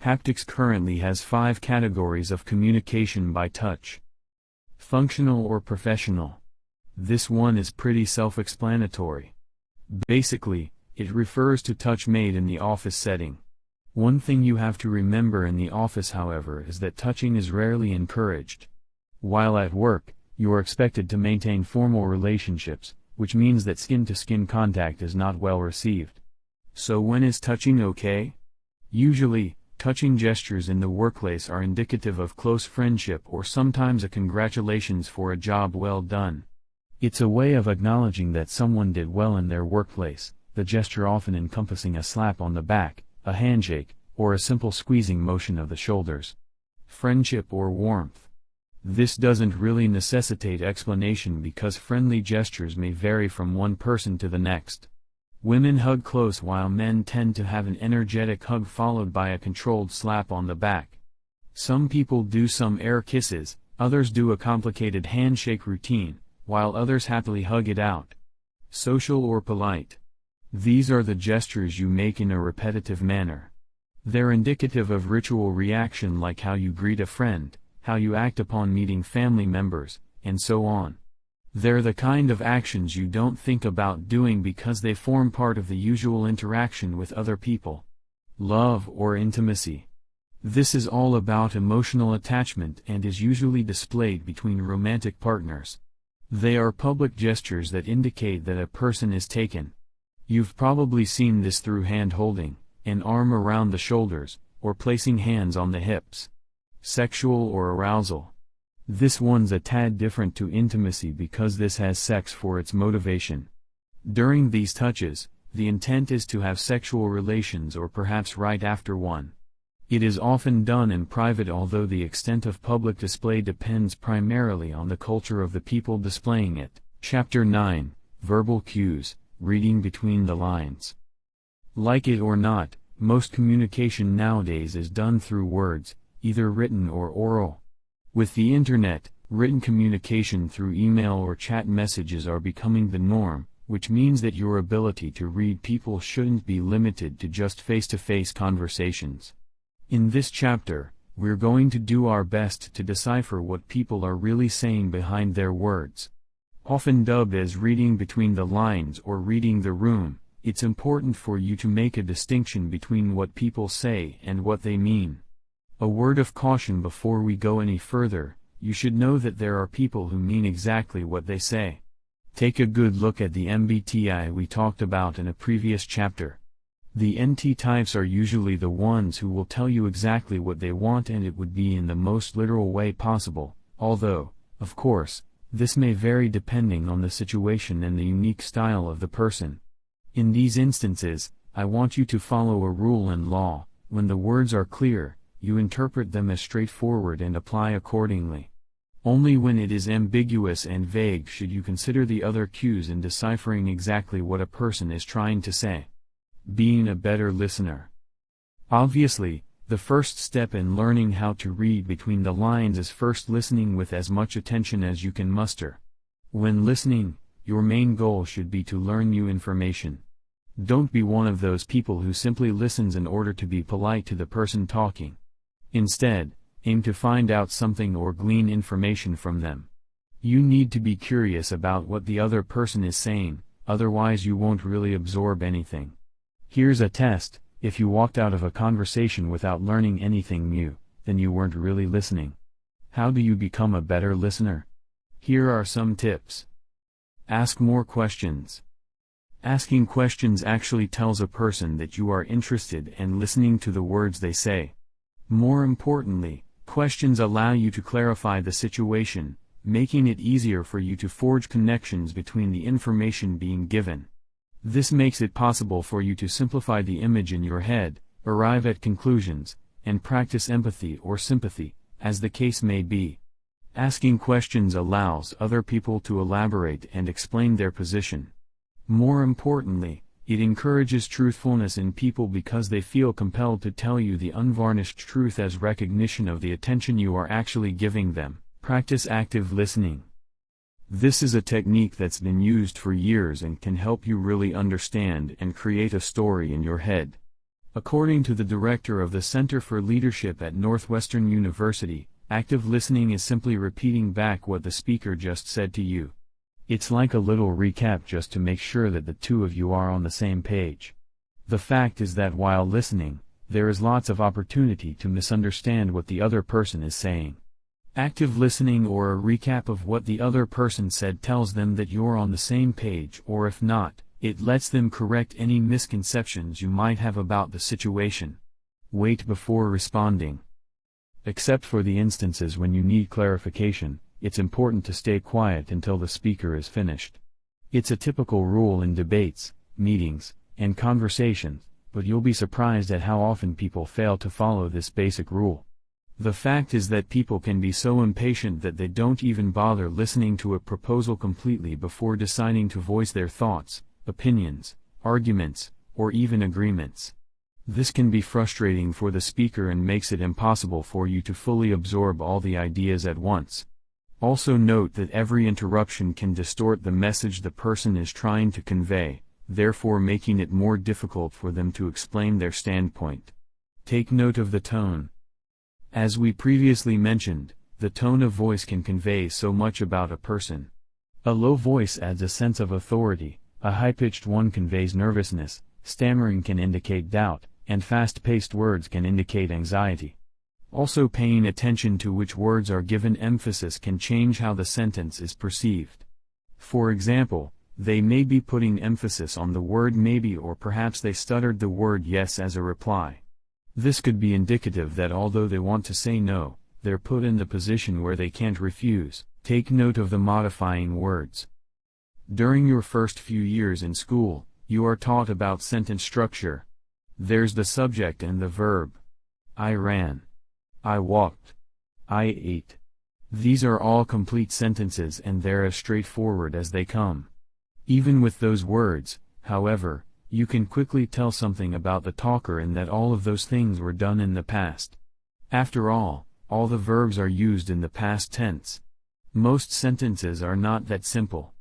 Haptics currently has 5 categories of communication by touch. Functional or professional. This one is pretty self-explanatory. Basically, it refers to touch made in the office setting. One thing you have to remember in the office, however, is that touching is rarely encouraged. While at work, you are expected to maintain formal relationships, which means that skin-to-skin contact is not well received. So when is touching okay? Usually, touching gestures in the workplace are indicative of close friendship or sometimes a congratulations for a job well done. It's a way of acknowledging that someone did well in their workplace, the gesture often encompassing a slap on the back, a handshake, or a simple squeezing motion of the shoulders. Friendship or warmth. This doesn't really necessitate explanation because friendly gestures may vary from one person to the next. Women hug close while men tend to have an energetic hug followed by a controlled slap on the back. Some people do some air kisses, others do a complicated handshake routine, while others happily hug it out. Social or polite. These are the gestures you make in a repetitive manner. They're indicative of ritual reaction like how you greet a friend, how you act upon meeting family members, and so on. They're the kind of actions you don't think about doing because they form part of the usual interaction with other people. Love or intimacy. This is all about emotional attachment and is usually displayed between romantic partners. They are public gestures that indicate that a person is taken. You've probably seen this through hand-holding, an arm around the shoulders, or placing hands on the hips. Sexual or arousal. This one's a tad different to intimacy because this has sex for its motivation. During these touches, the intent is to have sexual relations or perhaps right after one. It is often done in private, although the extent of public display depends primarily on the culture of the people displaying it. Chapter 9, Verbal Cues, Reading Between the Lines. Like it or not, most communication nowadays is done through words, either written or oral. With the internet, written communication through email or chat messages are becoming the norm, which means that your ability to read people shouldn't be limited to just face-to-face conversations. In this chapter, we're going to do our best to decipher what people are really saying behind their words. Often dubbed as reading between the lines or reading the room, it's important for you to make a distinction between what people say and what they mean. A word of caution before we go any further: you should know that there are people who mean exactly what they say. Take a good look at the MBTI we talked about in a previous chapter. The NT types are usually the ones who will tell you exactly what they want, and it would be in the most literal way possible, although, of course, this may vary depending on the situation and the unique style of the person. In these instances, I want you to follow a rule and law: when the words are clear, you interpret them as straightforward and apply accordingly. Only when it is ambiguous and vague should you consider the other cues in deciphering exactly what a person is trying to say. Being a better listener. Obviously, the first step in learning how to read between the lines is first listening with as much attention as you can muster. When listening, your main goal should be to learn new information. Don't be one of those people who simply listens in order to be polite to the person talking. Instead, aim to find out something or glean information from them. You need to be curious about what the other person is saying, otherwise you won't really absorb anything. Here's a test: if you walked out of a conversation without learning anything new, then you weren't really listening. How do you become a better listener? Here are some tips. Ask more questions. Asking questions actually tells a person that you are interested and listening to the words they say. More importantly, questions allow you to clarify the situation, making it easier for you to forge connections between the information being given. This makes it possible for you to simplify the image in your head, arrive at conclusions, and practice empathy or sympathy, as the case may be. Asking questions allows other people to elaborate and explain their position. More importantly, it encourages truthfulness in people because they feel compelled to tell you the unvarnished truth as recognition of the attention you are actually giving them. Practice active listening. This is a technique that's been used for years and can help you really understand and create a story in your head. According to the director of the Center for Leadership at Northwestern University, active listening is simply repeating back what the speaker just said to you. It's like a little recap just to make sure that the two of you are on the same page. The fact is that while listening, there is lots of opportunity to misunderstand what the other person is saying. Active listening or a recap of what the other person said tells them that you're on the same page, or if not, It lets them correct any misconceptions you might have about the situation. Wait before responding. Except for the instances when you need clarification, it's important to stay quiet until the speaker is finished. It's a typical rule in debates, meetings, and conversations, but you'll be surprised at how often people fail to follow this basic rule. The fact is that people can be so impatient that they don't even bother listening to a proposal completely before deciding to voice their thoughts, opinions, arguments, or even agreements. This can be frustrating for the speaker and makes it impossible for you to fully absorb all the ideas at once. Also note that every interruption can distort the message the person is trying to convey, therefore making it more difficult for them to explain their standpoint. Take note of the tone. As we previously mentioned, the tone of voice can convey so much about a person. A low voice adds a sense of authority, a high-pitched one conveys nervousness, stammering can indicate doubt, and fast-paced words can indicate anxiety. Also, paying attention to which words are given emphasis can change how the sentence is perceived. For example, they may be putting emphasis on the word maybe, or perhaps they stuttered the word yes as a reply. This could be indicative that although they want to say no, they're put in the position where they can't refuse. Take note of the modifying words. During your first few years in school, you are taught about sentence structure. There's the subject and the verb. I ran. I walked. I ate. These are all complete sentences and they're as straightforward as they come. Even with those words, however, you can quickly tell something about the talker in that all of those things were done in the past. After all the verbs are used in the past tense. Most sentences are not that simple.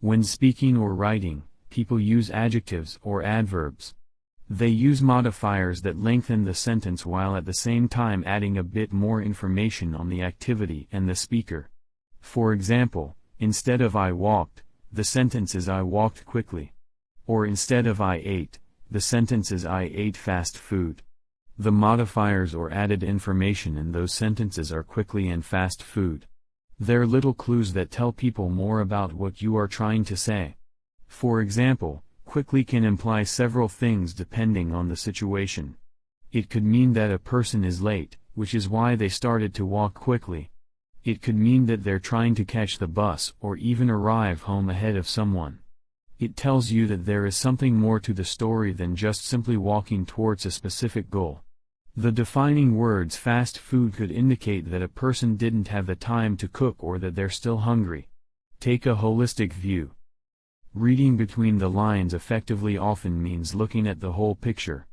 When speaking or writing, people use adjectives or adverbs. They use modifiers that lengthen the sentence while at the same time adding a bit more information on the activity and the speaker. For example, instead of I walked, the sentence is I walked quickly. Or instead of I ate, the sentence is I ate fast food. The modifiers or added information in those sentences are quickly and fast food. They're little clues that tell people more about what you are trying to say. For example, quickly can imply several things depending on the situation. It could mean that a person is late, which is why they started to walk quickly. It could mean that they're trying to catch the bus or even arrive home ahead of someone. It tells you that there is something more to the story than just simply walking towards a specific goal. The defining words fast food could indicate that a person didn't have the time to cook or that they're still hungry. Take a holistic view. Reading between the lines effectively often means looking at the whole picture.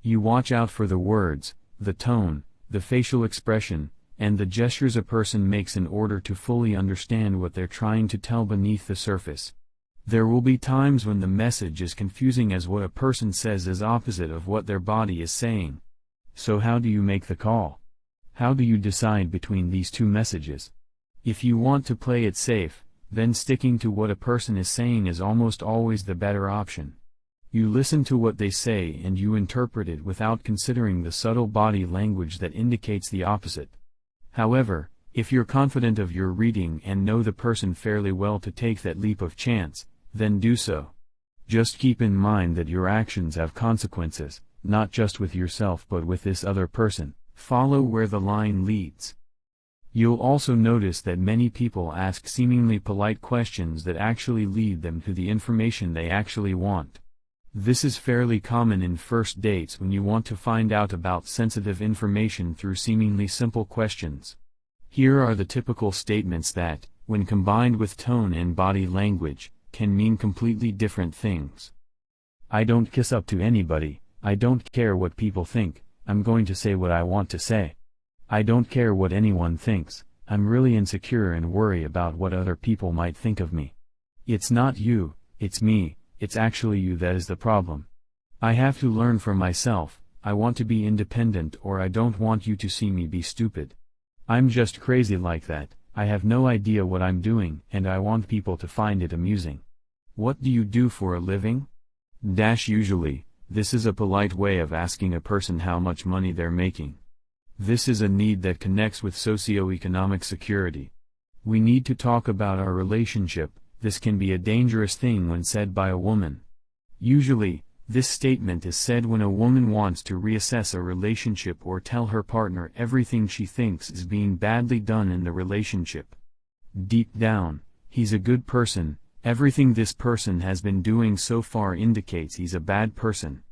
You watch out for the words, the tone, the facial expression, and the gestures a person makes in order to fully understand what they're trying to tell beneath the surface. There will be times when the message is confusing as what a person says is opposite of what their body is saying. So how do you make the call? How do you decide between these two messages? If you want to play it safe, then sticking to what a person is saying is almost always the better option. You listen to what they say and you interpret it without considering the subtle body language that indicates the opposite. However, if you're confident of your reading and know the person fairly well to take that leap of chance, then do so. Just keep in mind that your actions have consequences, not just with yourself but with this other person. Follow where the line leads. You'll also notice that many people ask seemingly polite questions that actually lead them to the information they actually want. This is fairly common in first dates when you want to find out about sensitive information through seemingly simple questions. Here are the typical statements that, when combined with tone and body language, can mean completely different things. I don't kiss up to anybody. I don't care what people think, I'm going to say what I want to say. I don't care what anyone thinks, I'm really insecure and worry about what other people might think of me. It's not you, it's me, it's actually you that is the problem. I have to learn for myself, I want to be independent or I don't want you to see me be stupid. I'm just crazy like that, I have no idea what I'm doing and I want people to find it amusing. What do you do for a living? Usually, this is a polite way of asking a person how much money they're making. This is a need that connects with socioeconomic security. We need to talk about our relationship. This can be a dangerous thing when said by a woman. Usually, this statement is said when a woman wants to reassess a relationship or tell her partner everything she thinks is being badly done in the relationship. Deep down, he's a good person, everything this person has been doing so far indicates he's a bad person.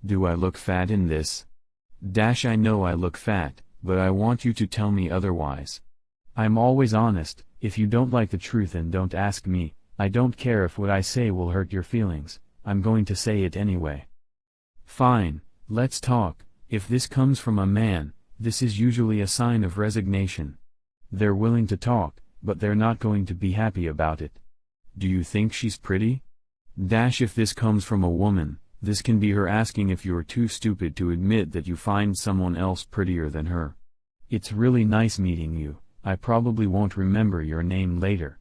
Do I look fat in this? I know I look fat, but I want you to tell me otherwise. I'm always honest. If you don't like the truth and don't ask me, I don't care if what I say will hurt your feelings, I'm going to say it anyway. Fine, let's talk. If this comes from a man, this is usually a sign of resignation. They're willing to talk, but they're not going to be happy about it. Do you think she's pretty? If this comes from a woman, this can be her asking if you're too stupid to admit that you find someone else prettier than her. It's really nice meeting you, I probably won't remember your name later.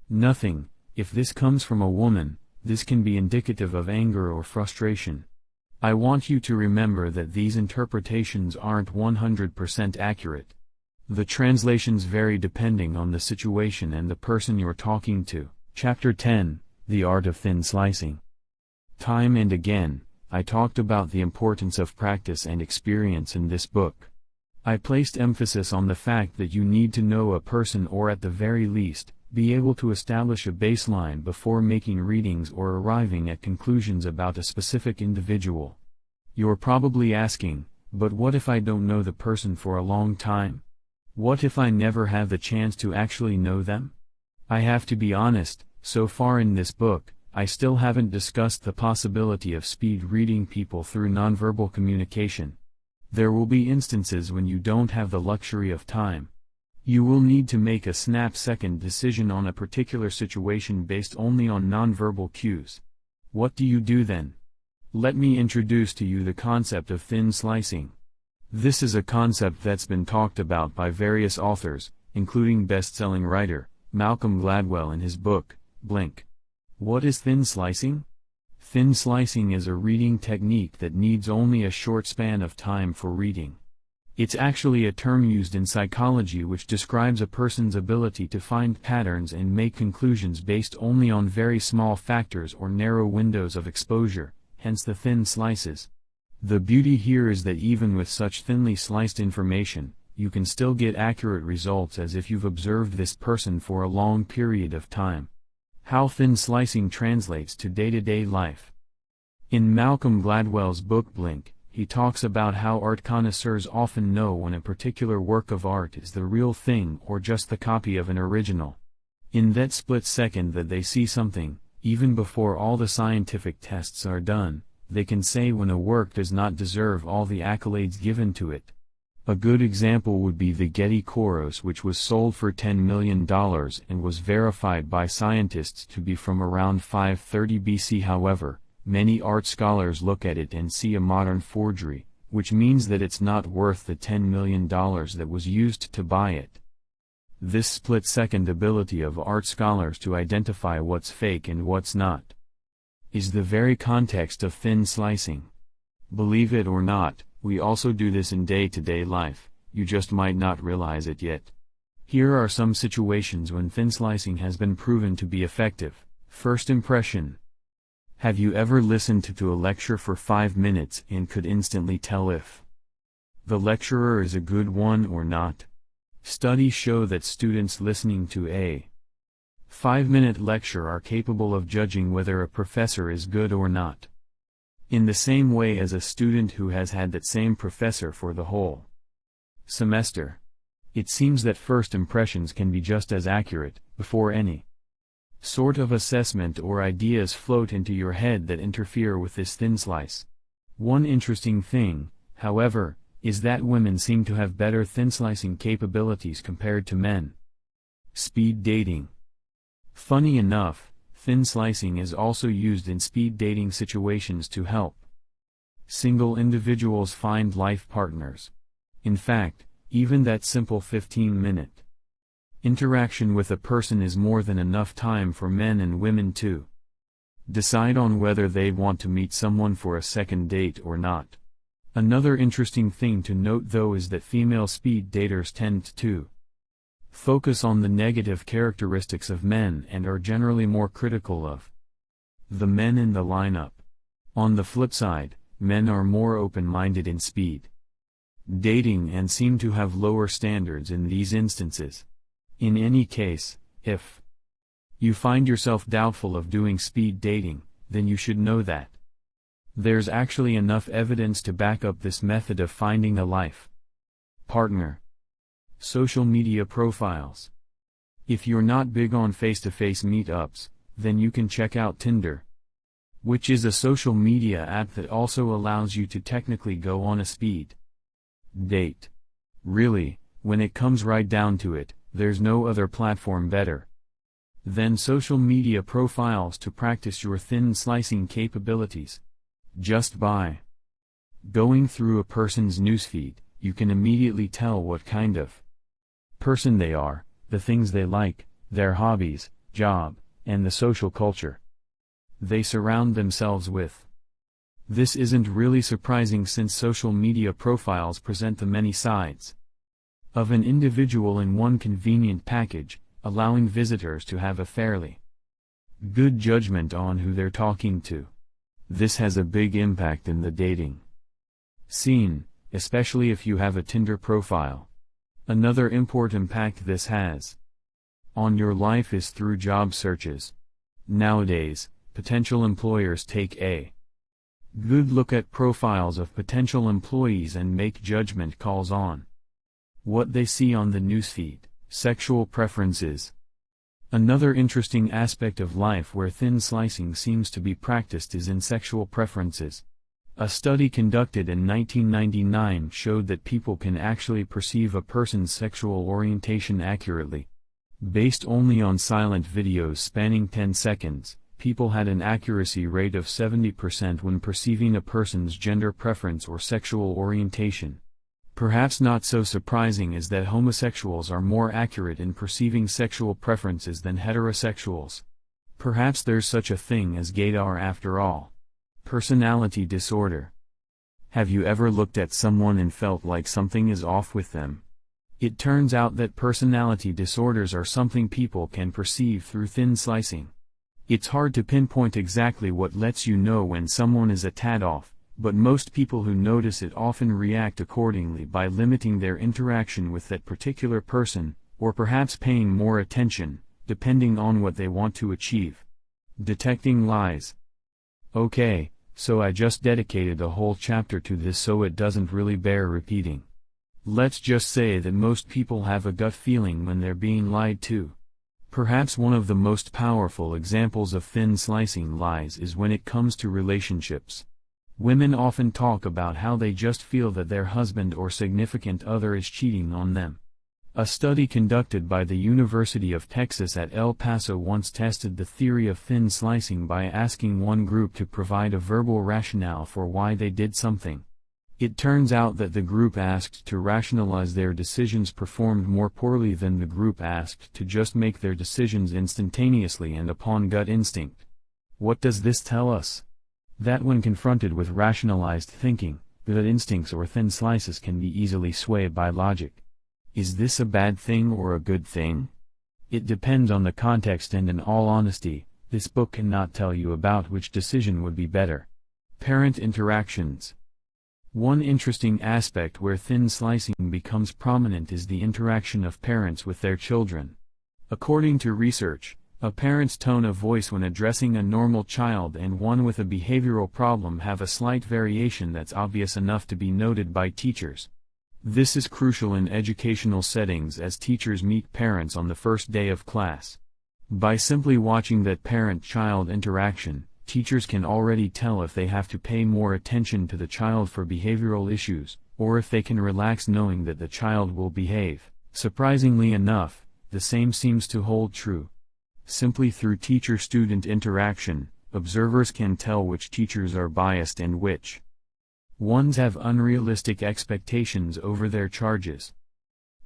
Nothing. If this comes from a woman, this can be indicative of anger or frustration. I want you to remember that these interpretations aren't 100% accurate. The translations vary depending on the situation and the person you're talking to. Chapter 10, The Art of Thin Slicing. Time and again, I talked about the importance of practice and experience in this book. I placed emphasis on the fact that you need to know a person or at the very least, be able to establish a baseline before making readings or arriving at conclusions about a specific individual. You're probably asking, but what if I don't know the person for a long time? What if I never have the chance to actually know them? I have to be honest, so far in this book, I still haven't discussed the possibility of speed reading people through nonverbal communication. There will be instances when you don't have the luxury of time. You will need to make a snap-second decision on a particular situation based only on nonverbal cues. What do you do then? Let me introduce to you the concept of thin slicing. This is a concept that's been talked about by various authors, including best-selling writer Malcolm Gladwell in his book, Blink. What is thin slicing? Thin slicing is a reading technique that needs only a short span of time for reading. It's actually a term used in psychology which describes a person's ability to find patterns and make conclusions based only on very small factors or narrow windows of exposure, hence the thin slices. The beauty here is that even with such thinly sliced information, you can still get accurate results as if you've observed this person for a long period of time. How thin slicing translates to day-to-day life. In Malcolm Gladwell's book Blink, he talks about how art connoisseurs often know when a particular work of art is the real thing or just the copy of an original. In that split second that they see something, even before all the scientific tests are done, they can say when a work does not deserve all the accolades given to it. A good example would be the Getty Koros, which was sold for $10 million and was verified by scientists to be from around 530 BC. However, many art scholars look at it and see a modern forgery, which means that it's not worth the $10 million that was used to buy it. This split-second ability of art scholars to identify what's fake and what's not is the very context of thin slicing. Believe it or not, we also do this in day-to-day life, you just might not realize it yet. Here are some situations when thin slicing has been proven to be effective. First impression. Have you ever listened to a lecture for 5 minutes and could instantly tell if the lecturer is a good one or not? Studies show that students listening to a 5-minute lecture are capable of judging whether a professor is good or not, in the same way as a student who has had that same professor for the whole semester. It seems that first impressions can be just as accurate, before any sort of assessment or ideas float into your head that interfere with this thin slice. One interesting thing, however, is that women seem to have better thin slicing capabilities compared to men. Speed dating. Funny enough, thin slicing is also used in speed dating situations to help single individuals find life partners. In fact, even that simple 15-minute interaction with a person is more than enough time for men and women to decide on whether they want to meet someone for a second date or not. Another interesting thing to note though is that female speed daters tend to focus on the negative characteristics of men and are generally more critical of the men in the lineup. On the flip side, men are more open-minded in speed dating and seem to have lower standards in these instances. In any case, if you find yourself doubtful of doing speed dating, then you should know that there's actually enough evidence to back up this method of finding a life partner. Social media profiles. If you're not big on face-to-face meetups, then you can check out Tinder, which is a social media app that also allows you to technically go on a speed date. Really, when it comes right down to it, there's no other platform better than social media profiles to practice your thin slicing capabilities. Just by going through a person's newsfeed, you can immediately tell what kind of person they are, the things they like, their hobbies, job, and the social culture they surround themselves with. This isn't really surprising since social media profiles present the many sides of an individual in one convenient package, allowing visitors to have a fairly good judgment on who they're talking to. This has a big impact in the dating scene, especially if you have a Tinder profile. Another important impact this has on your life is through job searches. Nowadays, potential employers take a good look at profiles of potential employees and make judgment calls on what they see on the newsfeed. Sexual preferences. Another interesting aspect of life where thin slicing seems to be practiced is in sexual preferences. A study conducted in 1999 showed that people can actually perceive a person's sexual orientation accurately. Based only on silent videos spanning 10 seconds, people had an accuracy rate of 70% when perceiving a person's gender preference or sexual orientation. Perhaps not so surprising is that homosexuals are more accurate in perceiving sexual preferences than heterosexuals. Perhaps there's such a thing as gaydar after all. Personality disorder. Have you ever looked at someone and felt like something is off with them? It turns out that personality disorders are something people can perceive through thin slicing. It's hard to pinpoint exactly what lets you know when someone is a tad off, but most people who notice it often react accordingly by limiting their interaction with that particular person, or perhaps paying more attention, depending on what they want to achieve. Detecting lies. Okay, so I just dedicated a whole chapter to this so it doesn't really bear repeating. Let's just say that most people have a gut feeling when they're being lied to. Perhaps one of the most powerful examples of thin slicing lies is when it comes to relationships. Women often talk about how they just feel that their husband or significant other is cheating on them. A study conducted by the University of Texas at El Paso once tested the theory of thin slicing by asking one group to provide a verbal rationale for why they did something. It turns out that the group asked to rationalize their decisions performed more poorly than the group asked to just make their decisions instantaneously and upon gut instinct. What does this tell us? That when confronted with rationalized thinking, gut instincts or thin slices can be easily swayed by logic. Is this a bad thing or a good thing? It depends on the context, and in all honesty, this book cannot tell you about which decision would be better. Parent interactions. One interesting aspect where thin slicing becomes prominent is the interaction of parents with their children. According to research, a parent's tone of voice when addressing a normal child and one with a behavioral problem have a slight variation that's obvious enough to be noted by teachers. This is crucial in educational settings as teachers meet parents on the first day of class. By simply watching that parent-child interaction, teachers can already tell if they have to pay more attention to the child for behavioral issues, or if they can relax knowing that the child will behave. Surprisingly enough, the same seems to hold true. Simply through teacher-student interaction, observers can tell which teachers are biased and which ones have unrealistic expectations over their charges.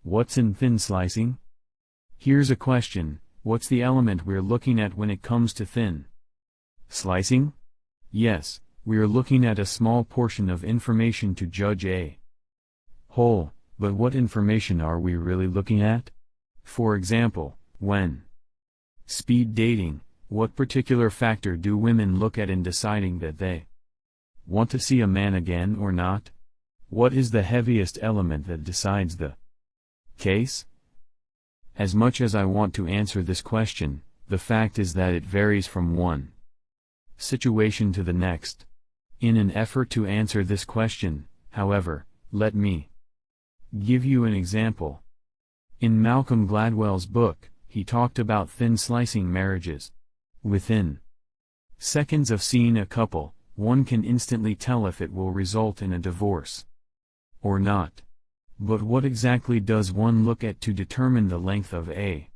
What's in thin slicing? Here's a question: what's the element we're looking at when it comes to thin slicing? Yes, we're looking at a small portion of information to judge a whole, but what information are we really looking at? For example, when speed dating, what particular factor do women look at in deciding that they Want to see a man again or not? What is the heaviest element that decides the case? As much as I want to answer this question, the fact is that it varies from one situation to the next. In an effort to answer this question, however, let me give you an example. In Malcolm Gladwell's book, he talked about thin slicing marriages. Within seconds of seeing a couple, one can instantly tell if it will result in a divorce or not. But what exactly does one look at to determine the length of a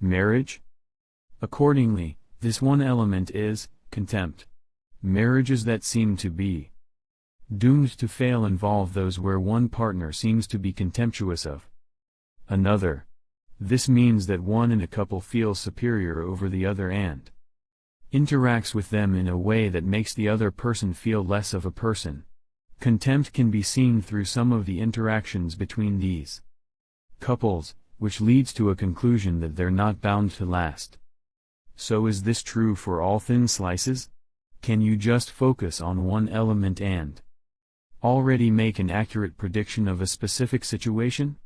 marriage? Accordingly, this one element is contempt. Marriages that seem to be doomed to fail involve those where one partner seems to be contemptuous of another. This means that one in a couple feels superior over the other and interacts with them in a way that makes the other person feel less of a person. Contempt can be seen through some of the interactions between these couples, which leads to a conclusion that they're not bound to last. So is this true for all thin slices? Can you just focus on one element and already make an accurate prediction of a specific situation?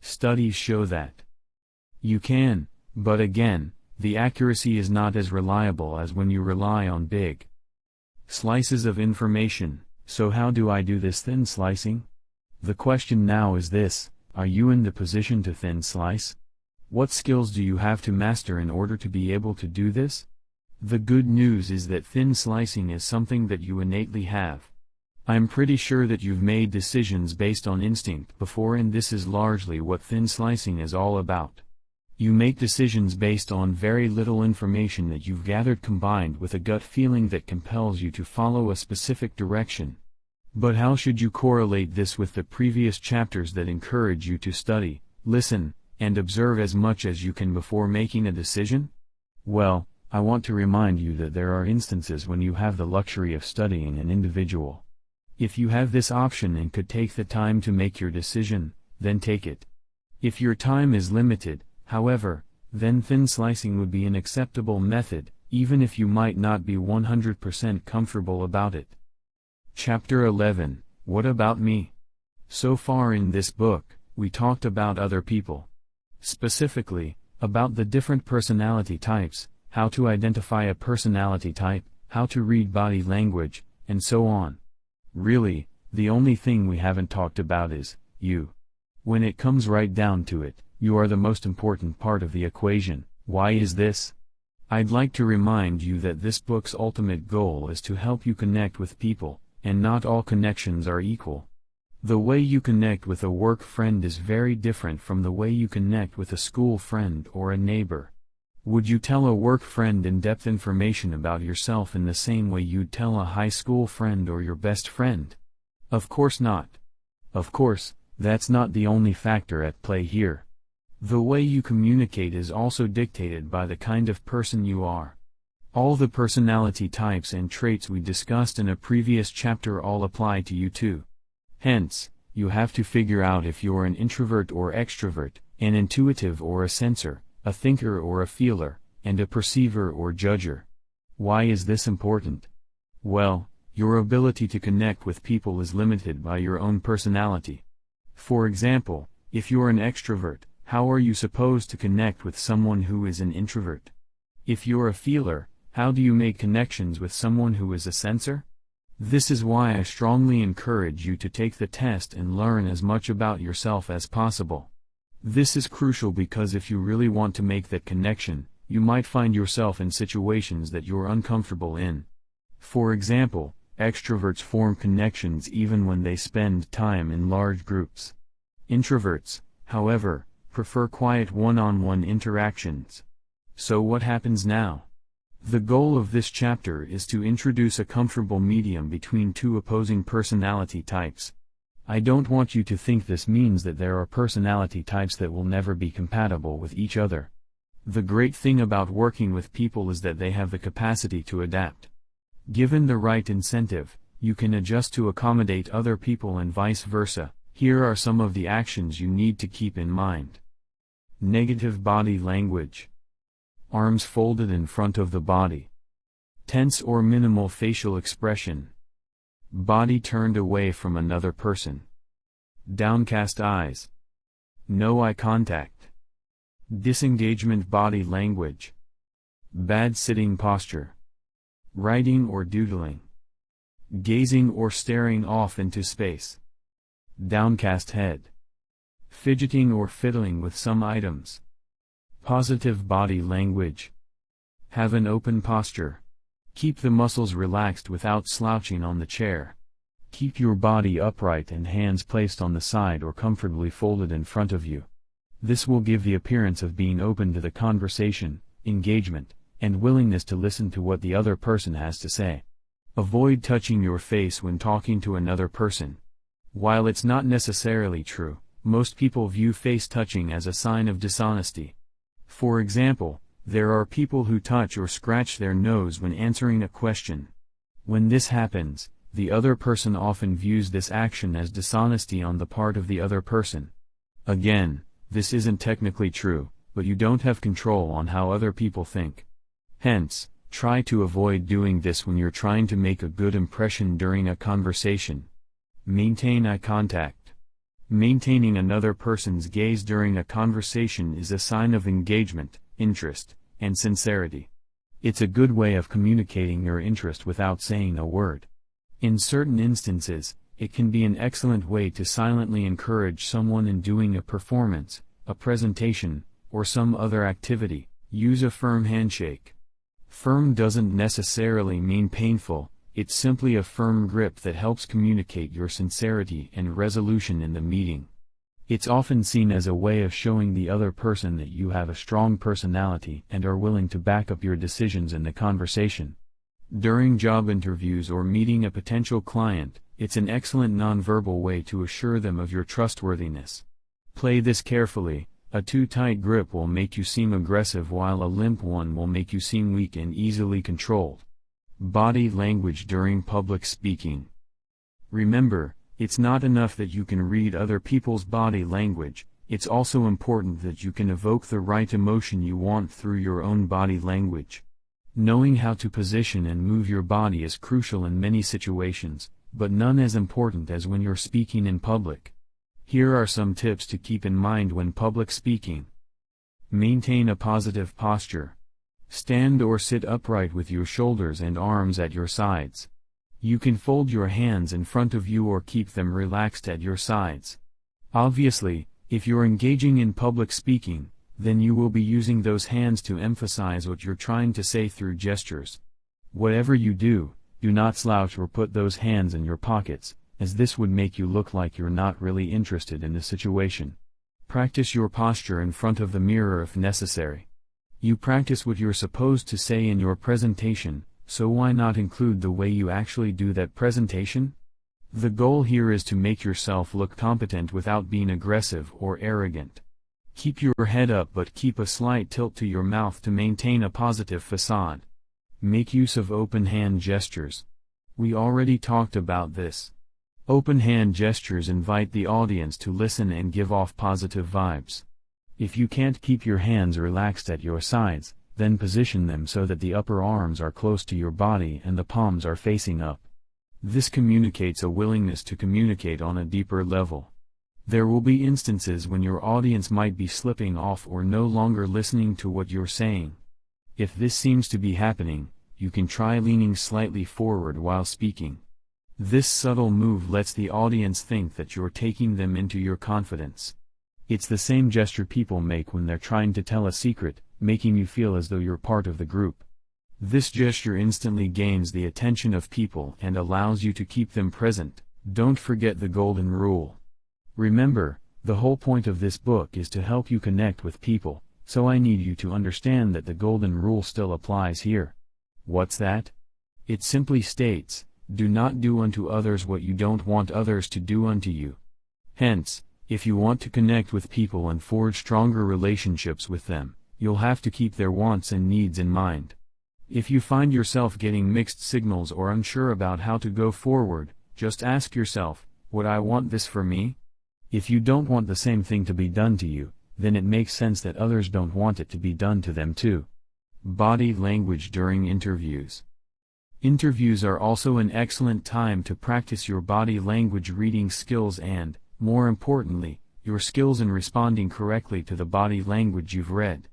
Studies show that you can, but again, the accuracy is not as reliable as when you rely on big slices of information. So how do I do this thin slicing? The question now is this: are you in the position to thin slice? What skills do you have to master in order to be able to do this? The good news is that thin slicing is something that you innately have. I'm pretty sure that you've made decisions based on instinct before, and this is largely what thin slicing is all about. You make decisions based on very little information that you've gathered combined with a gut feeling that compels you to follow a specific direction. But how should you correlate this with the previous chapters that encourage you to study, listen, and observe as much as you can before making a decision? Well, I want to remind you that there are instances when you have the luxury of studying an individual. If you have this option and could take the time to make your decision, then take it. If your time is limited, however, then thin slicing would be an acceptable method, even if you might not be 100% comfortable about it. Chapter 11, What About Me? So far in this book, we talked about other people. Specifically, about the different personality types, how to identify a personality type, how to read body language, and so on. Really, the only thing we haven't talked about is you. When it comes right down to it, you are the most important part of the equation. Why is this? I'd like to remind you that this book's ultimate goal is to help you connect with people, and not all connections are equal. The way you connect with a work friend is very different from the way you connect with a school friend or a neighbor. Would you tell a work friend in-depth information about yourself in the same way you'd tell a high school friend or your best friend? Of course not. Of course, that's not the only factor at play here. The way you communicate is also dictated by the kind of person you are. All the personality types and traits we discussed in a previous chapter all apply to you too. Hence, you have to figure out if you're an introvert or extrovert, an intuitive or a sensor, a thinker or a feeler, and a perceiver or judger. Why is this important? Well, your ability to connect with people is limited by your own personality. For example, if you're an extrovert, how are you supposed to connect with someone who is an introvert? If you're a feeler, how do you make connections with someone who is a sensor? This is why I strongly encourage you to take the test and learn as much about yourself as possible. This is crucial because if you really want to make that connection, you might find yourself in situations that you're uncomfortable in. For example, extroverts form connections even when they spend time in large groups. Introverts, however, prefer quiet one-on-one interactions. So what happens now? The goal of this chapter is to introduce a comfortable medium between two opposing personality types. I don't want you to think this means that there are personality types that will never be compatible with each other. The great thing about working with people is that they have the capacity to adapt. Given the right incentive, you can adjust to accommodate other people and vice versa. Here are some of the actions you need to keep in mind. Negative body language. Arms folded in front of the body. Tense or minimal facial expression. Body turned away from another person. Downcast eyes. No eye contact. Disengagement body language. Bad sitting posture. Writing or doodling. Gazing or staring off into space. Downcast head. Fidgeting or fiddling with some items. Positive body language. Have an open posture. Keep the muscles relaxed without slouching on the chair. Keep your body upright and hands placed on the side or comfortably folded in front of you. This will give the appearance of being open to the conversation, engagement, and willingness to listen to what the other person has to say. Avoid touching your face when talking to another person. While it's not necessarily true, most people view face touching as a sign of dishonesty. For example, there are people who touch or scratch their nose when answering a question. When this happens, the other person often views this action as dishonesty on the part of the other person. Again, this isn't technically true, but you don't have control on how other people think. Hence, try to avoid doing this when you're trying to make a good impression during a conversation. Maintain eye contact. Maintaining another person's gaze during a conversation is a sign of engagement, interest, and sincerity. It's a good way of communicating your interest without saying a word. In certain instances, it can be an excellent way to silently encourage someone in doing a performance, a presentation, or some other activity. Use a firm handshake. Firm doesn't necessarily mean painful, it's simply a firm grip that helps communicate your sincerity and resolution in the meeting. It's often seen as a way of showing the other person that you have a strong personality and are willing to back up your decisions in the conversation. During job interviews or meeting a potential client, it's an excellent nonverbal way to assure them of your trustworthiness. Play this carefully. A too tight grip will make you seem aggressive while a limp one will make you seem weak and easily controlled. Body language during public speaking. Remember, it's not enough that you can read other people's body language, it's also important that you can evoke the right emotion you want through your own body language. Knowing how to position and move your body is crucial in many situations, but none as important as when you're speaking in public. Here are some tips to keep in mind when public speaking. Maintain a positive posture. Stand or sit upright with your shoulders and arms at your sides. You can fold your hands in front of you or keep them relaxed at your sides. Obviously, if you're engaging in public speaking, then you will be using those hands to emphasize what you're trying to say through gestures. Whatever you do, do not slouch or put those hands in your pockets, as this would make you look like you're not really interested in the situation. Practice your posture in front of the mirror if necessary. You practice what you're supposed to say in your presentation, so why not include the way you actually do that presentation? The goal here is to make yourself look competent without being aggressive or arrogant. Keep your head up but keep a slight tilt to your mouth to maintain a positive facade. Make use of open hand gestures. We already talked about this. Open hand gestures invite the audience to listen and give off positive vibes. If you can't keep your hands relaxed at your sides, then position them so that the upper arms are close to your body and the palms are facing up. This communicates a willingness to communicate on a deeper level. There will be instances when your audience might be slipping off or no longer listening to what you're saying. If this seems to be happening, you can try leaning slightly forward while speaking. This subtle move lets the audience think that you're taking them into your confidence. It's the same gesture people make when they're trying to tell a secret, making you feel as though you're part of the group. This gesture instantly gains the attention of people and allows you to keep them present. Don't forget the golden rule. Remember, the whole point of this book is to help you connect with people, so I need you to understand that the golden rule still applies here. What's that? It simply states, do not do unto others what you don't want others to do unto you. Hence, if you want to connect with people and forge stronger relationships with them, you'll have to keep their wants and needs in mind. If you find yourself getting mixed signals or unsure about how to go forward, just ask yourself, would I want this for me? If you don't want the same thing to be done to you, then it makes sense that others don't want it to be done to them too. Body language during interviews. Interviews are also an excellent time to practice your body language reading skills and, more importantly, your skills in responding correctly to the body language you've read.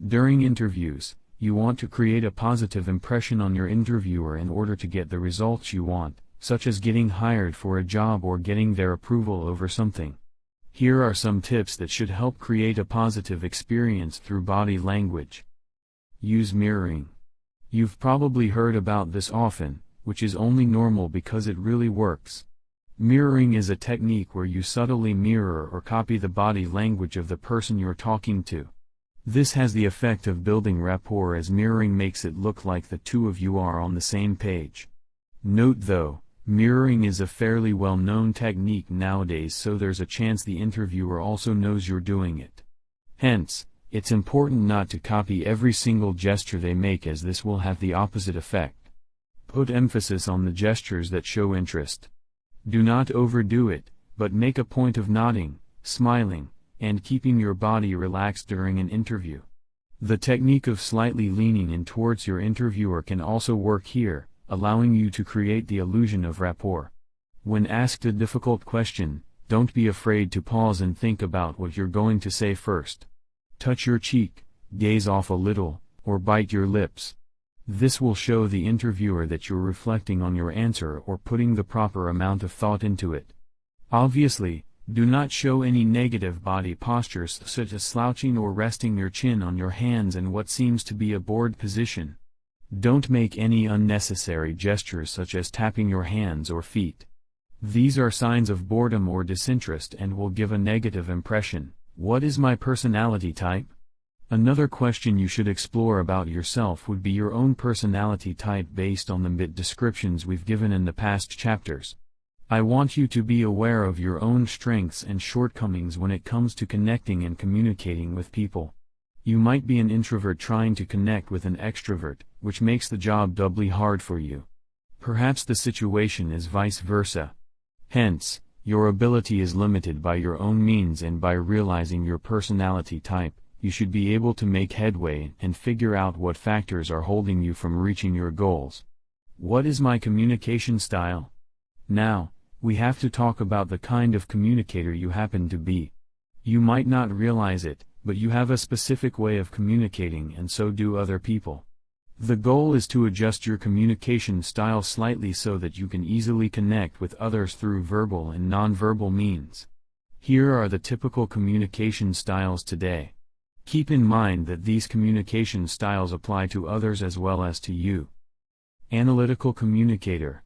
During interviews, you want to create a positive impression on your interviewer in order to get the results you want, such as getting hired for a job or getting their approval over something. Here are some tips that should help create a positive experience through body language. Use mirroring. You've probably heard about this often, which is only normal because it really works. Mirroring is a technique where you subtly mirror or copy the body language of the person you're talking to. This has the effect of building rapport as mirroring makes it look like the two of you are on the same page. Note though, mirroring is a fairly well-known technique nowadays, so there's a chance the interviewer also knows you're doing it. Hence, it's important not to copy every single gesture they make, as this will have the opposite effect. Put emphasis on the gestures that show interest. Do not overdo it, but make a point of nodding, smiling, and keeping your body relaxed during an interview. The technique of slightly leaning in towards your interviewer can also work here, allowing you to create the illusion of rapport. When asked a difficult question, don't be afraid to pause and think about what you're going to say first. Touch your cheek, gaze off a little, or bite your lips. This will show the interviewer that you're reflecting on your answer or putting the proper amount of thought into it. Obviously, do not show any negative body postures such as slouching or resting your chin on your hands in what seems to be a bored position. Don't make any unnecessary gestures such as tapping your hands or feet. These are signs of boredom or disinterest and will give a negative impression. What is my personality type? Another question you should explore about yourself would be your own personality type based on the bit descriptions we've given in the past chapters. I want you to be aware of your own strengths and shortcomings when it comes to connecting and communicating with people. You might be an introvert trying to connect with an extrovert, which makes the job doubly hard for you. Perhaps the situation is vice versa. Hence, your ability is limited by your own means, and by realizing your personality type, you should be able to make headway and figure out what factors are holding you from reaching your goals. What is my communication style? Now, we have to talk about the kind of communicator you happen to be. You might not realize it, but you have a specific way of communicating, and so do other people. The goal is to adjust your communication style slightly so that you can easily connect with others through verbal and nonverbal means. Here are the typical communication styles today. Keep in mind that these communication styles apply to others as well as to you. Analytical communicator.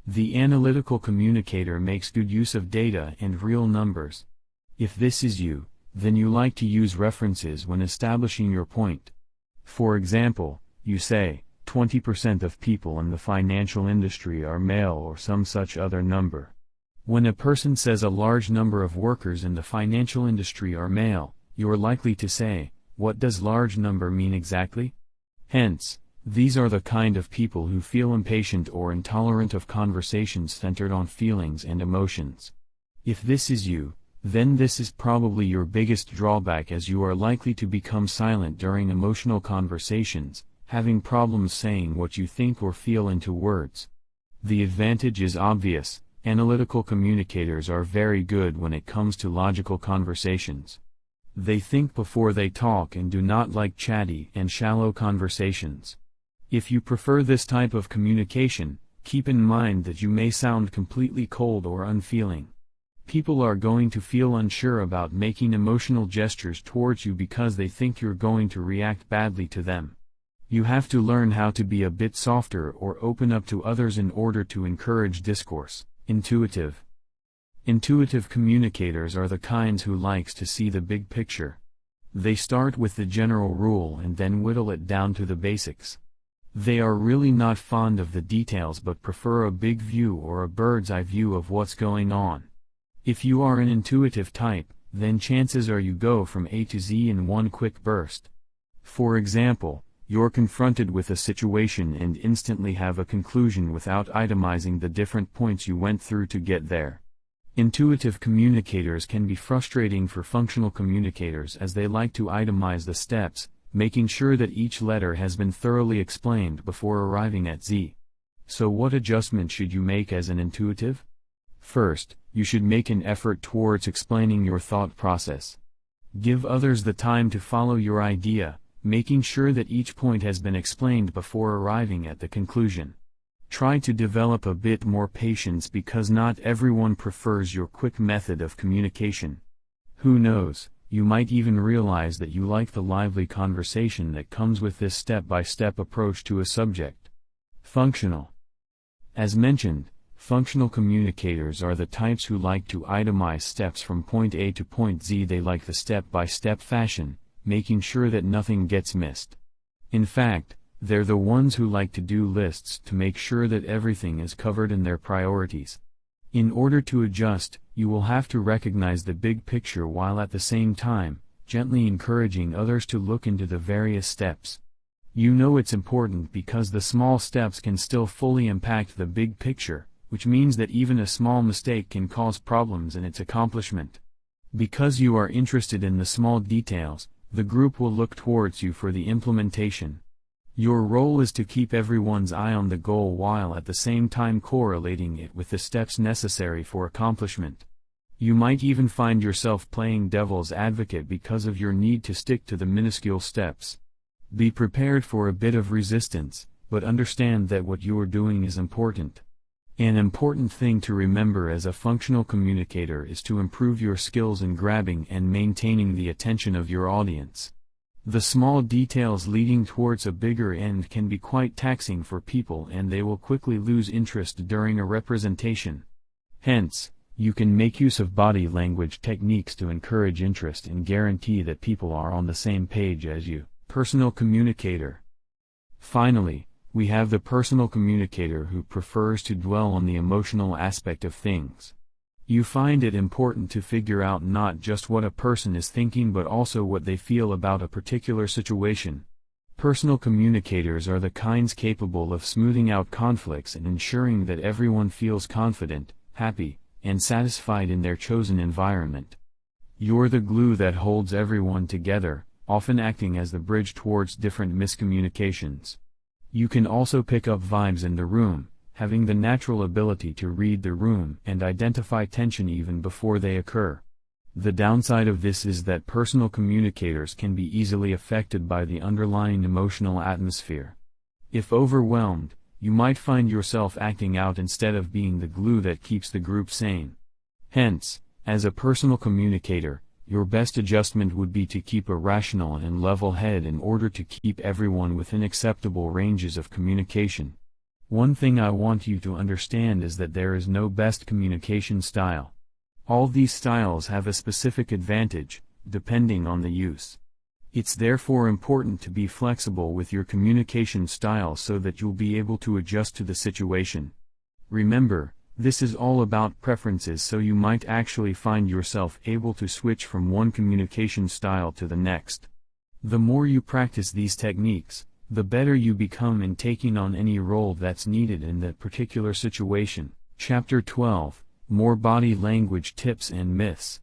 The analytical communicator makes good use of data and real numbers. If this is you, then you like to use references when establishing your point. For example, you say, 20% of people in the financial industry are male, or some such other number. When a person says a large number of workers in the financial industry are male, you're likely to say, what does large number mean exactly? Hence, these are the kind of people who feel impatient or intolerant of conversations centered on feelings and emotions. If this is you, then this is probably your biggest drawback, as you are likely to become silent during emotional conversations, having problems saying what you think or feel into words. The advantage is obvious: analytical communicators are very good when it comes to logical conversations. They think before they talk and do not like chatty and shallow conversations. If you prefer this type of communication, keep in mind that you may sound completely cold or unfeeling. People are going to feel unsure about making emotional gestures towards you because they think you're going to react badly to them. You have to learn how to be a bit softer or open up to others in order to encourage discourse. Intuitive. Intuitive communicators are the kinds who likes to see the big picture. They start with the general rule and then whittle it down to the basics. They are really not fond of the details but prefer a big view or a bird's eye view of what's going on. If you are an intuitive type, then chances are you go from A to Z in one quick burst. For example, you're confronted with a situation and instantly have a conclusion without itemizing the different points you went through to get there. Intuitive communicators can be frustrating for functional communicators, as they like to itemize the steps, making sure that each letter has been thoroughly explained before arriving at Z. So what adjustment should you make as an intuitive? First, you should make an effort towards explaining your thought process. Give others the time to follow your idea, making sure that each point has been explained before arriving at the conclusion. Try to develop a bit more patience because not everyone prefers your quick method of communication. Who knows, you might even realize that you like the lively conversation that comes with this step-by-step approach to a subject. Functional. As mentioned, functional communicators are the types who like to itemize steps from point A to point Z. They like the step-by-step fashion, making sure that nothing gets missed. In fact, they're the ones who like to do lists to make sure that everything is covered in their priorities. In order to adjust, you will have to recognize the big picture while at the same time, gently encouraging others to look into the various steps. You know it's important because the small steps can still fully impact the big picture, which means that even a small mistake can cause problems in its accomplishment. Because you are interested in the small details, the group will look towards you for the implementation. Your role is to keep everyone's eye on the goal while at the same time correlating it with the steps necessary for accomplishment. You might even find yourself playing devil's advocate because of your need to stick to the minuscule steps. Be prepared for a bit of resistance, but understand that what you are doing is important. An important thing to remember as a functional communicator is to improve your skills in grabbing and maintaining the attention of your audience. The small details leading towards a bigger end can be quite taxing for people and they will quickly lose interest during a representation. Hence, you can make use of body language techniques to encourage interest and guarantee that people are on the same page as you. Personal communicator. Finally, we have the personal communicator who prefers to dwell on the emotional aspect of things. You find it important to figure out not just what a person is thinking but also what they feel about a particular situation. Personal communicators are the kinds capable of smoothing out conflicts and ensuring that everyone feels confident, happy, and satisfied in their chosen environment. You're the glue that holds everyone together, often acting as the bridge towards different miscommunications. You can also pick up vibes in the room, having the natural ability to read the room and identify tension even before they occur. The downside of this is that personal communicators can be easily affected by the underlying emotional atmosphere. If overwhelmed, you might find yourself acting out instead of being the glue that keeps the group sane. Hence, as a personal communicator, your best adjustment would be to keep a rational and level head in order to keep everyone within acceptable ranges of communication. One thing I want you to understand is that there is no best communication style. All these styles have a specific advantage, depending on the use. It's therefore important to be flexible with your communication style so that you'll be able to adjust to the situation. Remember, this is all about preferences, so you might actually find yourself able to switch from one communication style to the next. The more you practice these techniques, the better you become in taking on any role that's needed in that particular situation. Chapter 12, More Body Language Tips and Myths.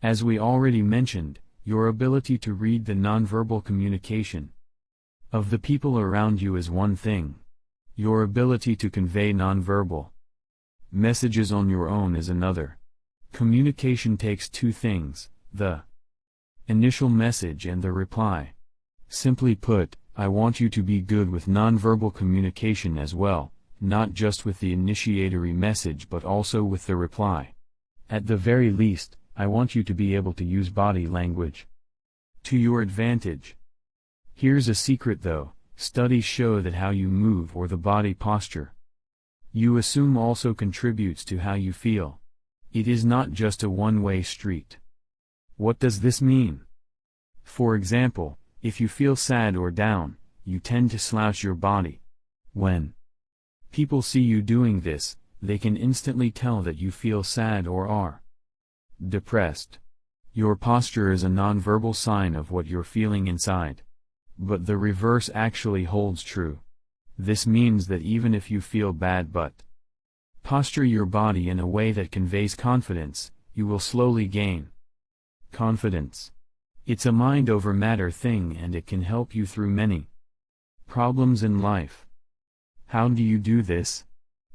As we already mentioned, your ability to read the nonverbal communication of the people around you is one thing. Your ability to convey nonverbal messages on your own is another. Communication takes two things, the initial message and the reply. Simply put, I want you to be good with nonverbal communication as well, not just with the initiatory message but also with the reply. At the very least, I want you to be able to use body language to your advantage. Here's a secret though, studies show that how you move or the body posture you assume also contributes to how you feel. It is not just a one-way street. What does this mean? For example, if you feel sad or down, you tend to slouch your body. When people see you doing this, they can instantly tell that you feel sad or are depressed. Your posture is a nonverbal sign of what you're feeling inside. But the reverse actually holds true. This means that even if you feel bad but posture your body in a way that conveys confidence, you will slowly gain confidence. It's a mind over matter thing and it can help you through many problems in life. How do you do this?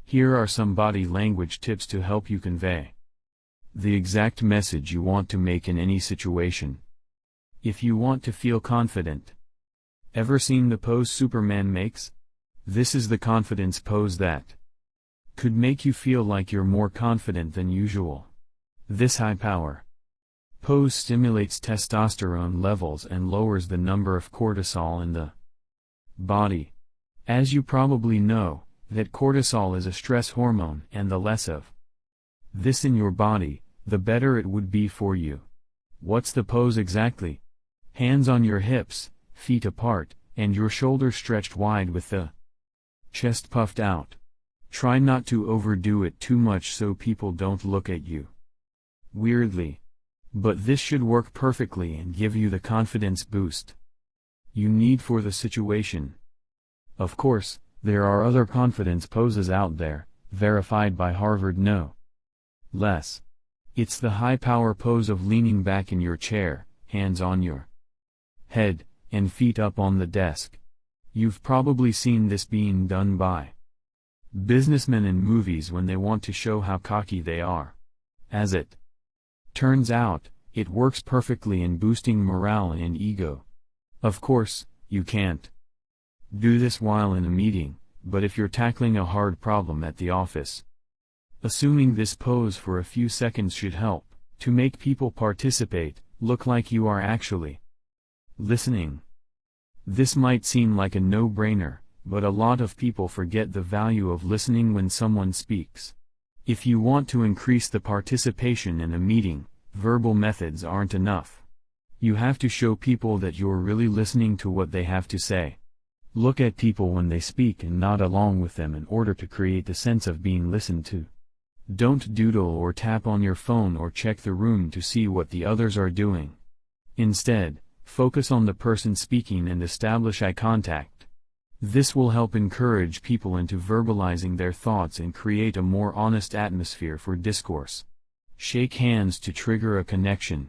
Here are some body language tips to help you convey the exact message you want to make in any situation. If you want to feel confident. Ever seen the pose Superman makes? This is the confidence pose that could make you feel like you're more confident than usual. This high power pose stimulates testosterone levels and lowers the number of cortisol in the body. As you probably know, that cortisol is a stress hormone, and the less of this in your body, the better it would be for you. What's the pose exactly? Hands on your hips, feet apart, and your shoulders stretched wide with the chest puffed out. Try not to overdo it too much so people don't look at you weirdly. But this should work perfectly and give you the confidence boost you need for the situation. Of course, there are other confidence poses out there, verified by Harvard no less. It's the high power pose of leaning back in your chair, hands on your head, and feet up on the desk. You've probably seen this being done by businessmen in movies when they want to show how cocky they are. As it turns out, it works perfectly in boosting morale and ego. Of course, you can't do this while in a meeting, but if you're tackling a hard problem at the office, assuming this pose for a few seconds should help to make people participate, look like you are actually listening. This might seem like a no-brainer, but a lot of people forget the value of listening when someone speaks. If you want to increase the participation in a meeting, verbal methods aren't enough. You have to show people that you're really listening to what they have to say. Look at people when they speak and nod along with them in order to create the sense of being listened to. Don't doodle or tap on your phone or check the room to see what the others are doing. Instead, focus on the person speaking and establish eye contact. This will help encourage people into verbalizing their thoughts and create a more honest atmosphere for discourse. Shake hands to trigger a connection.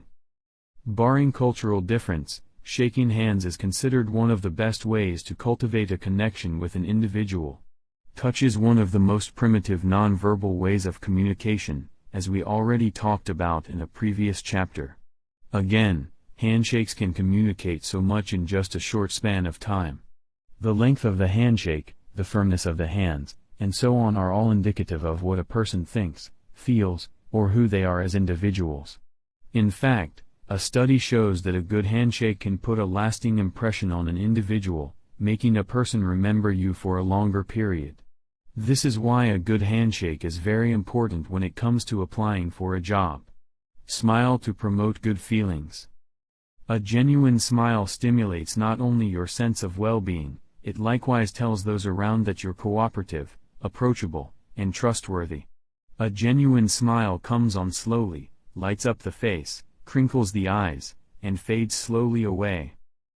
Barring cultural difference, shaking hands is considered one of the best ways to cultivate a connection with an individual. Touch is one of the most primitive nonverbal ways of communication, as we already talked about in a previous chapter. Again, handshakes can communicate so much in just a short span of time. The length of the handshake, the firmness of the hands, and so on are all indicative of what a person thinks, feels, or who they are as individuals. In fact, a study shows that a good handshake can put a lasting impression on an individual, making a person remember you for a longer period. This is why a good handshake is very important when it comes to applying for a job. Smile to promote good feelings. A genuine smile stimulates not only your sense of well-being, it likewise tells those around that you're cooperative, approachable, and trustworthy. A genuine smile comes on slowly, lights up the face, crinkles the eyes, and fades slowly away.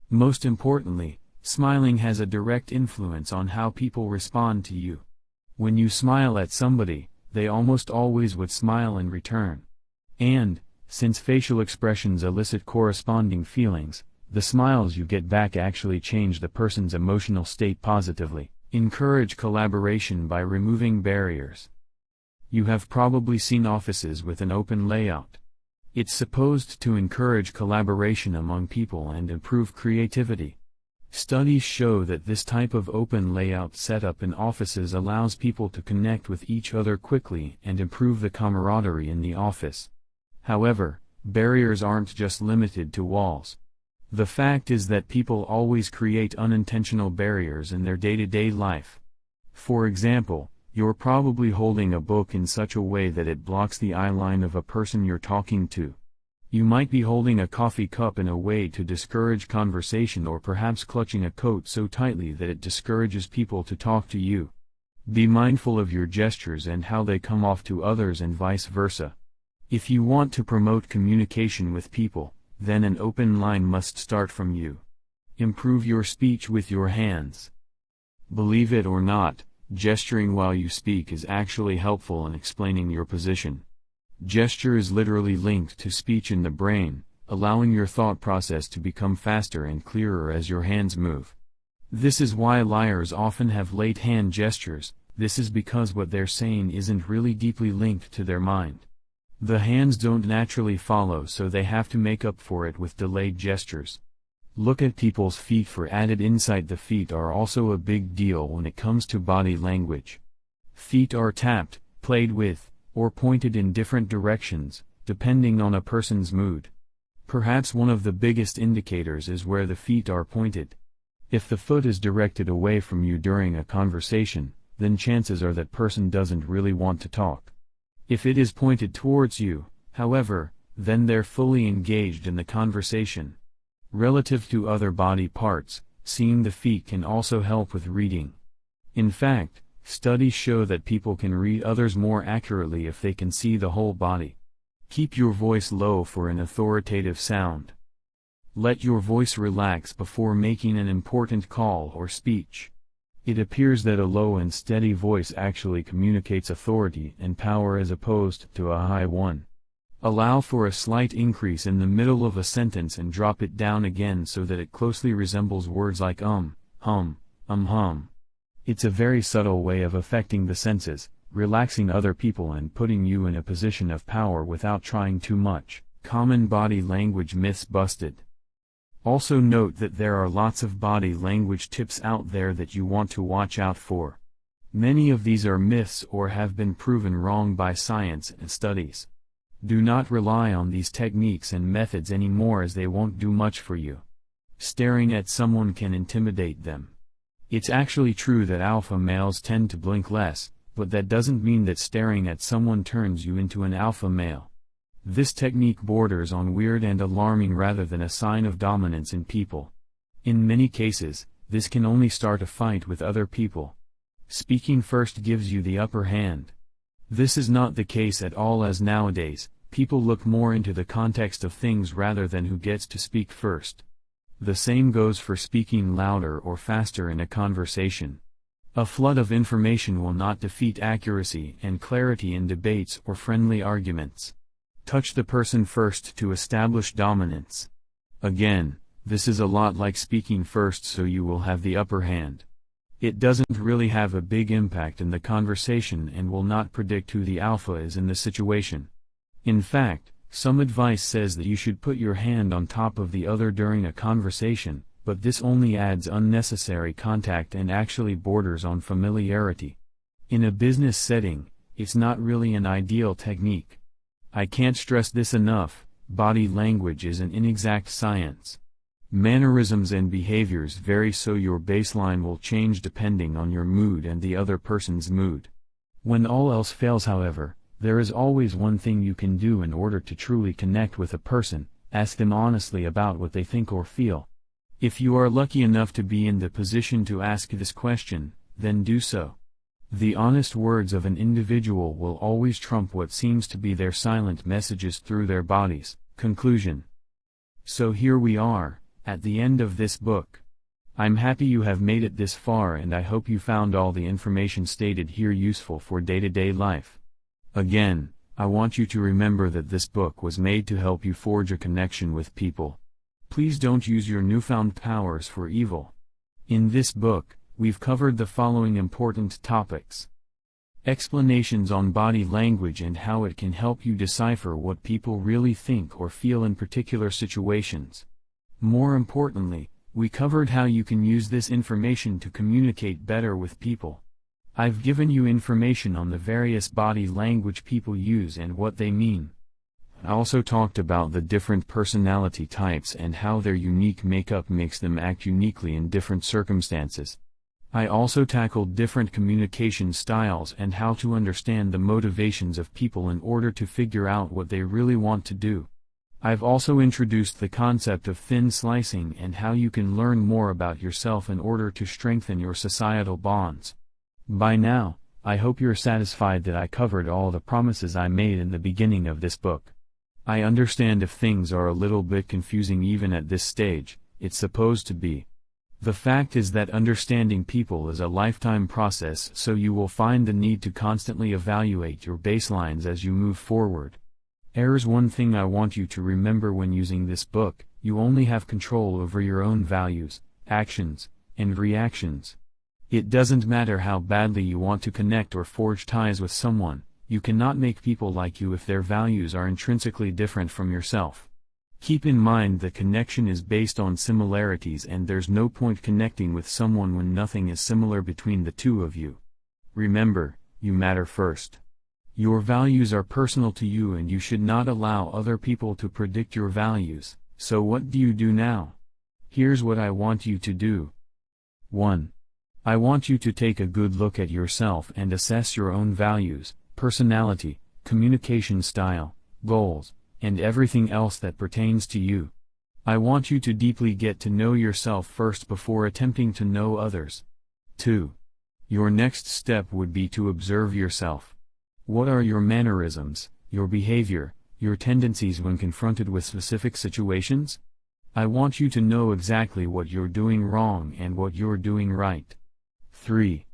Most importantly, smiling has a direct influence on how people respond to you. When you smile at somebody, they almost always would smile in return. And, since facial expressions elicit corresponding feelings, the smiles you get back actually change the person's emotional state positively. Encourage collaboration by removing barriers. You have probably seen offices with an open layout. It's supposed to encourage collaboration among people and improve creativity. Studies show that this type of open layout setup in offices allows people to connect with each other quickly and improve the camaraderie in the office. However, barriers aren't just limited to walls. The fact is that people always create unintentional barriers in their day-to-day life. For example, you're probably holding a book in such a way that it blocks the eye line of a person you're talking to. You might be holding a coffee cup in a way to discourage conversation, or perhaps clutching a coat so tightly that it discourages people to talk to you. Be mindful of your gestures and how they come off to others and vice versa. If you want to promote communication with people, then an open line must start from you. Improve your speech with your hands. Believe it or not, gesturing while you speak is actually helpful in explaining your position. Gesture is literally linked to speech in the brain, allowing your thought process to become faster and clearer as your hands move. This is why liars often have late hand gestures. This is because what they're saying isn't really deeply linked to their mind. The hands don't naturally follow, so they have to make up for it with delayed gestures. Look at people's feet for added insight. The feet are also a big deal when it comes to body language. Feet are tapped, played with, or pointed in different directions, depending on a person's mood. Perhaps one of the biggest indicators is where the feet are pointed. If the foot is directed away from you during a conversation, then chances are that person doesn't really want to talk. If it is pointed towards you, however, then they're fully engaged in the conversation. Relative to other body parts, seeing the feet can also help with reading. In fact, studies show that people can read others more accurately if they can see the whole body. Keep your voice low for an authoritative sound. Let your voice relax before making an important call or speech. It appears that a low and steady voice actually communicates authority and power as opposed to a high one. Allow for a slight increase in the middle of a sentence and drop it down again so that it closely resembles words like hum. It's a very subtle way of affecting the senses, relaxing other people and putting you in a position of power without trying too much. Common body language myths busted. Also note that there are lots of body language tips out there that you want to watch out for. Many of these are myths or have been proven wrong by science and studies. Do not rely on these techniques and methods anymore, as they won't do much for you. Staring at someone can intimidate them. It's actually true that alpha males tend to blink less, but that doesn't mean that staring at someone turns you into an alpha male. This technique borders on weird and alarming rather than a sign of dominance in people. In many cases, this can only start a fight with other people. Speaking first gives you the upper hand. This is not the case at all, as nowadays, people look more into the context of things rather than who gets to speak first. The same goes for speaking louder or faster in a conversation. A flood of information will not defeat accuracy and clarity in debates or friendly arguments. Touch the person first to establish dominance. Again, this is a lot like speaking first, so you will have the upper hand. It doesn't really have a big impact in the conversation and will not predict who the alpha is in the situation. In fact, some advice says that you should put your hand on top of the other during a conversation, but this only adds unnecessary contact and actually borders on familiarity. In a business setting, it's not really an ideal technique. I can't stress this enough, body language is an inexact science. Mannerisms and behaviors vary, so your baseline will change depending on your mood and the other person's mood. When all else fails, however, there is always one thing you can do in order to truly connect with a person: ask them honestly about what they think or feel. If you are lucky enough to be in the position to ask this question, then do so. The honest words of an individual will always trump what seems to be their silent messages through their bodies. Conclusion. So here we are, at the end of this book. I'm happy you have made it this far, and I hope you found all the information stated here useful for day-to-day life. Again, I want you to remember that this book was made to help you forge a connection with people. Please don't use your newfound powers for evil. In this book, we've covered the following important topics. Explanations on body language and how it can help you decipher what people really think or feel in particular situations. More importantly, we covered how you can use this information to communicate better with people. I've given you information on the various body language people use and what they mean. I also talked about the different personality types and how their unique makeup makes them act uniquely in different circumstances. I also tackled different communication styles and how to understand the motivations of people in order to figure out what they really want to do. I've also introduced the concept of thin slicing and how you can learn more about yourself in order to strengthen your societal bonds. By now, I hope you're satisfied that I covered all the promises I made in the beginning of this book. I understand if things are a little bit confusing even at this stage. It's supposed to be. The fact is that understanding people is a lifetime process, so you will find the need to constantly evaluate your baselines as you move forward. Here's one thing I want you to remember when using this book: you only have control over your own values, actions, and reactions. It doesn't matter how badly you want to connect or forge ties with someone, you cannot make people like you if their values are intrinsically different from yourself. Keep in mind that connection is based on similarities, and there's no point connecting with someone when nothing is similar between the two of you. Remember, you matter first. Your values are personal to you, and you should not allow other people to predict your values. So what do you do now? Here's what I want you to do. 1. I want you to take a good look at yourself and assess your own values, personality, communication style, goals, and everything else that pertains to you. I want you to deeply get to know yourself first before attempting to know others. 2. Your next step would be to observe yourself. What are your mannerisms, your behavior, your tendencies when confronted with specific situations? I want you to know exactly what you're doing wrong and what you're doing right. 3.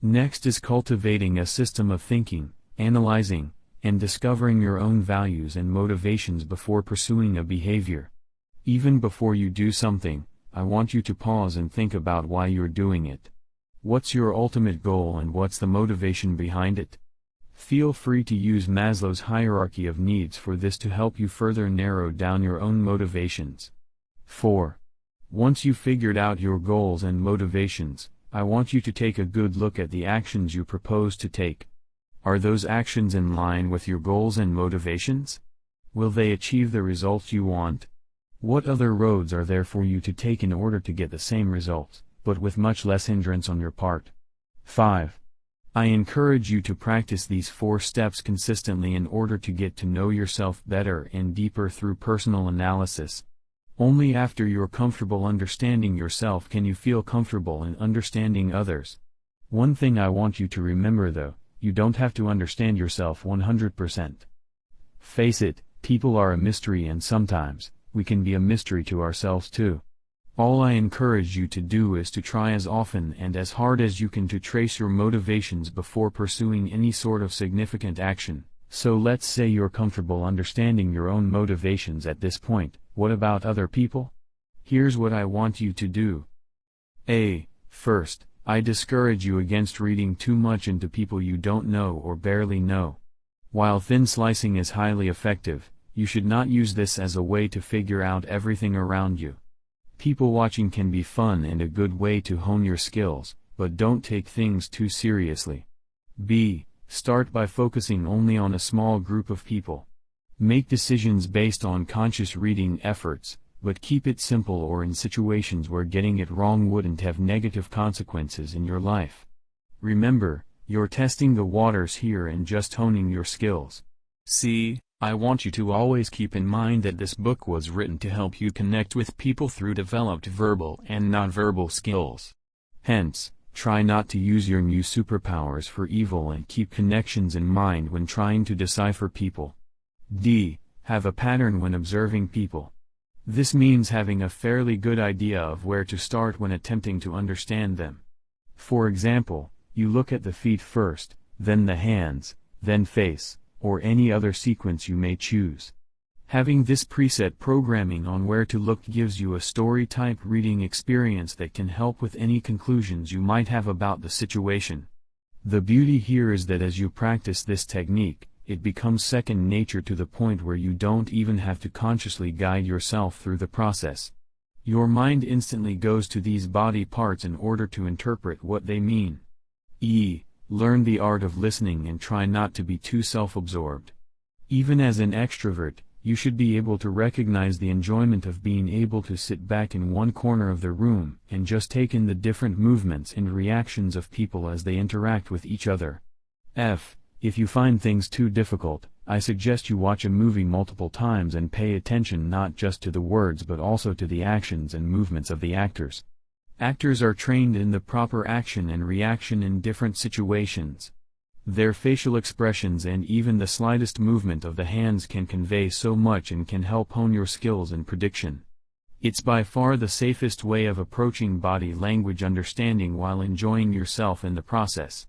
Next is cultivating a system of thinking, analyzing, and discovering your own values and motivations before pursuing a behavior. Even before you do something, I want you to pause and think about why you're doing it. What's your ultimate goal and what's the motivation behind it? Feel free to use Maslow's hierarchy of needs for this to help you further narrow down your own motivations. 4. Once you've figured out your goals and motivations, I want you to take a good look at the actions you propose to take. Are those actions in line with your goals and motivations? Will they achieve the results you want? What other roads are there for you to take in order to get the same results, but with much less hindrance on your part? 5. I encourage you to practice these 4 steps consistently in order to get to know yourself better and deeper through personal analysis. Only after you're comfortable understanding yourself can you feel comfortable in understanding others. One thing I want you to remember though, you don't have to understand yourself 100%. Face it, people are a mystery, and sometimes, we can be a mystery to ourselves too. All I encourage you to do is to try as often and as hard as you can to trace your motivations before pursuing any sort of significant action. So let's say you're comfortable understanding your own motivations at this point, what about other people? Here's what I want you to do. First, I discourage you against reading too much into people you don't know or barely know. While thin slicing is highly effective, you should not use this as a way to figure out everything around you. People watching can be fun and a good way to hone your skills, but don't take things too seriously. Start by focusing only on a small group of people. Make decisions based on conscious reading efforts, but keep it simple or in situations where getting it wrong wouldn't have negative consequences in your life. Remember, you're testing the waters here and just honing your skills. I want you to always keep in mind that this book was written to help you connect with people through developed verbal and nonverbal skills. Hence, try not to use your new superpowers for evil and keep connections in mind when trying to decipher people. Have a pattern when observing people. This means having a fairly good idea of where to start when attempting to understand them. For example, you look at the feet first, then the hands, then face, or any other sequence you may choose. Having this preset programming on where to look gives you a story-type reading experience that can help with any conclusions you might have about the situation. The beauty here is that as you practice this technique, it becomes second nature to the point where you don't even have to consciously guide yourself through the process. Your mind instantly goes to these body parts in order to interpret what they mean. Learn the art of listening and try not to be too self-absorbed. Even as an extrovert, you should be able to recognize the enjoyment of being able to sit back in one corner of the room and just take in the different movements and reactions of people as they interact with each other. If you find things too difficult, I suggest you watch a movie multiple times and pay attention not just to the words but also to the actions and movements of the actors. Actors are trained in the proper action and reaction in different situations. Their facial expressions and even the slightest movement of the hands can convey so much and can help hone your skills in prediction. It's by far the safest way of approaching body language understanding while enjoying yourself in the process.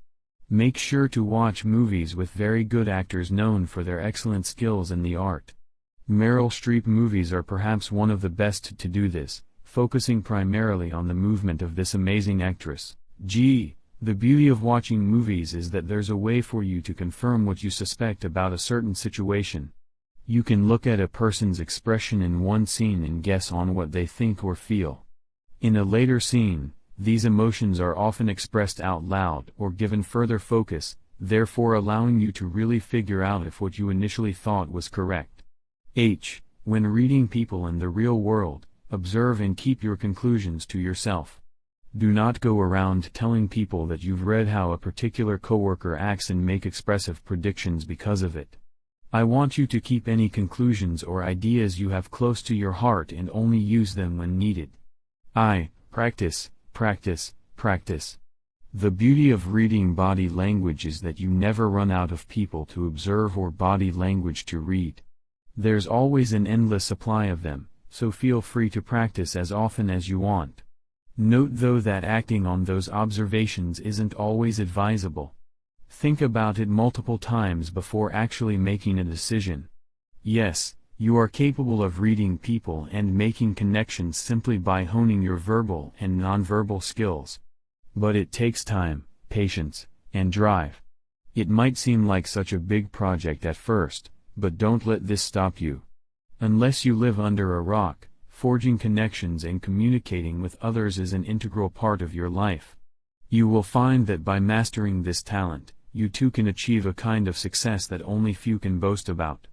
Make sure to watch movies with very good actors known for their excellent skills in the art. Meryl Streep movies are perhaps one of the best to do this. focusing primarily on the movement of this amazing actress. The beauty of watching movies is that there's a way for you to confirm what you suspect about a certain situation. You can look at a person's expression in one scene and guess on what they think or feel. In a later scene, these emotions are often expressed out loud or given further focus, therefore allowing you to really figure out if what you initially thought was correct. When reading people in the real world, observe and keep your conclusions to yourself. Do not go around telling people that you've read how a particular coworker acts and make expressive predictions because of it. I want you to keep any conclusions or ideas you have close to your heart and only use them when needed. Practice, practice, practice. The beauty of reading body language is that you never run out of people to observe or body language to read. There's always an endless supply of them, so feel free to practice as often as you want. Note though that acting on those observations isn't always advisable. Think about it multiple times before actually making a decision. Yes, you are capable of reading people and making connections simply by honing your verbal and nonverbal skills. But it takes time, patience, and drive. It might seem like such a big project at first, but don't let this stop you. Unless you live under a rock, forging connections and communicating with others is an integral part of your life. You will find that by mastering this talent, you too can achieve a kind of success that only few can boast about.